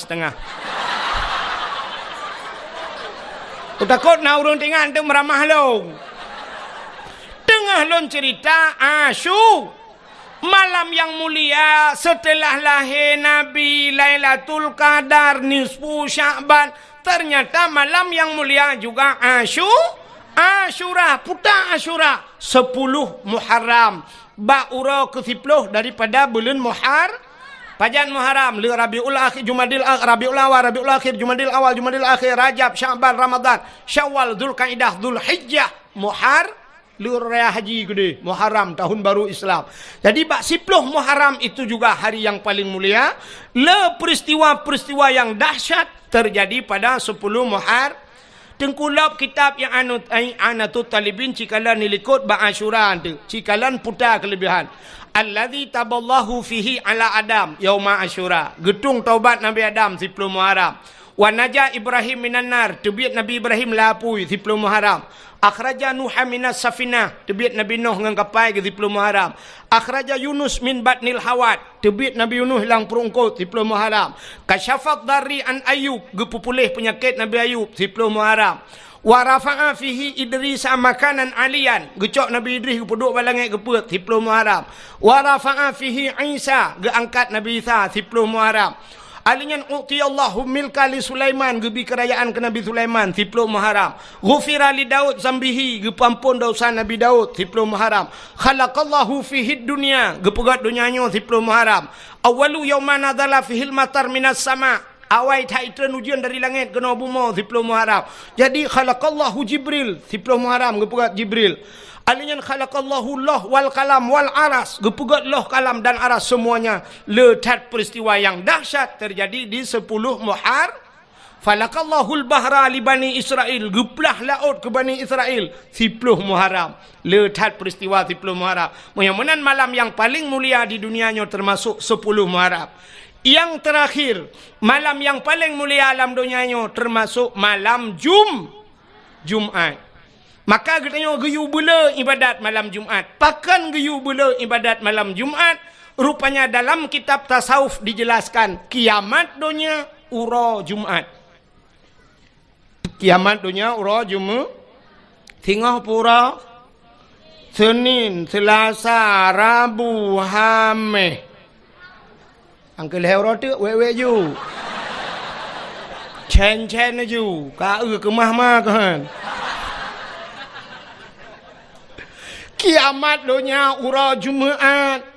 Takut nak urung tengah tu meramah lung. Tengah lung cerita Asyu. Malam yang mulia setelah lahir Nabi Lailatul Qadar nisfu Sya'ban. Ternyata malam yang mulia juga Asyura, puta Asyura 10 Muharram Ba'ura ke-10 daripada bulan Pajan Muharram li Rabiul Akhir Jumadil Rabiul Awal Rabiul Akhir Jumadil Awal Jumadil Akhir Rajab Sya'ban Ramadan Syawal Dzulqa'dah Dzulhijjah Raya Haji gede Muharram tahun baru Islam. Jadi bak 10 Muharram itu juga hari yang paling mulia. Peristiwa-peristiwa yang dahsyat terjadi pada 10 Muharram. Tengkulap kitab yang Anatut Talibin cikalan nilikut ba Asyura tu. Cikalan putar kelebihan. Allazi taballahu fihi ala Adam yauma Asyura. Getung taubat Nabi Adam 10 Muharram. Wa naja Ibrahim minan nar. Tebiat Nabi Ibrahim lapui 10 Muharram. Akhraja Nuha minas safinah. Tebiat Nabi Nuh dengan kapal ke 10 Muharram. Akhraja Yunus min batnil hawat. Tebiat Nabi Yunus hilang perungkut 10 Muharram. Kasyafat dari an Ayub. Gepupulih penyakit Nabi Ayub 10 Muharram. Wa rafa'a fihi Idris makanan alian. Gecok Nabi Idris gepuduk balangit geput 10 Muharram. Wa rafa'a fihi Isa. Geangkat Nabi Isa 10 Muharram. Alinyan u'tiyallahu milka li Sulaiman. Gebi kerajaan ke Nabi Sulaiman 10 Muharram. Ghufira li Daud zambihi. Gepampun dosa Nabi Daud 10 Muharram. Khalaqallahu fihi dunia. Gepegat dunianya 10 Muharram. Awalu yawma nadala fihil matar minas sama. Awai taitran ujian dari langit kena bumi 10 Muharram. Jadi khalaqallahu Jibril 10 Muharram gepegat Jibril. Alinyan khalaqallahu Allah wal kalam wal aras. Gepegat loh kalam dan aras semuanya. Letat peristiwa yang dahsyat terjadi di 10 Muharram. Falaqallahul bahra li Bani Israel. Geplah laut ke Bani Israel 10 Muharram. Letat peristiwa 10 Muharram. Mudah-mudahan malam yang paling mulia di dunianya termasuk 10 Muharram. Yang terakhir, malam yang paling mulia alam dunianya termasuk malam Jumat. Maka katanya geyu bela ibadat malam Jumaat. Pakan geyu bela ibadat malam Jumaat. Rupanya dalam kitab tasawuf dijelaskan kiamat dunia uro Jumaat. Kiamat dunia uro Jumaat. Tengah pura Senin, Selasa, Rabu, Khamis. Angkel hero tu wewe ju. Chen ju. Ka ke mah kan. Kiamat dunia ura Jumaat.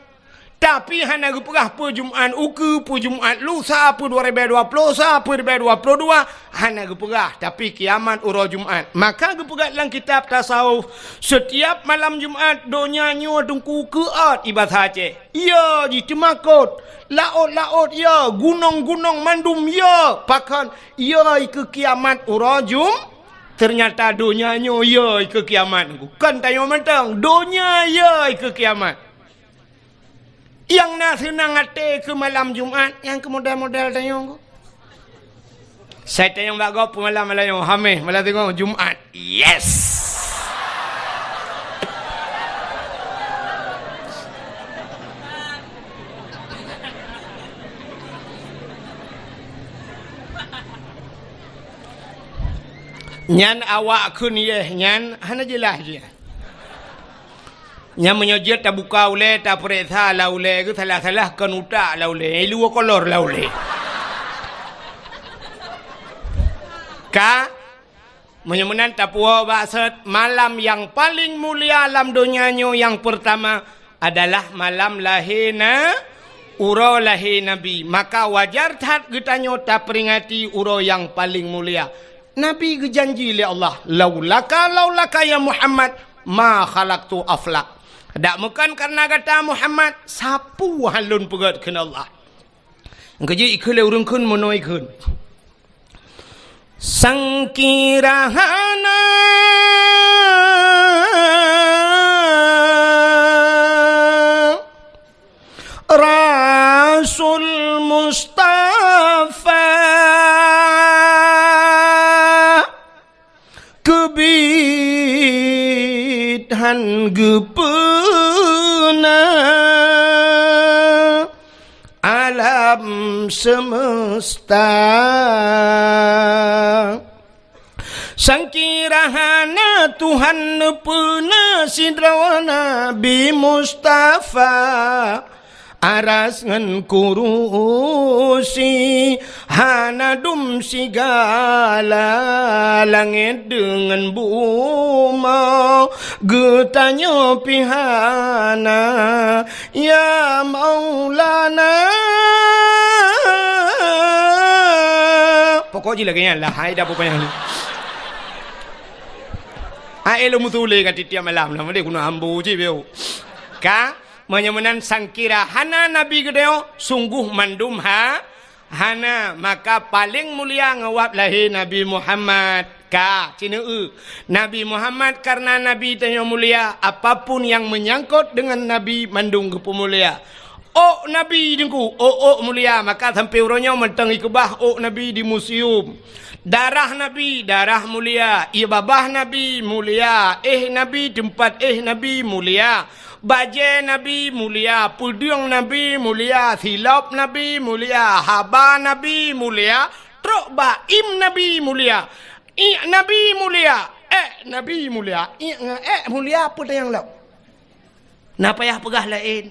Tapi hana perah pu Jumaat uku pu Jumaat lusa pu 2020 sa pu 2022 hana perah tapi kiamat ura Jumaat. Maka gepegat dalam kitab tasawuf setiap malam Jumaat dunia nyo tungku keat ibadah je. Ya ji temakut. Laut ya, gunung-gunung mandum ya. Pakan ya ke kiamat ura Jumaat. Ternyata dunia nyo ya ke kiamat. Kan tanya mentang dunia ya ke kiamat. Yang nak senang hati ke malam Jumaat, yang ke model-model tanya aku. Saya tanya mbak kau malam-malam yang Khamis, malam tengok Jumaat. Yes. Nyan awak kun ye, nyan hana jelas je. Yang menyojit tak buka ule, tak periksa lah ule, ke salah-salah kan utak lah ule, luar kolor lah ule. Ka, menyemenan tak puas maksud, malam yang paling mulia alam dunianya yang pertama adalah malam lahirna uro lahir Nabi. Maka wajar tak kita nyota peringati uro yang paling mulia. Nabi berjanji oleh Allah, laulaka ya Muhammad, ma khalaqtu aflak. Tak bukan karena kata Muhammad, sapu halun pegat kena Allah. Keji ikhle urung kun monoi kun. Sangkirahana Rasul Mustafa kebidhan gepena alam semesta sangkirahana Tuhan nepena sidrawana Nabi Mustafa aras ngan kurusi hanadum sigala langit dengan buma getanya pihana ya Maulana pokoknya lagi lah hai dah pokoknya ni ai lo mutule kat tiap malam lah mesti guna ambu je beo ka menyemenan sangkira hana Nabi gedeo sungguh mandum hana maka paling mulia ngawap lahir Nabi Muhammad ka cina Nabi Muhammad karena Nabi tanya mulia apapun yang menyangkut dengan Nabi mandung ke pemulia. Oh Nabi dengku oh mulia maka sampai uronya mentang ikubah oh Nabi di museum. Darah Nabi darah mulia, ibabah Nabi mulia, Nabi tempat Nabi mulia. Baje Nabi mulia, pudung Nabi mulia, silap Nabi mulia, haba Nabi mulia, truk baim Nabi mulia, Nabi mulia, Nabi mulia, mulia apa yang law? Napa ya pegah lain?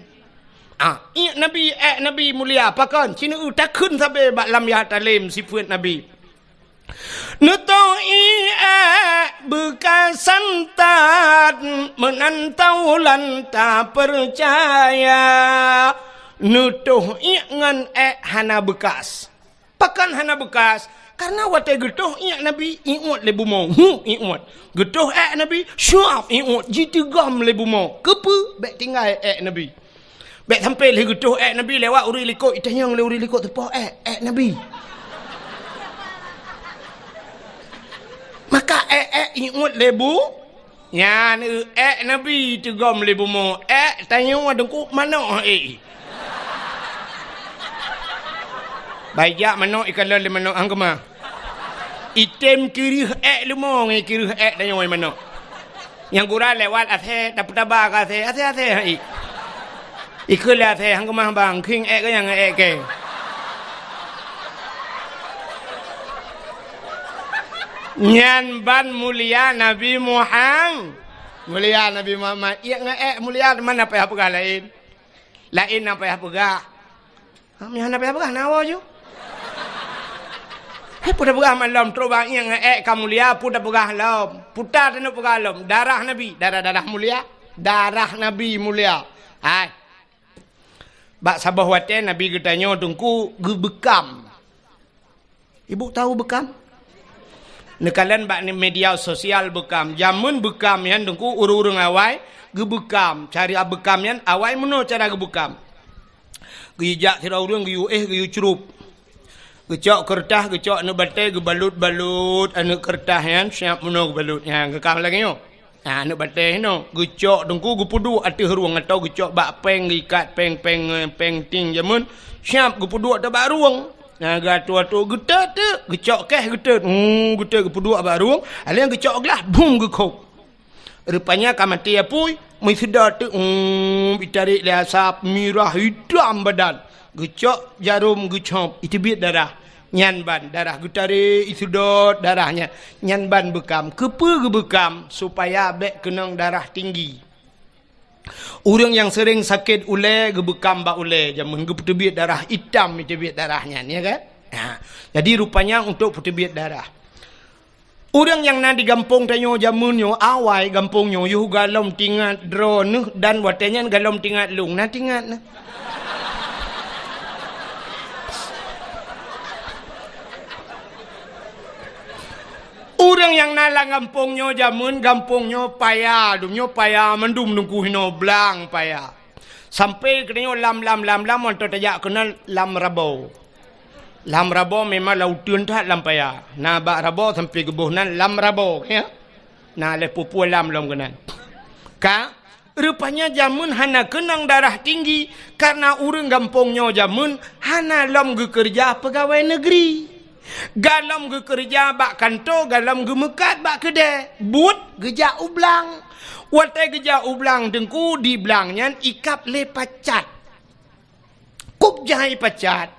Nabi Nabi mulia, pakan cina takun sampai bak lam ya talim sifat Nabi. Nutoi bekas santat menantau lanta percaya nutuh ngan hana bekas pakan hana bekas karena wate getuh Nabi iut lebu mau iut getuh Nabi syuab iut jitigam lebu mau kepe bek tinggal Nabi bek sampai le getuh Nabi lewat uri likut itanyang le uri likut tepoh Nabi maka ingat lebu ya Nabi tegam lebu mo tanya adengku mana baik mana ikan lele mana angkema item kiri lemo ngai kiri tanya mana Yang gura lewat ase dapat tabak ase ik. Ikut lah ase hang kemah bang king ke yang ke. Nyan ban mulia Nabi Muhammad. Mulia Nabi Muhammad. Iya mulia mana apa pegah lain. Lain apa pegah. Kami apa pegah nawa ju. Puda pegah malam terobang yang kamulia puda pegah lam. Puta tenu pegah lam. Darah Nabi, darah mulia. Darah Nabi mulia. Hai. Bak sabah wate Nabi getanya tungku gebekam. Ibu tahu bekam? Nekalan bak media sosial bekam. Jamun bekam yan tungku urung-urung awai gebekam. Cari bekam yan awai meno cara gebekam. Gijak tira urung giyu giyu cerup. Gecok kertas, gecok anu batai, gebalut-balut anu kertas yan, siap meno gebalut yang gekam lagi yo. Nah, anu batai no, gecok dengku gupudu ati ruang atau gecok bak peng ikat peng ting jamun, siap gupudu atau bak ruang. Nah, gatu getet gecok keh getet. Getet gupudu bak ruang, alian gecok gelas bum gekok. Rupanya kamati apui, mai sedar tu ditarik le asap mirah hitam badan. Gecok jarum gecop itu biat darah nyan ban darah gutare isudot darahnya nyan ban bekam kepe gebekam supaya bek kenang darah tinggi. Orang yang sering sakit ule gebekam ba ule jamun geputu biat darah hitam itu biat darahnya ya kan. Nah, jadi rupanya untuk putu biat darah. Orang yang na di gampung tanyo jamunyo awai gampungnya yuh galom tingat drone dan watenya galom tingat lung na tingat na. Orang yang nalang gampungnya jamun gampungnya payah, dumnya payah mendum nungku hino blang payah. Sampai kena lam untuk tajak kena lam rabo. Lam rabo memang lautun tak lam payah. Nah bak rabo sampai gebuhnan lam rabo ya. Nah le pupu lam kena. Ka rupanya jamun hana kenang darah tinggi karena orang gampungnya jamun hana lam kerja pegawai negeri. Galam ge kerja bak kantor, galam ge mekat bak kedai. But geja ublang. Watai geja ublang dengku di belangnya ikap le pacat. Kup jahai pacat.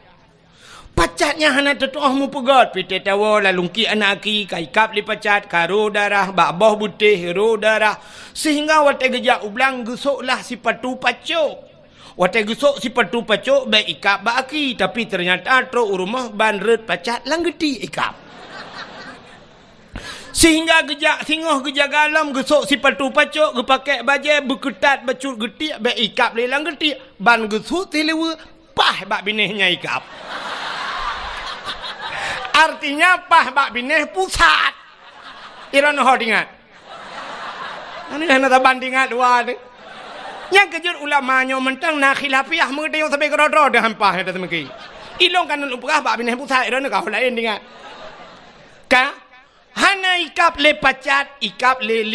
Pacatnya hana tetuah mu pegat. Pite tawa lalungki anaki ka ikap le pacat karo darah bak boh butih ro darah. Sehingga watai geja ublang gesoklah si patu pacok. Watai gesok si patu pacok baik ikap baki tapi ternyata tro rumah banret pacat langgeti ikap. Sehingga gejak singoh gejak galam gesok si patu pacok gepakai baje beketat bacut getik baik ikap le langgeti ban gesok telewe pah bak binehnya ikap. Artinya pah bak bineh pusat. Iran ho ingat. Ini hanya bandingan dua ni. Yang kejut ulamanya mentang nak khilafiah mengerti yang sampai kerodro dah hampah ada semegi. Ilong kan upah bak bineh pusat iran kau lain ingat. Ka hana ikap le pacat ikap le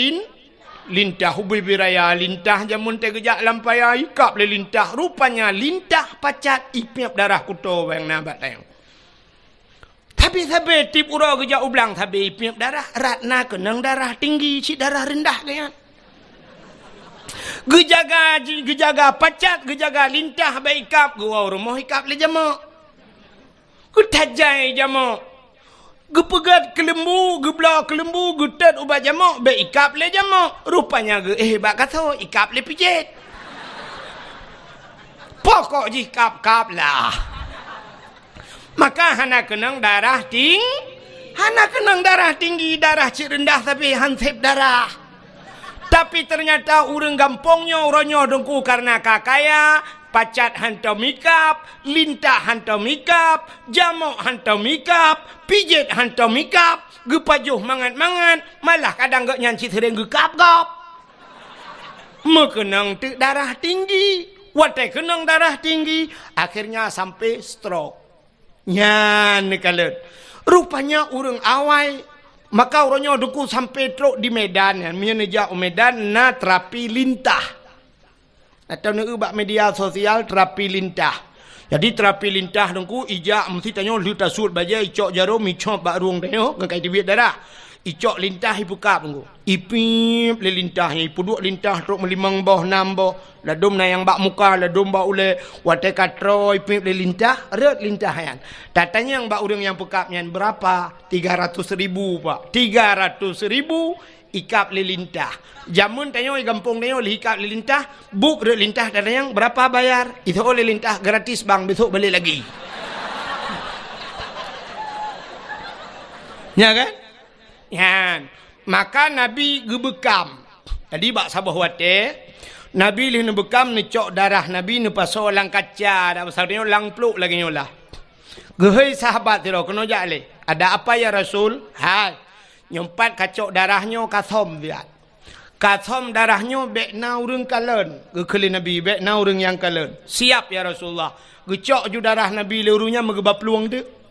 lintah hubi biraya lintah jamun te gejak lampaya ikap le lintah rupanya lintah pacat ipiap darah kuto yang nabat tayang. Tapi tip uro gejak ublang tapi ipiap darah ratna kenang darah tinggi si darah rendah kan. Gejaga pacat, gejaga lintah baik ikap, gua rumah ikap le jamak. Kutajai jamak. Gepegat kelembu, gebla kelembu, getat ubat jamak, baik ikap le jamak. Rupanya bak kata ikap le pijit. Pokok ji kap lah. Maka hana kenang darah tinggi, darah cik rendah tapi hansip darah. Tapi ternyata orang gampongnya orangnya dengku karena kakaya, pacat hantar mikap, lintah hantar mikap, jamok hantar mikap, pijit hantar mikap, gepajuh mangat-mangat, malah kadang gak nyanci sering gekap-gap. Mekenang darah tinggi, watai kenang darah tinggi, akhirnya sampai stroke. Nyan kalet. Rupanya orang awai. Maka orangnya duku sampai truk di Medan ya, menyeja Medan na terapi lintah. Atau ni ubak media sosial terapi lintah. Jadi terapi lintah dengku ijak mesti tanya lu tasut baja icok jarum icok bak ruang tanya ngai dibiat darah. Icok lintah ipu kap ngku. Ipip le lintah ni. Ipu duk lintah truk melimang boh nam boh. Ladum na yang bak muka. Ladum bak ule. Watai katro ipip le lintah. Ret lintah yan. Tatanya yang bak urang yang pekap yan berapa? 300,000 pak. 300,000 ikap le lintah. Jamun tanya di kampung tanya le ikap le lintah. Buk ret lintah tatanya yang berapa bayar? Itu oleh lintah gratis bang. Besok balik lagi. Ya kan? Ya, maka Nabi gebekam. Tadi bak sabah wate, Nabi lih bekam ni cok darah Nabi ni paso lang kaca, dak pasal dia lang pluk lagi nyolah. Gehei sahabat tiro kena jale. Ada apa ya Rasul? Hai. Nyempat kacok darahnya kasom dia. Kasom darahnya bekna urang kalen. Gekeli Nabi bekna urang yang kalen. Siap ya Rasulullah. Gecok ju darah Nabi le urungnya megeba peluang tu.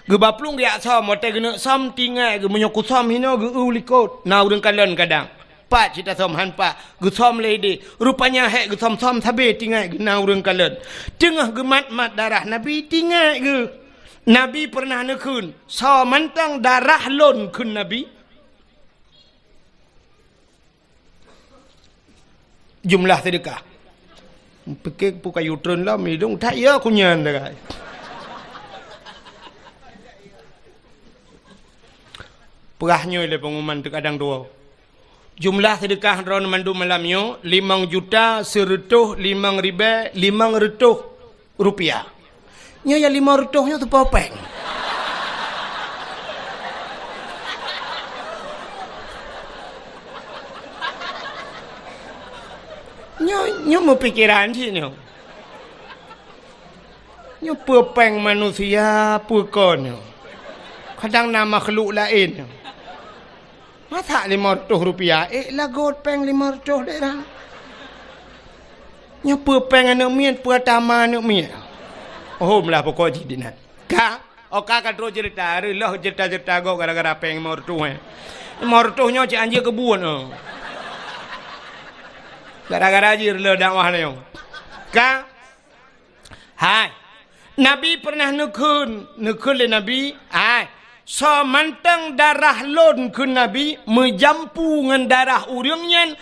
Gebaplung dia som mote gena som tingai ge menyokut som hino ge ulikot na urang kalen kadang pak cita som han pak ge som lady rupanya hek ge som sabe tingai ge na urang kalen tengah ge mat darah Nabi tingai ge Nabi pernah nekun so mantang darah lon kun Nabi jumlah sedekah pekek pukai utron lah midung tak ya kunyan dah. Perahnya oleh pengumuman terkadang dua. Jumlah sedekah ron mandu malamnya 5 juta 100 5,500 rupiah. Nya ya 500 nya tu popeng. Nya mau pikiran sih nya. Nya popeng manusia pukon. Kadang nama makhluk lain. Masa 500 rupiah? Lagot peng 500 dek dah. Nyapa peng anak mian, pertama anak mian. Oh, melah pokok jadinan. Kak, oka kan terus cerita. Relah cerita-cerita kau gara-gara peng 500. 500-nya cik anjir kebun. Gara-gara anjir relah dakwah ni. Kak, hai. Nabi pernah nekun le Nabi. Hai. So mantang darah lon ke Nabi menjampu dengan darah urangnya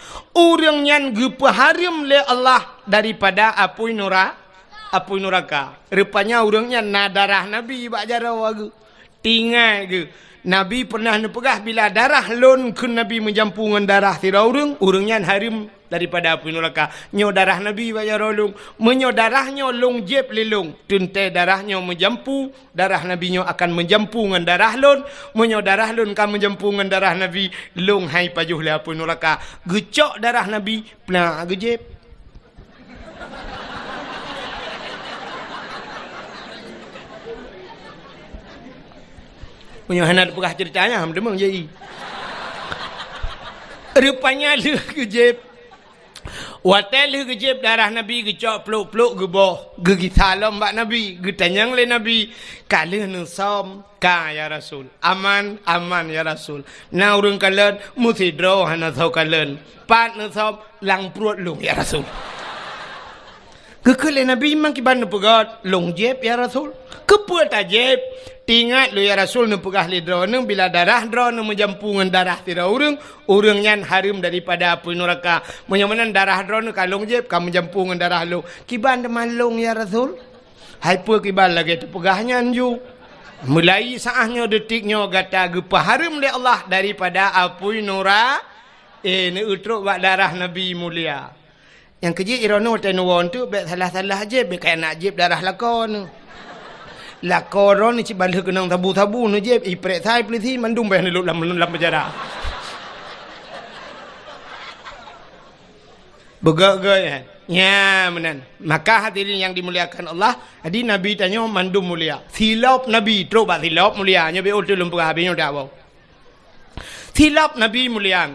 gepaharim le Allah daripada apui neraka. Rupanya urangnya na darah Nabi bak jarau agu. Tinggal ke Nabi pernah nepegah bila darah lon ke Nabi menjampu dengan darah tira urangnya harim daripada api neraka. Nyo darah Nabi bayar long, menyo darahnya long jeb lelong. Tunte darahnya menjampu, darah Nabi nyo akan menjampu dengan darah lon, menyo darah lon kan menjampu dengan darah Nabi, long hai pajuh le api neraka. Gecok darah Nabi, pna gejeb. Menyo hanat pegah ceritanya ham demang jadi. Rupanya le gejeb. Watel gejeb darah Nabi gecok peluk-peluk geboh gigi salam bak Nabi getanyang le Nabi kala nu som ka ya Rasul aman ya Rasul na urang kalen musi dro hana thau kalen pat nu som lang prut lung ya Rasul kekele Nabi mang kiban nu pegat long jeb ya Rasul kepuat ajeb tingat lu ya Rasul nu pegah le dro nu bila darah dro nu menjampungan darah tira urang nyan harim daripada api neraka. Menyamanan darah dro nu kalong jeb kamu jampungan darah lu. Kiban de malong ya Rasul. Hai pu kiban lagi tu pegahnya anju. Mulai saahnya detiknya gata gepa harim le Allah daripada api neraka. Ni utruk bak darah Nabi mulia. Yang keji irono tenuwon tu bek salah-salah jeb bek kaya nak jeb darah lakon. Lakoron ni cik balik kenang tabu-tabu ni je iprek sai polisi mandum bayar ni dalam penjara. Begak-gak ya menan. Maka hadirin yang dimuliakan Allah, jadi Nabi tanya mandum mulia. Silap Nabi terus bak silap mulia nya be ultu lumpur habisnya dak bau. Silap Nabi mulia.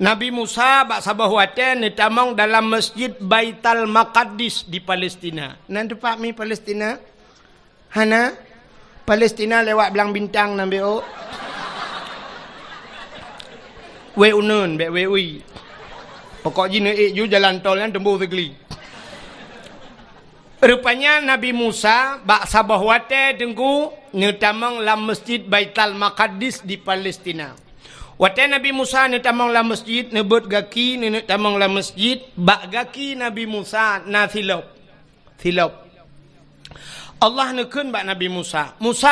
Nabi Musa bak sabah waten ni tamang dalam Masjid Baitul Maqdis di Palestina. Nan tempat mi Palestina? Hana Palestina lewat belang bintang nambe o. We unun be we ui. Pokok jina ju jalan tol kan tembus segeli. Rupanya Nabi Musa bak sabah wate tengku ni tamang lam Masjid Baitul Maqdis di Palestina. Waktu Nabi Musa ni tamang la masjid, nebut gaki ni tamang la masjid, bak gaki Nabi Musa na silop. Allah nekun bak Nabi Musa. Musa.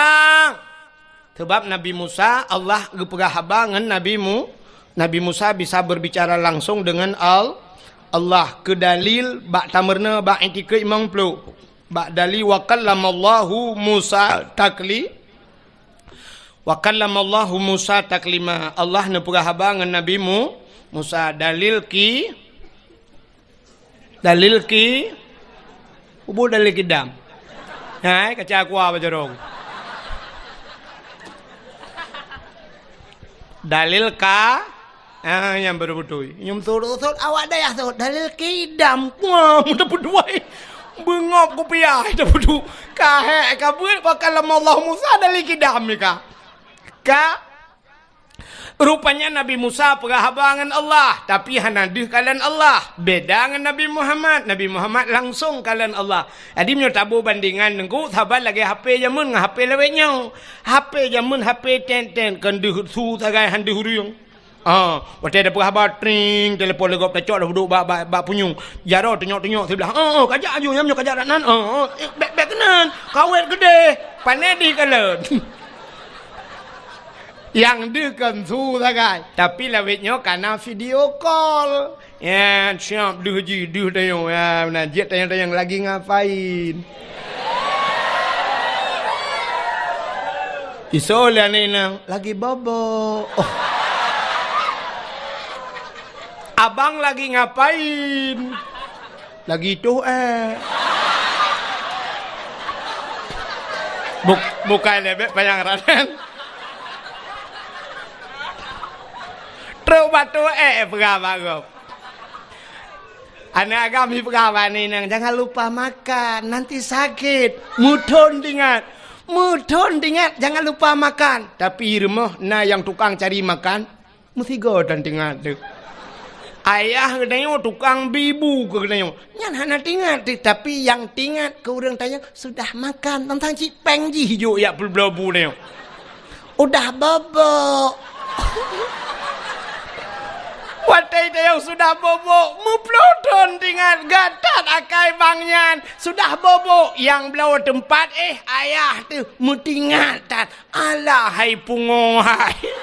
Sebab Nabi Musa Allah gepegah haba ngan Nabi Musa bisa berbicara langsung dengan Allah ke dalil bak tamerna bak intika imam pelu. Bak dalil wa kallamallahu Musa taklima. Allah ne pegah haba ngan Nabi Musa dalil ki ubu dalil kidam. Hai kaca aku apa jorong. Dalil ka yang baru betul. Nyum turut awak dah tu dalil kidam. Wah, mudah berdua. Bengop ku piah dah betul. Kahe kabur bakal Allah Musa dalil kidam ni ka. Rupanya Nabi Musa perahabangan Allah. Tapi hanadih kalian Allah. Beda dengan Nabi Muhammad. Nabi Muhammad langsung kalian Allah. Jadi menurut tabu bandingan nengku. Sabar lagi HP jamun dengan HP lewetnya. HP jamun HP ten. Kenduh su tagai handuh huriung. Waktu ada perahabat tring. Telepon legop tacok dah duduk bak punyung. Jaro tengok sebelah. Kajak aju nyamnya kajak nan. Bek kenan. Kawet gede. Panedi kalian. Yang dekan su sagai. Tapi lawetnya karena video call. Ya, siap duh tayong. Ya, najit tayang lagi ngapain. Isolah ni nang lagi bobo. Abang lagi ngapain? Lagi tuh Bukan lebek payang raden. Batu berapa. Anak kami pegawai ni nang jangan lupa makan nanti sakit. Mudon ingat jangan lupa makan. Tapi rumah na yang tukang cari makan mesti godan tingat tu. Ayah katanya tukang bibu katanya. Nyan hana tingat tapi yang tingat ke orang tanya sudah makan tentang cipeng ji hijau ya belbu ni. Udah bobo. Watai yang sudah bobo, muplodon dengan gatat akai bangnya sudah bobo yang belau tempat ayah tu mutingatan alah hai pungohai.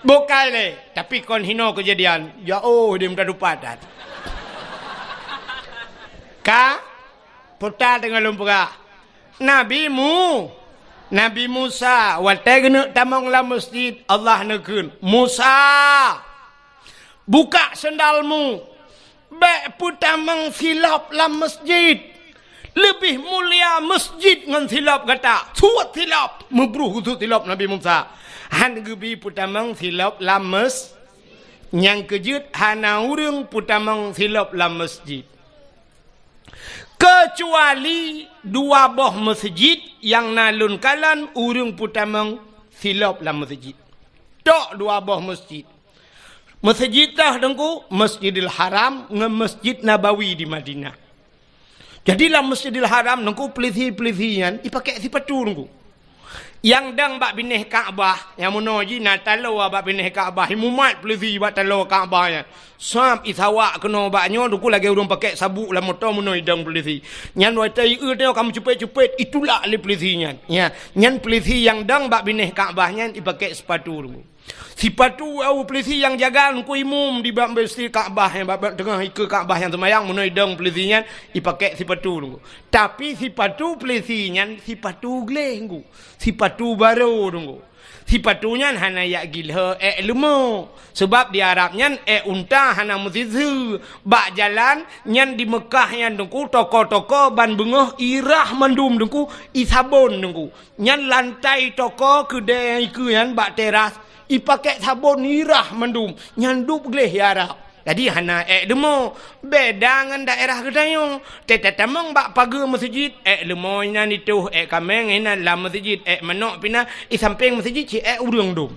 Bukai le, tapi kon hino kejadian. Ya dia mudah dupadan. Putar dengan lumpur. Nabi Musa watai kena tamang la masjid Allah nekun Musa buka sendalmu bek putamang silap la masjid lebih mulia masjid ngan silap kata suat silap mebruh tu silap Nabi Musa han gebi putamang silap la mas yang kejut hana urang putamang silap la masjid kecuali dua boh masjid yang nalun kalan urung putamang silap la masjid. Tok dua boh masjid. Masjid dah dengku Masjidil Haram dengan Masjid Nabawi di Madinah. Jadilah Masjidil Haram dengku pelisi-pelisian dipakai sipatu dengku. Yang dang bak bineh Kaabah yang monoji na talo bak bineh Kaabah mumat pelisi bak talo Kaabah ya. Sam isawak kena baknya dengku lagi urang pakai sabuk la motor monoi dang pelisi. Nyan wai tai tengok kamu cepet-cepet itulah le pelisinya. Ya, nyan pelisi yang dang bak bineh Kaabahnya dipakai sepatu dengku. Sipatu au pelisi yang jaga ku imum di bak besi Kaabah yang bak tengah ke Kaabah yang semayang menoi dang pelisinya dipakai sipatu dulu. Tapi sipatu pelisinya sipatu gleng sipatu baru dulu. Sipatunya hana ya gilha lemo sebab di Arabnya unta hana musizu bak jalan nyan di Mekah yang dengku toko-toko ban bengah irah mandum dengku isabon dengku nyan lantai toko kedai ke yan bak teras ipakai sabun irah mendum nyandup gleh ya Arab. Jadi hana demo beda dengan daerah kedayong. Tetamang bak pagar masjid lemo ina itu kameng ina la masjid manok pina samping masjid urang dum.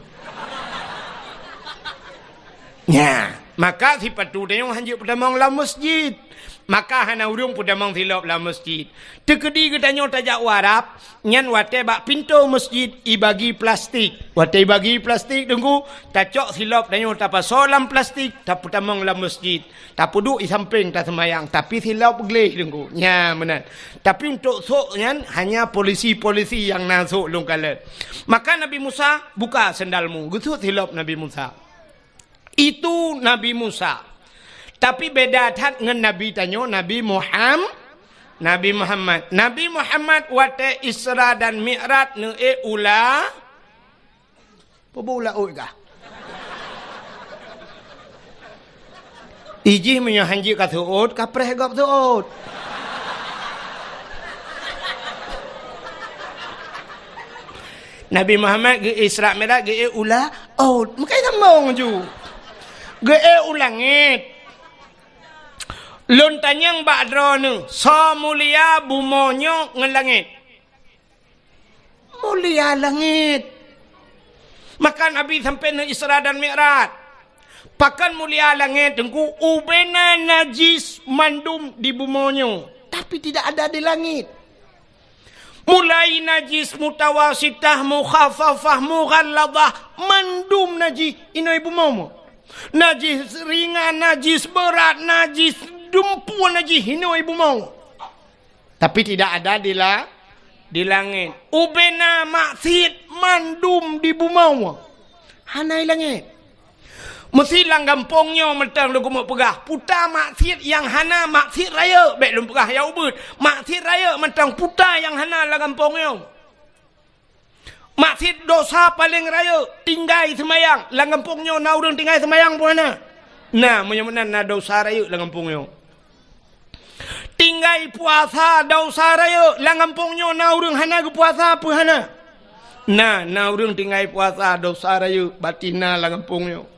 Ya, Maka si patu tayong hanjuk pedamang la masjid. Maka hana urung pedamang silap la masjid. Tekedi ketanyo tajak warap, nyan wate bak pintu masjid ibagi plastik. Wate bagi plastik tunggu, tacok silap tanyo tapa solam plastik, tak pedamang la masjid. Tak duduk di samping tak semayang, tapi silap gelih tunggu. Nya benar. Tapi untuk sok nyan hanya polisi-polisi yang nasuk lungkalan. Maka Nabi Musa buka sendalmu. Gitu silap Nabi Musa. Itu Nabi Musa. Tapi beda tak dengan Nabi tanyo Nabi Muhammad. Nabi Muhammad wate Isra dan Mi'raj ne ula. Apa ula kah? Iji menyo hanji ka suud kapreh gop suud. Nabi Muhammad ge Isra Mi'raj ge ula out. Makai sambung ju. Ge ulangit. Lontanyang bakdro nu so mulia bumonyo ngelangit. Mulia langit. Maka Nabi sampai na Isra dan Mi'raj. Pakan mulia langit tengku ubena najis mandum di bumonyo. Tapi tidak ada di langit. Mulai najis mutawasitah mukhafafah mughalladah mandum najis inoy bumomo. Najis ringan, najis berat, najis dumpuan najis inoy bumomo. Tapi tidak ada di langit. Ubena maksiat mandum di bumomo. Hanai langit. Mesti lang gampongnya mentang lu kumuk pegah. Puta maksiat yang hana maksiat raya. Baik lu pegah ya ubud. Maksiat raya mentang puta yang hana lang gampongnya. Maksiat dosa paling raya. Tinggai semayang. Lang gampongnya na urang tinggai semayang pun hana. Nah menyamanan na dosa raya lang gampongnya. Tinggai puasa dosa raya. Lang gampongnya na urang hana ke puasa pun hana. Nah na urang tinggai puasa dosa raya. Batina lang gampongnya.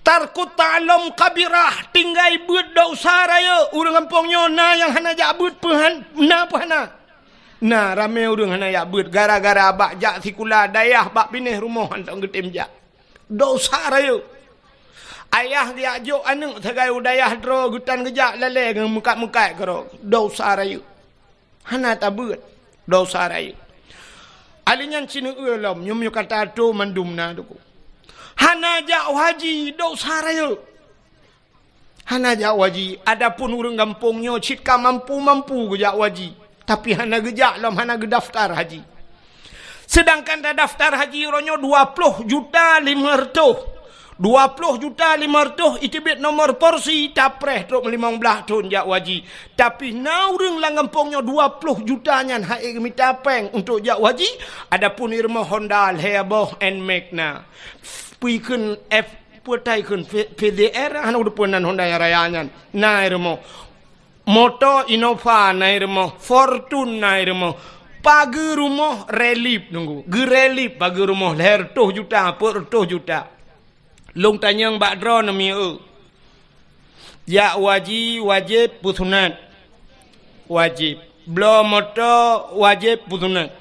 Tarkut ta'alam kabirah tinggai buat dosa raya urang kampungnya na yang hana jak buat pehan na pahana na ramai urang hana jak buat gara-gara bak jak sikula dayah bak pineh rumah hantam getem jak dosa raya ayah dia ajok anak segai udayah dro gutan gejak lele dengan mukat-mukat kero dosa raya hana tak buat dosa raya alinyan cina ulam nyum kata tu mandum na duku hana jak haji dosa raya. Hana jak haji. Adapun urang kampungnya citka mampu-mampu gejak haji. Tapi hana gejak lam hana gedaftar haji. Sedangkan dah daftar haji ronyo 20 juta 500. 20 juta 500 itibit nomor porsi tapreh truk 15 tahun jak haji. Tapi na urang lang kampungnya 20 juta nyan haik mitapeng untuk jak haji. Adapun irma Honda Heboh and Magna. Pui kun F putai kun PDR hana udah punan Honda yang rayangan nairmo moto Innova nairmo Fortune nairmo pagi rumah relip nunggu gerelip pagi rumah leher 2 juta per 2 juta long tanyang bakdro nami ya wajib pusunat wajib belum moto wajib pusunat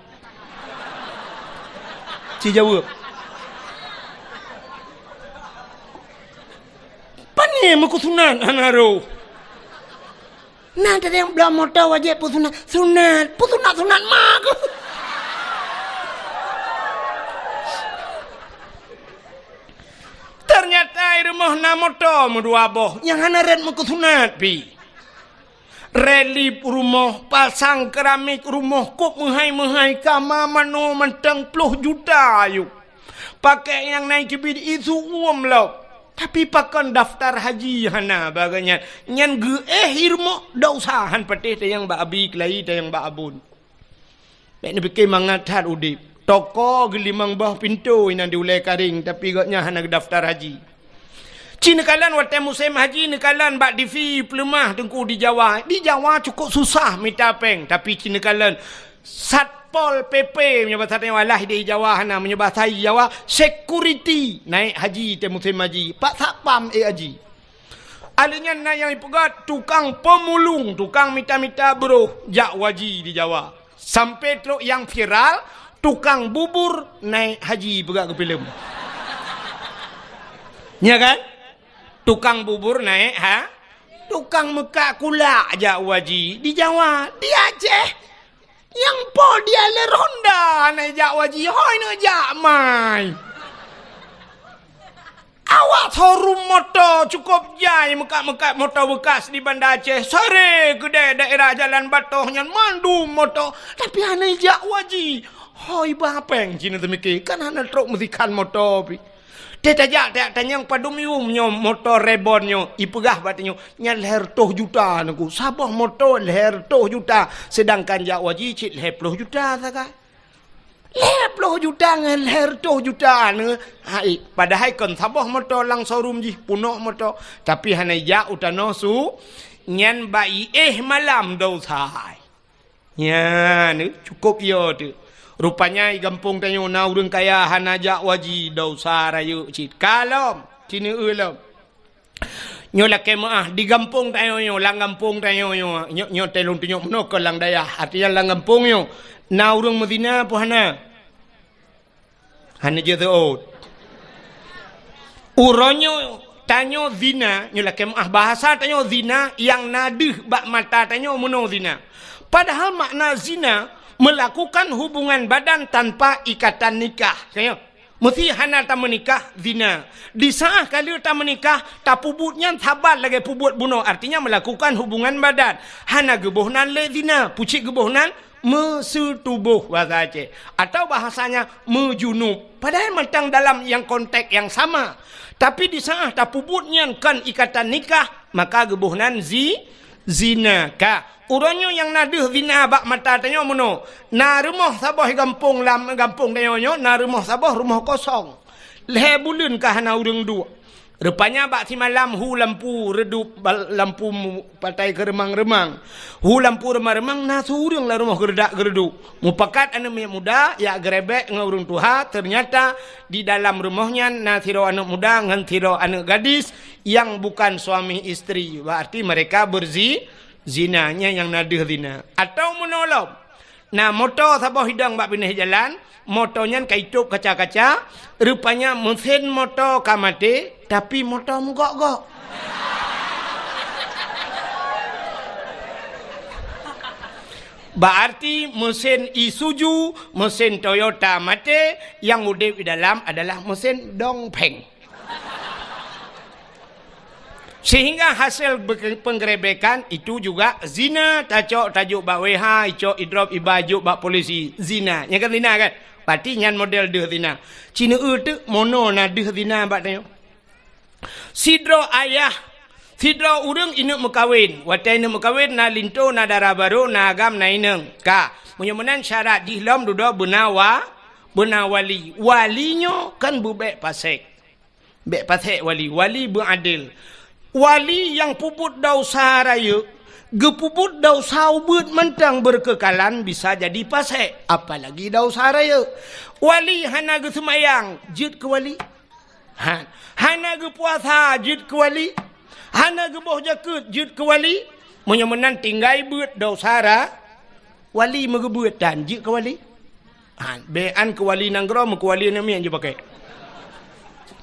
si jawab Pani muku sunat hanaro. Nah, ada yang belum modal wajib sunat. Sunat mak. Ternyata rumah namoto mudua boh. Yang hanaret muku sunat pi. Relip rumah pasang keramik rumah kok menghai kama mano mentang 10 juta ayu. Pakai yang naik kibid itu lo. Tapi pakan daftar haji hana baganya nyan irmo dausahan patih tayang ba abi klai tayang ba abun. Nek ni pikir mangatat udip. Toko gelimang bah pintu inan diulai karing tapi gaknya hana daftar haji. Cina kalan waktu musim haji ni kalan bak divi pelemah tengku di Jawa. Di Jawa cukup susah minta peng tapi cina kalan Satpol PP menyebut satnya walah di Jawa hana menyebut saya Jawa security naik haji te musim haji pak satpam haji alinya na yang ipegat tukang pemulung tukang mita-mita bro jak waji di Jawa sampai truk yang viral tukang bubur naik haji pegak ke film nya kan Tukang bubur naik tukang Mekah kula aja waji di Jawa di Aceh yang po dia le ronda naik jak waji hoi ne jak mai awak showroom motor cukup jai Mekah motor bekas di Banda Aceh sore gede daerah Jalan Batoh nyan mandu motor tapi anai jak waji hoi bapeng cina temiki kan hana truk musikan motor pi Tetajak tanya padum yum nyo motor rebon nyo ipegah batnyo nya leher 2 juta naku sabah motor leher 2 juta sedangkan jak waji cit leher 10 juta saka leher 10 juta ngan leher 2 juta ne hai padahal kon sabah motor lang showroom ji puno motor tapi hanai jak utano su nyan bai malam dau sai nya ne cukup yo tu rupanya di kampung tanyo na urang kaya hanajak waji dau sarayu cit kalom cini ulom nyo la kemaah di kampung tanyo yo lang kampung tanyo yo nyo telung tunyo no ke lang daya artinya lang kampung yo na urang Medina po hana je tu uronyo tanyo zina nyo la kemaah bahasa tanyo zina yang nadih bak mata tanyo muno zina padahal makna zina melakukan hubungan badan tanpa ikatan nikah. Kaya mesti hana tak menikah zina. Di saat kali tak menikah tak pubutnya sabar lagi pubut bunuh. Artinya melakukan hubungan badan. Hana gebohnan le zina. Pucik gebohnan mesetubuh bahasa Aceh. Atau bahasanya mejunub. Padahal macam dalam yang konteks yang sama. Tapi di saat tak pubutnya kan ikatan nikah maka gebohnan zina ka. Uranyo yang naduh zina bak mata tanyo mono. Na rumah sabah kampung tanyo na rumah sabah rumah kosong. Leh bulan ka hana urang dua. Rupanya bak si malam hu lampu redup lampu patai keremang-remang. Hu lampu remang-remang na surang lah rumah geredak-gereduk. Mupakat anak muda ya gerebek dengan urang tuha ternyata di dalam rumahnya na tiro anak muda dengan tiro anak gadis yang bukan suami istri. Berarti mereka zinanya yang nadir zina atau menolong. Nah motor sabah hidang bak pindah jalan, motornya kaitup kaca-kaca, rupanya mesin motor kamate, tapi motor mugok-gok. Berarti mesin Isuzu, mesin Toyota mate, yang udip di dalam adalah mesin dongpeng. Sehingga hasil penggerebekan itu juga zina, tajuk bak WH, icok idrop ibajuk bak polisi, zina. Yang kan zina kan? Berarti nyan model deh zina. Cina tu mono na deh zina bak tayo. Sidro ayah, sidro urang inuk mekawin. Watai inuk mekawin na linto na darah baru na agam na ineng. Ka, menyemenan syarat dihlam duduk benawali. Walinyo kan bubek pasek. Bek pasek wali beradil. Wali yang puput dau saraya, gepuput dau saubut mentang berkekalan bisa jadi pasek. Apalagi dau saraya. Wali hana ge semayang, jid ke wali. Hana ge puasa, jid ke wali. Hana ge boh jakut, jid ke wali. Menyemenan tinggai beut dau sara, wali megebeut dan jid ke wali. Bean ke wali nanggrom, ke wali namian je pakai.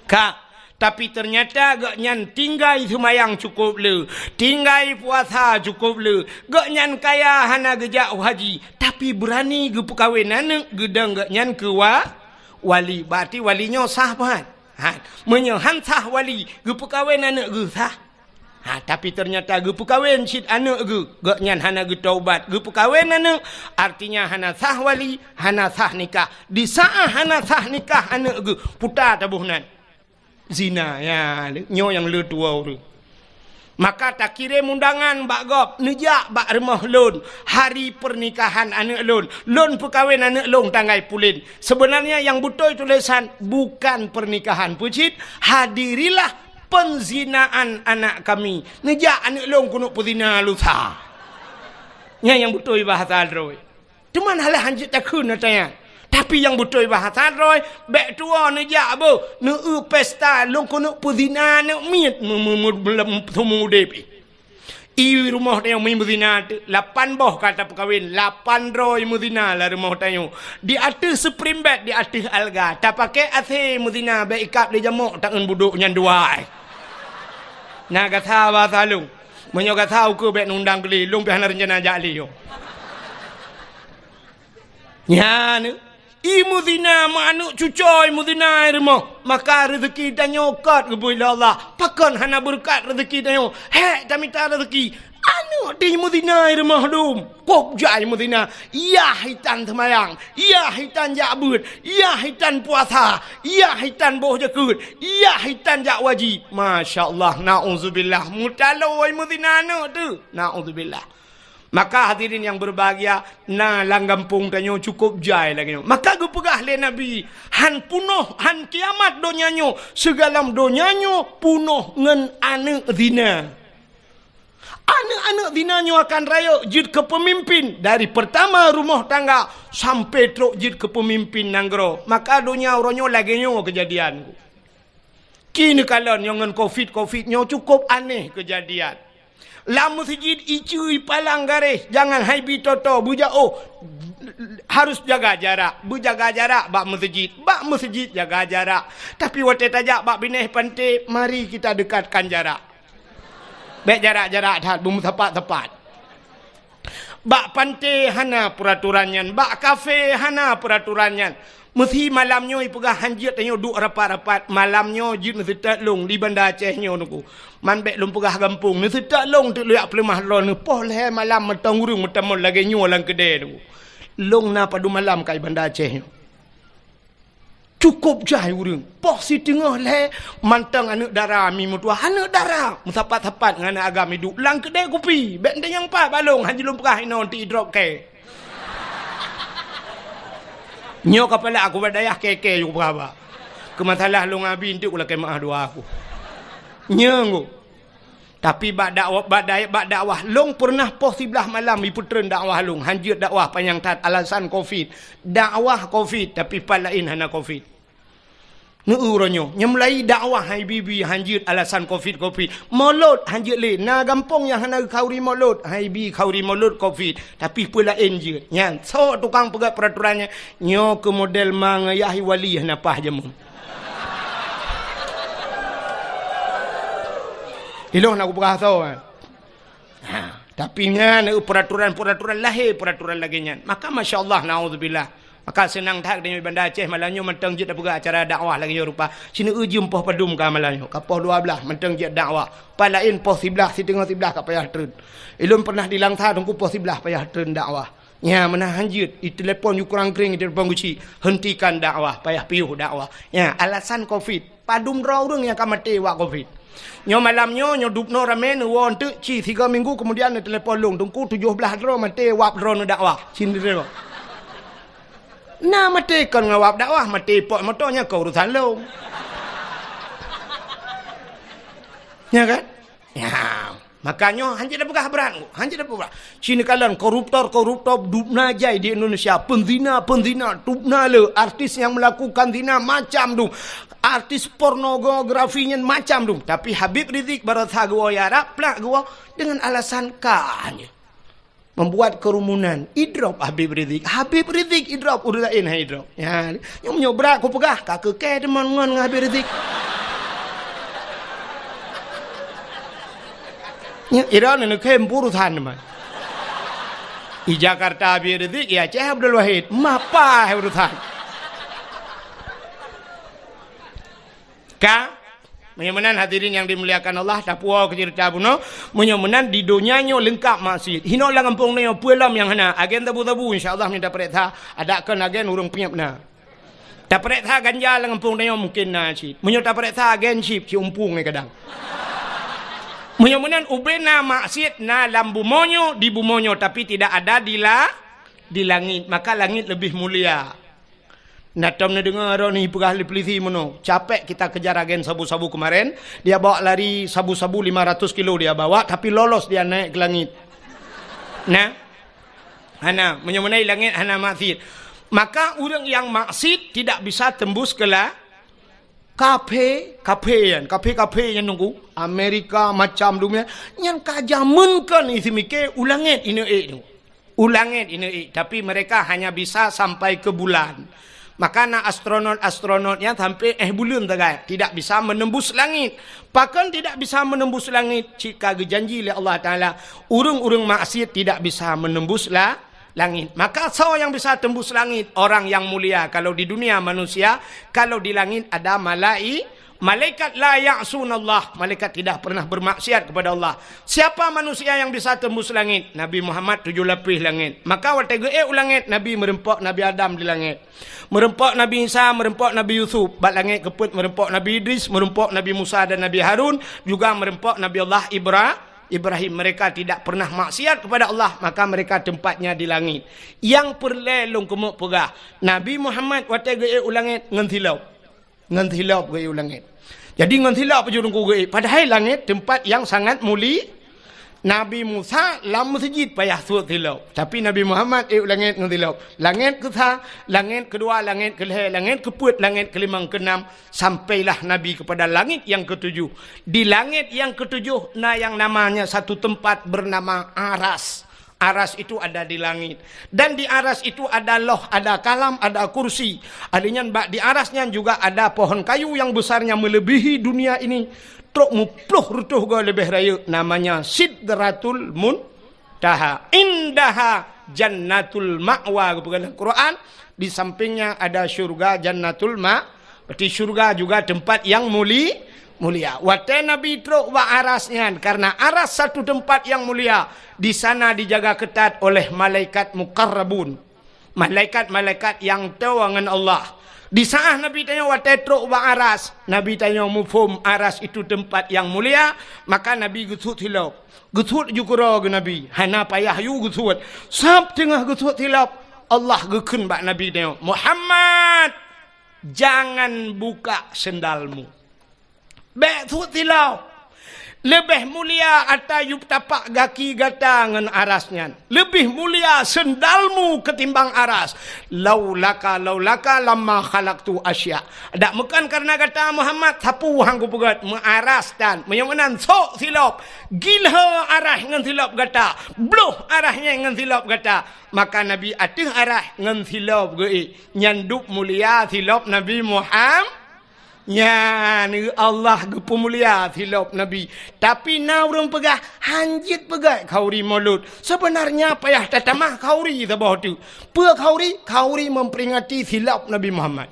Kak. Tapi ternyata gak nyan tinggai semayang cukup le. Tinggai puasa cukup le. Gak nyan kaya hana gejak haji. Tapi berani ge perkahwin anak gedang gak nyan ke wali. Berarti walinya sah pan. Menyehan sah wali. Ge perkahwin anak ge sah. Tapi ternyata ge perkahwin sit anak ge. Gak nyan hana ge taubat. Ge perkahwin anak. Artinya hana sah wali. Hana sah nikah. Di saat hana sah nikah anak ge. Putar tabuhnan. Zina ya nyo yang le tua tu maka tak kirim undangan bak gop nejak bak rumah lon hari pernikahan anak lon perkahwin anak lon tanggai pulin sebenarnya yang betul tulisan bukan pernikahan pucit hadirilah penzinaan anak kami nejak anak lon kuno pezina lusa nya yang betul bahasa roy cuman halah hanjit takun natanya. Tapi yang betul bahasa roy, bek tua nejak bo, pesta long kono puzina ne miet belum semua depi. I rumah tanya muzina 8 boh kata perkahwin 800 muzina lah rumah tanya. Di atas spring bed, di atas alga, tak pakai AC muzina bek ikap di jamuk tangan buduk nyan dua. Nak kata bahasa lung. Menyo kata uku bek nundang geli lung pian rencana jali yo. Ya ni. Imu zina manuk cucoy mu zina irmo. Maka rezeki dan nyokot ke bila Allah. Pakon hana berkat rezeki dan yo. Hek tak minta rezeki. Anu di mudina irmah dum. Kop jai mudina. Ia hitan semayang. Ia hitan jabut. Ia hitan puasa. Ia hitan boh jakut. Ia hitan jak wajib. Masya Allah. Na'udzubillah. Mutaloi mudina anu tu. Na'udzubillah. Maka hadirin yang berbahagia. Na langgampung tanyo cukup jai lagi. Maka gue pegah le Nabi. Han punuh. Han kiamat donyanyo. Segalam donyanyo punuh ngen anu zina. Anak-anak dinanyo akan raya jid ke pemimpin. Dari pertama rumah tangga sampai truk jid ke pemimpin nanggro. Maka dunia orangnya lagi nyo kejadian. Kini kalian yang dengan COVID nyo cukup aneh kejadian. Lama sejid icui palang garis. Jangan haibi toto. Bujak harus jaga jarak. Bujaga jarak bak masjid. Bak masjid jaga jarak. Tapi waktu tajak bak bineh pantai. Mari kita dekatkan jarak. Baik jarak-jarak dah bum tepat-tepat. Bak pantai hana peraturannya, bak kafe hana peraturannya. Mesti malamnya ipegah hanjit tanyo duk rapat-rapat. Malamnya jid mesti tak long di Bandar Aceh nyo nuku. Man bek lum pegah kampung mesti tak long tu liak pelemah lon nu poh le malam metang urung metamol lagi nyo lang kedai tu. Long na padu malam kai Bandar Aceh nyo. Cukup jai urang. Poh si tengah le mantang anak dara mi mutua anak dara. Musapat-sapat dengan anak agam hidup. Lang kedai kopi. Bek ndeng yang pak balong haji lum pekah ino ti drop ke. Nyo kepala aku badayah keke yo berapa. Kemasalah long abi ntik ulah kemah doa aku. Nyengo. Tapi bak dakwah long pernah poh sebelah malam iputren dakwah long. Hanjut dakwah panjang tat alasan Covid. Dakwah Covid tapi palain hana Covid. Neuronyo nyemlai dakwah hai bibi hanjut alasan Covid. Molot hanjut le na gampong yang hana kauri molot hai bi kauri molot Covid tapi palain je. Nyan so tukang pegat peraturannya nyo ke model mangayahi wali hana pah jamu. Iloh nak berasa kan. Tapi nya peraturan lahir peraturan lagi nya. Maka masya-Allah naudzubillah. Maka senang tak dengan Bandar Aceh malamnya mentang jid apa acara dakwah lagi rupa. Sini ujum poh padum ka malamnya. Ka poh 12 mentang jid dakwah. Palain poh 11 si tengah 11 ka payah tren. Ilum pernah dilangsa tunggu poh 11 payah tren dakwah. Ya menahan jid di telefon you kurang kering di depan guci. Hentikan dakwah payah piuh dakwah. Ya alasan Covid. Padum raw urang yang ka mati wa Covid. Nyo malamnya nyo dupno ramen won tu ci 3 minggu kemudian telefon long tunggu 17 dro mati wap dro dakwah. Sini dro. Nah mati kan ngawap dakwah mati pok motornya ke urusan long. Ya kan? Ya, makanya hanjir dah pegah berat. Hanjir dah pegah. Sini kalian koruptor dupna jai di Indonesia, penzina dupna le, artis yang melakukan zina macam tu. Artis pornografinya macam tu. Tapi Habib Rizik barasa gua ya Arab plak gua dengan alasan kanya. Membuat kerumunan. Idrop Habib Rizik idrop urutain hai idrop. Ya, yang menyobrak aku pegah kakek ke teman dengan Habib Rizik. Ya, Iran ni kem urusan mah. Di Jakarta Habib Rizik ya Aceh Abdul Wahid. Mapa urusan. Ka menyemenan hadirin yang dimuliakan Allah tapua kecerita buno menyemenan di dunianya lengkap masjid hino lang kampung nyo puelam yang hana agen tabu-tabu insyaallah minta perintah adakan agen urang punya benar ta perintah ganja lang kampung nyo mungkin nasib menyo ta perintah agen ship si umpung ni kadang menyemenan ubena masjid na lam bumonyo di bumonyo tapi tidak ada di langit maka langit lebih mulia. Natam na dengar ni pegah polisi mono. Capek kita kejar agen sabu-sabu kemarin. Dia bawa lari sabu-sabu 500 kilo dia bawa tapi lolos dia naik ke langit. Nah. Hana menyemenai langit hana maksud. Maka orang yang maksud tidak bisa tembus ke kafe yang nunggu Amerika macam dunia yang kajamunkan isi mikir ulangit ini. Ulangit ini tapi mereka hanya bisa sampai ke bulan. Maka nak astronotnya sampai bulan tagai tidak bisa menembus langit. Bahkan tidak bisa menembus langit jika janji oleh Allah Taala urang-urang maksiat tidak bisa menembus langit. Maka so yang bisa tembus langit orang yang mulia. Kalau di dunia manusia, kalau di langit ada malaikat la ya'sunallah. Malaikat tidak pernah bermaksiat kepada Allah. Siapa manusia yang bisa tembus langit? Nabi Muhammad 7 lapis langit. Maka waktu langit Nabi merempok Nabi Adam di langit. Merempok Nabi Isa, merempok Nabi Yusuf. Bat langit keput merempok Nabi Idris, merempok Nabi Musa dan Nabi Harun, juga merempok Nabi Allah Ibrahim. Mereka tidak pernah maksiat kepada Allah, maka mereka tempatnya di langit. Yang perlelong kemuk pegah Nabi Muhammad waktu langit ngantilaup gaya langit. Jadi ngantilaup pejurung gaya. Padahal langit tempat yang sangat mulia. Nabi Musa lam masjid payah suat tilaup. Tapi Nabi Muhammad langit ngantilaup. Langit ke-3, langit kedua, langit ke-4, langit ke-4, langit ke-5, ke-6, sampailah Nabi kepada langit yang ke-7. Di langit yang ke-7 yang namanya satu tempat bernama Aras. Aras itu ada di langit. Dan di aras itu ada loh, ada kalam, ada kursi. Adanya di arasnya juga ada pohon kayu yang besarnya melebihi dunia ini. Truk mupluh rutuh go lebih raya. Namanya Sidratul Muntaha. Indaha Jannatul Ma'wa. Dalam Quran, di sampingnya ada syurga Jannatul Ma'. Berarti syurga juga tempat yang mulia. Waktu Nabi truk wa arasnya, karena aras satu tempat yang mulia. Di sana dijaga ketat oleh malaikat muqarrabun. Malaikat-malaikat yang tawangan Allah. Di saat Nabi tanya waktu truk wa aras, Nabi tanya mufhum aras itu tempat yang mulia, maka Nabi gusut hilap. Gusut jukura ke Nabi. Hana payah yu gusut. Sab tengah gusut hilap, Allah gekun bak Nabi tanya, Muhammad, jangan buka sendalmu. Betul tilau. Lebih mulia atayub tapak gaki gatangan arasnya. Lebih mulia sendalmu ketimbang aras. Laulaka lama khalaqtu asya. Dak bukan karena kata Muhammad sapu hangku pegat mengaras dan menyamanan sok silap. Gilha arah ngan silap gata. Bluh arahnya ngan silap gata. Maka Nabi atih arah ngan silap ge. Nyanduk mulia silap Nabi Muhammad. Ni Allah gepu mulia silap Nabi. Tapi na orang pegah hanjit pegah kauri mulut. Sebenarnya payah tatamah kauri sabah tu. Kauri memperingati silap Nabi Muhammad.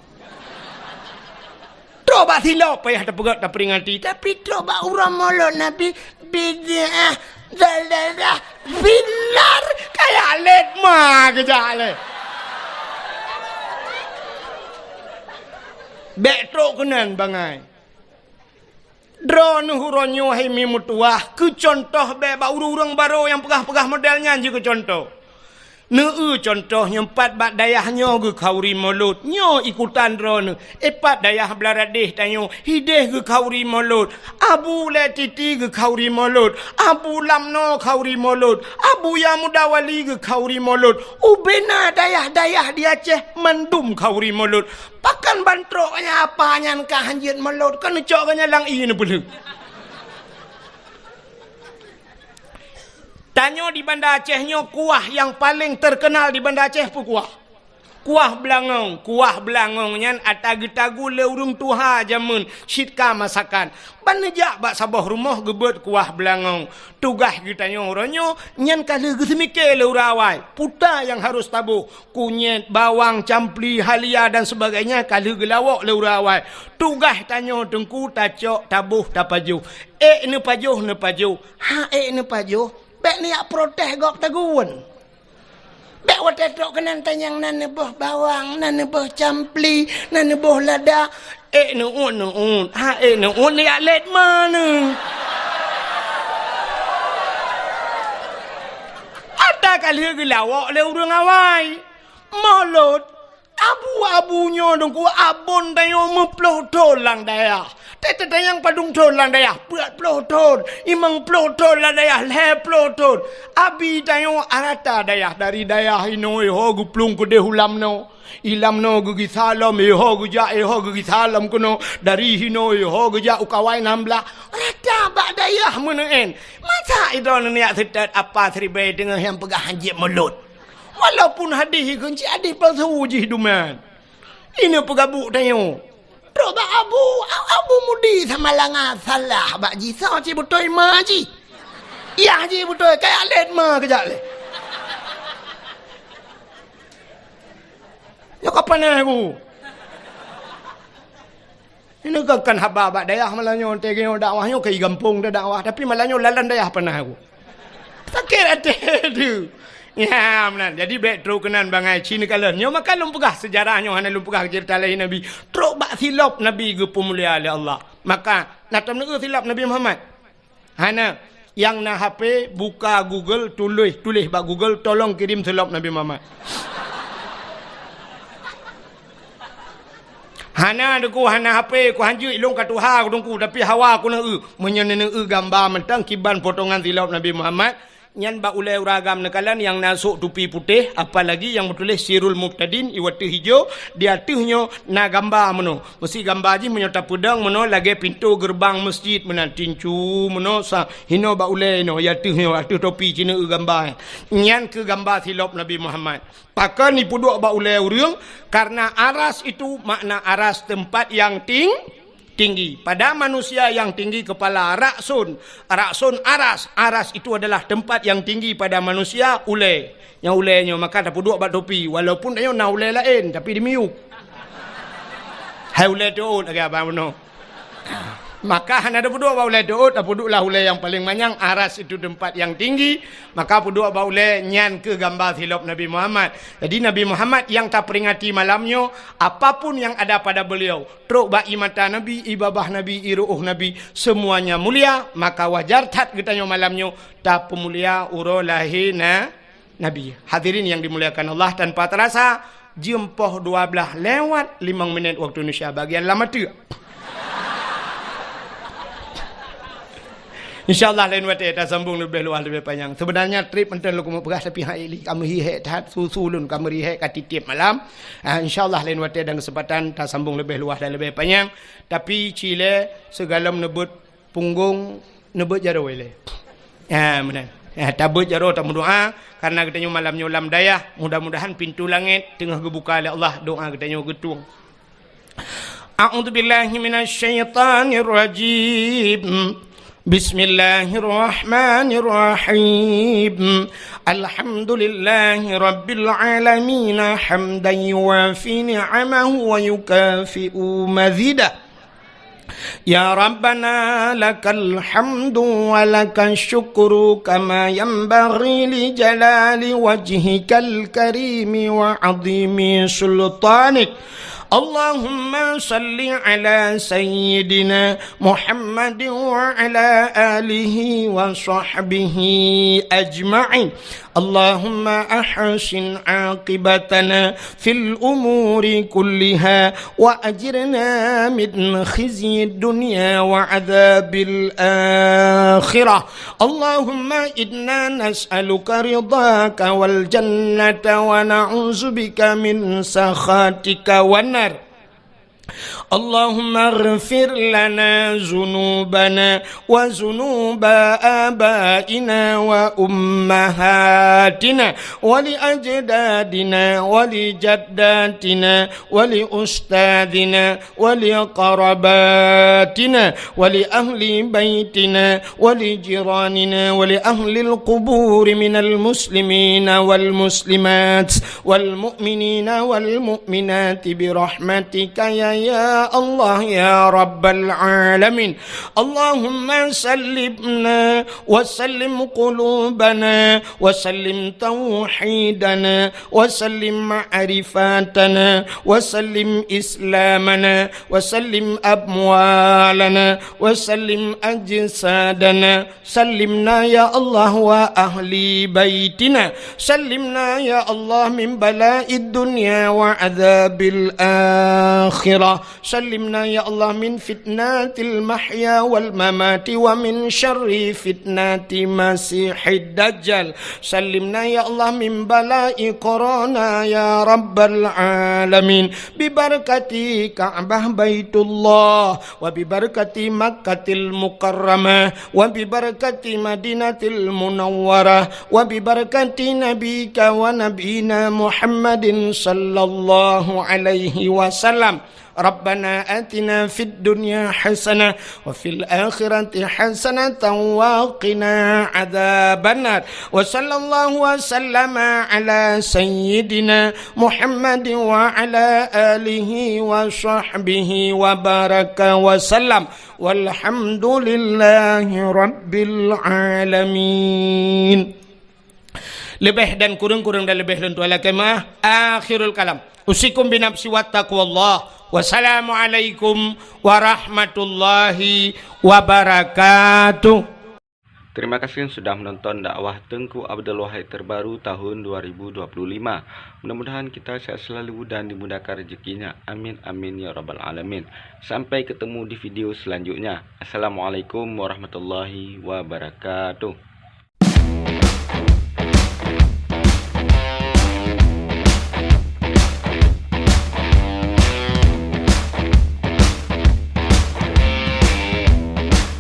Coba silap payah tak peringati. Tapi coba orang mulut Nabi bid'ah dah binar kayak let mah kejale. Betrok kenan bangai. Drone huronyo hai mi mutuah. Ke contoh be ba urang baru yang pegah-pegah modelnya je ke contoh. Contoh nyempat bak dayahnya ke kauri mulut. Nyo ikutan drone. Epat dayah belaradih tanyo. Hideh ke kauri mulut. Abu letiti ke kauri mulut. Abu lamno kauri mulut. Abu yang mudawali ke kauri mulut. Ubena dayah-dayah di Aceh mendum kauri mulut. Pakan bantroknya apanya kah hanjit mulut. Kan coknya lang ini peluk. Tanya di Banda Acehnya kuah yang paling terkenal di Banda Aceh pun kuah. Kuah belangong. Kuah belangongnya atagu-tagu leurung tuha jamun sitka masakan. Banejak bak sabah rumah gebet kuah belangong. Tugas kita orangnya nyan kala gesemike leurawai. Puta yang harus tabuh. Kunyit, bawang, campli, halia dan sebagainya kala gelawak leurawai. Tugas tanya tengku tacok tabuh tapaju. Ne pajuh. Ne pajuh. Bek ni ak protes gok taguan. Bek wadah tok kenan tanyang nan nebah bawang, nan nebah campli, nan nebah lada. Ne ni ak let mana. Ada kali gelawak le urang awai. Mulut abu-abunya dongku abon tayo meploh tolang daya. Tete tayang padung tolang daya. Puat ploh ton. Imang ploh ton lah daya. Le ploh ton. Abi tayo arata daya. Dari daya hino iho guplung kude hulam no. Ilam no gugi salam iho guja iho gugi salam kuno. Dari hino iho guja ukawai nambla. Arata bak daya meneen. Masa itu niat sedat apa seribai dengan yang pegah hanjit mulut. Walaupun hadis kunci hadis palsu je hiduman. Ini pegabuk tanya. Tok tak abu mudi sama langa salah bak ji sa ci betul ma ji. Ya ji betul kayak alet ma kejap le. Ya kapan aku? Ini kan haba dayah malanyo tegenyo dakwahnya ke gampung dah dakwah tapi malanyo lalan dayah pernah aku. Sakit hati tu. Ya, benar. Jadi baik teruk kenan bangai Cina kala. Nyo makan lumpugah sejarahnya hana lumpugah cerita lain Nabi. Teruk bak silap Nabi ke pemulia oleh Allah. Maka nak tahu nak silap Nabi Muhammad. Hana yang nak HP buka Google tulis bak Google tolong kirim silap Nabi Muhammad. Hana deku hana HP ku hanju ilung ka tuha ku dongku tapi hawa ku na menyenene gambar mentang kiban potongan silap Nabi Muhammad. Nyan ba ulai uragam nekalan yang nasuk tupi putih apalagi yang bertulis Sirul Muqtadin iwatu hijau di atasnya na gambar meno mesti gambar ji menyota pedang meno lagi pintu gerbang masjid menan tincu meno sa hino ba ulai no ya atasnya atas topi Cina gambar nyan ke gambar silap Nabi Muhammad pakai ni puduk ba ulai urang karena aras itu makna aras tempat yang tinggi. Pada manusia yang tinggi kepala raksun aras itu adalah tempat yang tinggi pada manusia ulai. Yang ulainya maka tak duduk bak topi walaupun dia nak ulai lain tapi dimiuk. Hai ulai tu lagi apa mano. Maka hanya ada duduk bak ulai tu tak duduklah ulai yang paling manyang aras itu tempat yang tinggi maka duduk bak ulai nyan ke gambar silap Nabi Muhammad. Jadi Nabi Muhammad yang tak peringati malamnya apapun yang ada pada beliau teruk bak mata Nabi, ibabah Nabi, iruh Nabi semuanya mulia maka wajar tat getanya malamnya tak pemulia uro lahina Nabi. Hadirin yang dimuliakan Allah tanpa terasa jempoh 12 lewat 5 minit waktu Indonesia bagian lama tu. InsyaAllah lain waktu kita sambung lebih luas lebih panjang. Sebenarnya trip enten lu kamu pegas tapi hari kamu hihe tat susulun kamu rihe katitip malam. InsyaAllah lain waktu dan kesempatan kita sambung lebih luas dan lebih panjang. Tapi Chile segala menebut punggung nebut jaro ile. Benar. Tabut jaro tak berdoa karena katanya malamnya ulam dayah. Mudah-mudahan pintu langit tengah dibuka oleh Allah doa katanya getung. A'udzubillahi minasyaitonir rajim. Bismillahirrahmanirrahim. Alhamdulillahi rabbil alamin hamdan yuwafi ni'amahu wa yukafi'u mazidah. Ya Rabbana lakal hamdu wa lakal syukru kama yanbaghi li jalali wajhikal karimi wa azimi sultanik. Allahumma salli ala sayyidina Muhammadin wa ala alihi wa sahbihi ajma'in. Allahumma ahsin aqibatana fil umuri kulliha wa ajirna min khizyi dunya wa adzabil akhirah. Allahumma inna nas'aluka ridhaka wal jannata wa na'udzubika min sakhatika wan nar. Allahumma ighfir lana zunubana wa zunuba abaina wa ummahatina wa li ajdadina wa li jaddatina wa li ustadina wa li qarabatina wa li ahli baitina wa li jiranina wa li ahli al-qubur minal muslimina wal muslimat wal mu'minina wal mu'minat bi rahmatika ya Allah ya Rabbal Alamin. Allahumma sallimna wa sallim qulubana wa sallim tauhidana wa sallim ma'rifatana wa sallim islamana wa sallim amwalana wa sallim ajsadana. Sallimna ya Allah wa ahli baitina. Sallimna ya Allah min bala'id dunya wa adzabil akhirah. الآخرة. سلمنا يا الله من فتنة المحيا والممات ومن شر فتنة مسيح الدجال. سلمنا يا الله من بلاء كورونا يا رب العالمين ببركة كعبة بيت الله وببركة مكة المكرمة وببركة مدينة المنورة وببركة نبيك ونبينا محمد صلى الله عليه وسلم. ربنا آتنا في الدنيا حسنة وفي الآخرة حسنة وقنا عذاب النار. وصلى الله وسلم على سيدنا محمد وعلى آله وصحبه وبارك وسلم والحمد لله رب العالمين. Lebih dan kurang dan lebih dan tuala kemah. Akhirul kalam. Usikum binafsi wa taqwallah. Wassalamualaikum warahmatullahi wabarakatuh. Terima kasih sudah menonton dakwah Tengku Abdul Wahid terbaru tahun 2025. Mudah-mudahan kita sehat selalu dan dimudahkan rezekinya. Amin amin ya rabbal alamin. Sampai ketemu di video selanjutnya. Assalamualaikum warahmatullahi wabarakatuh.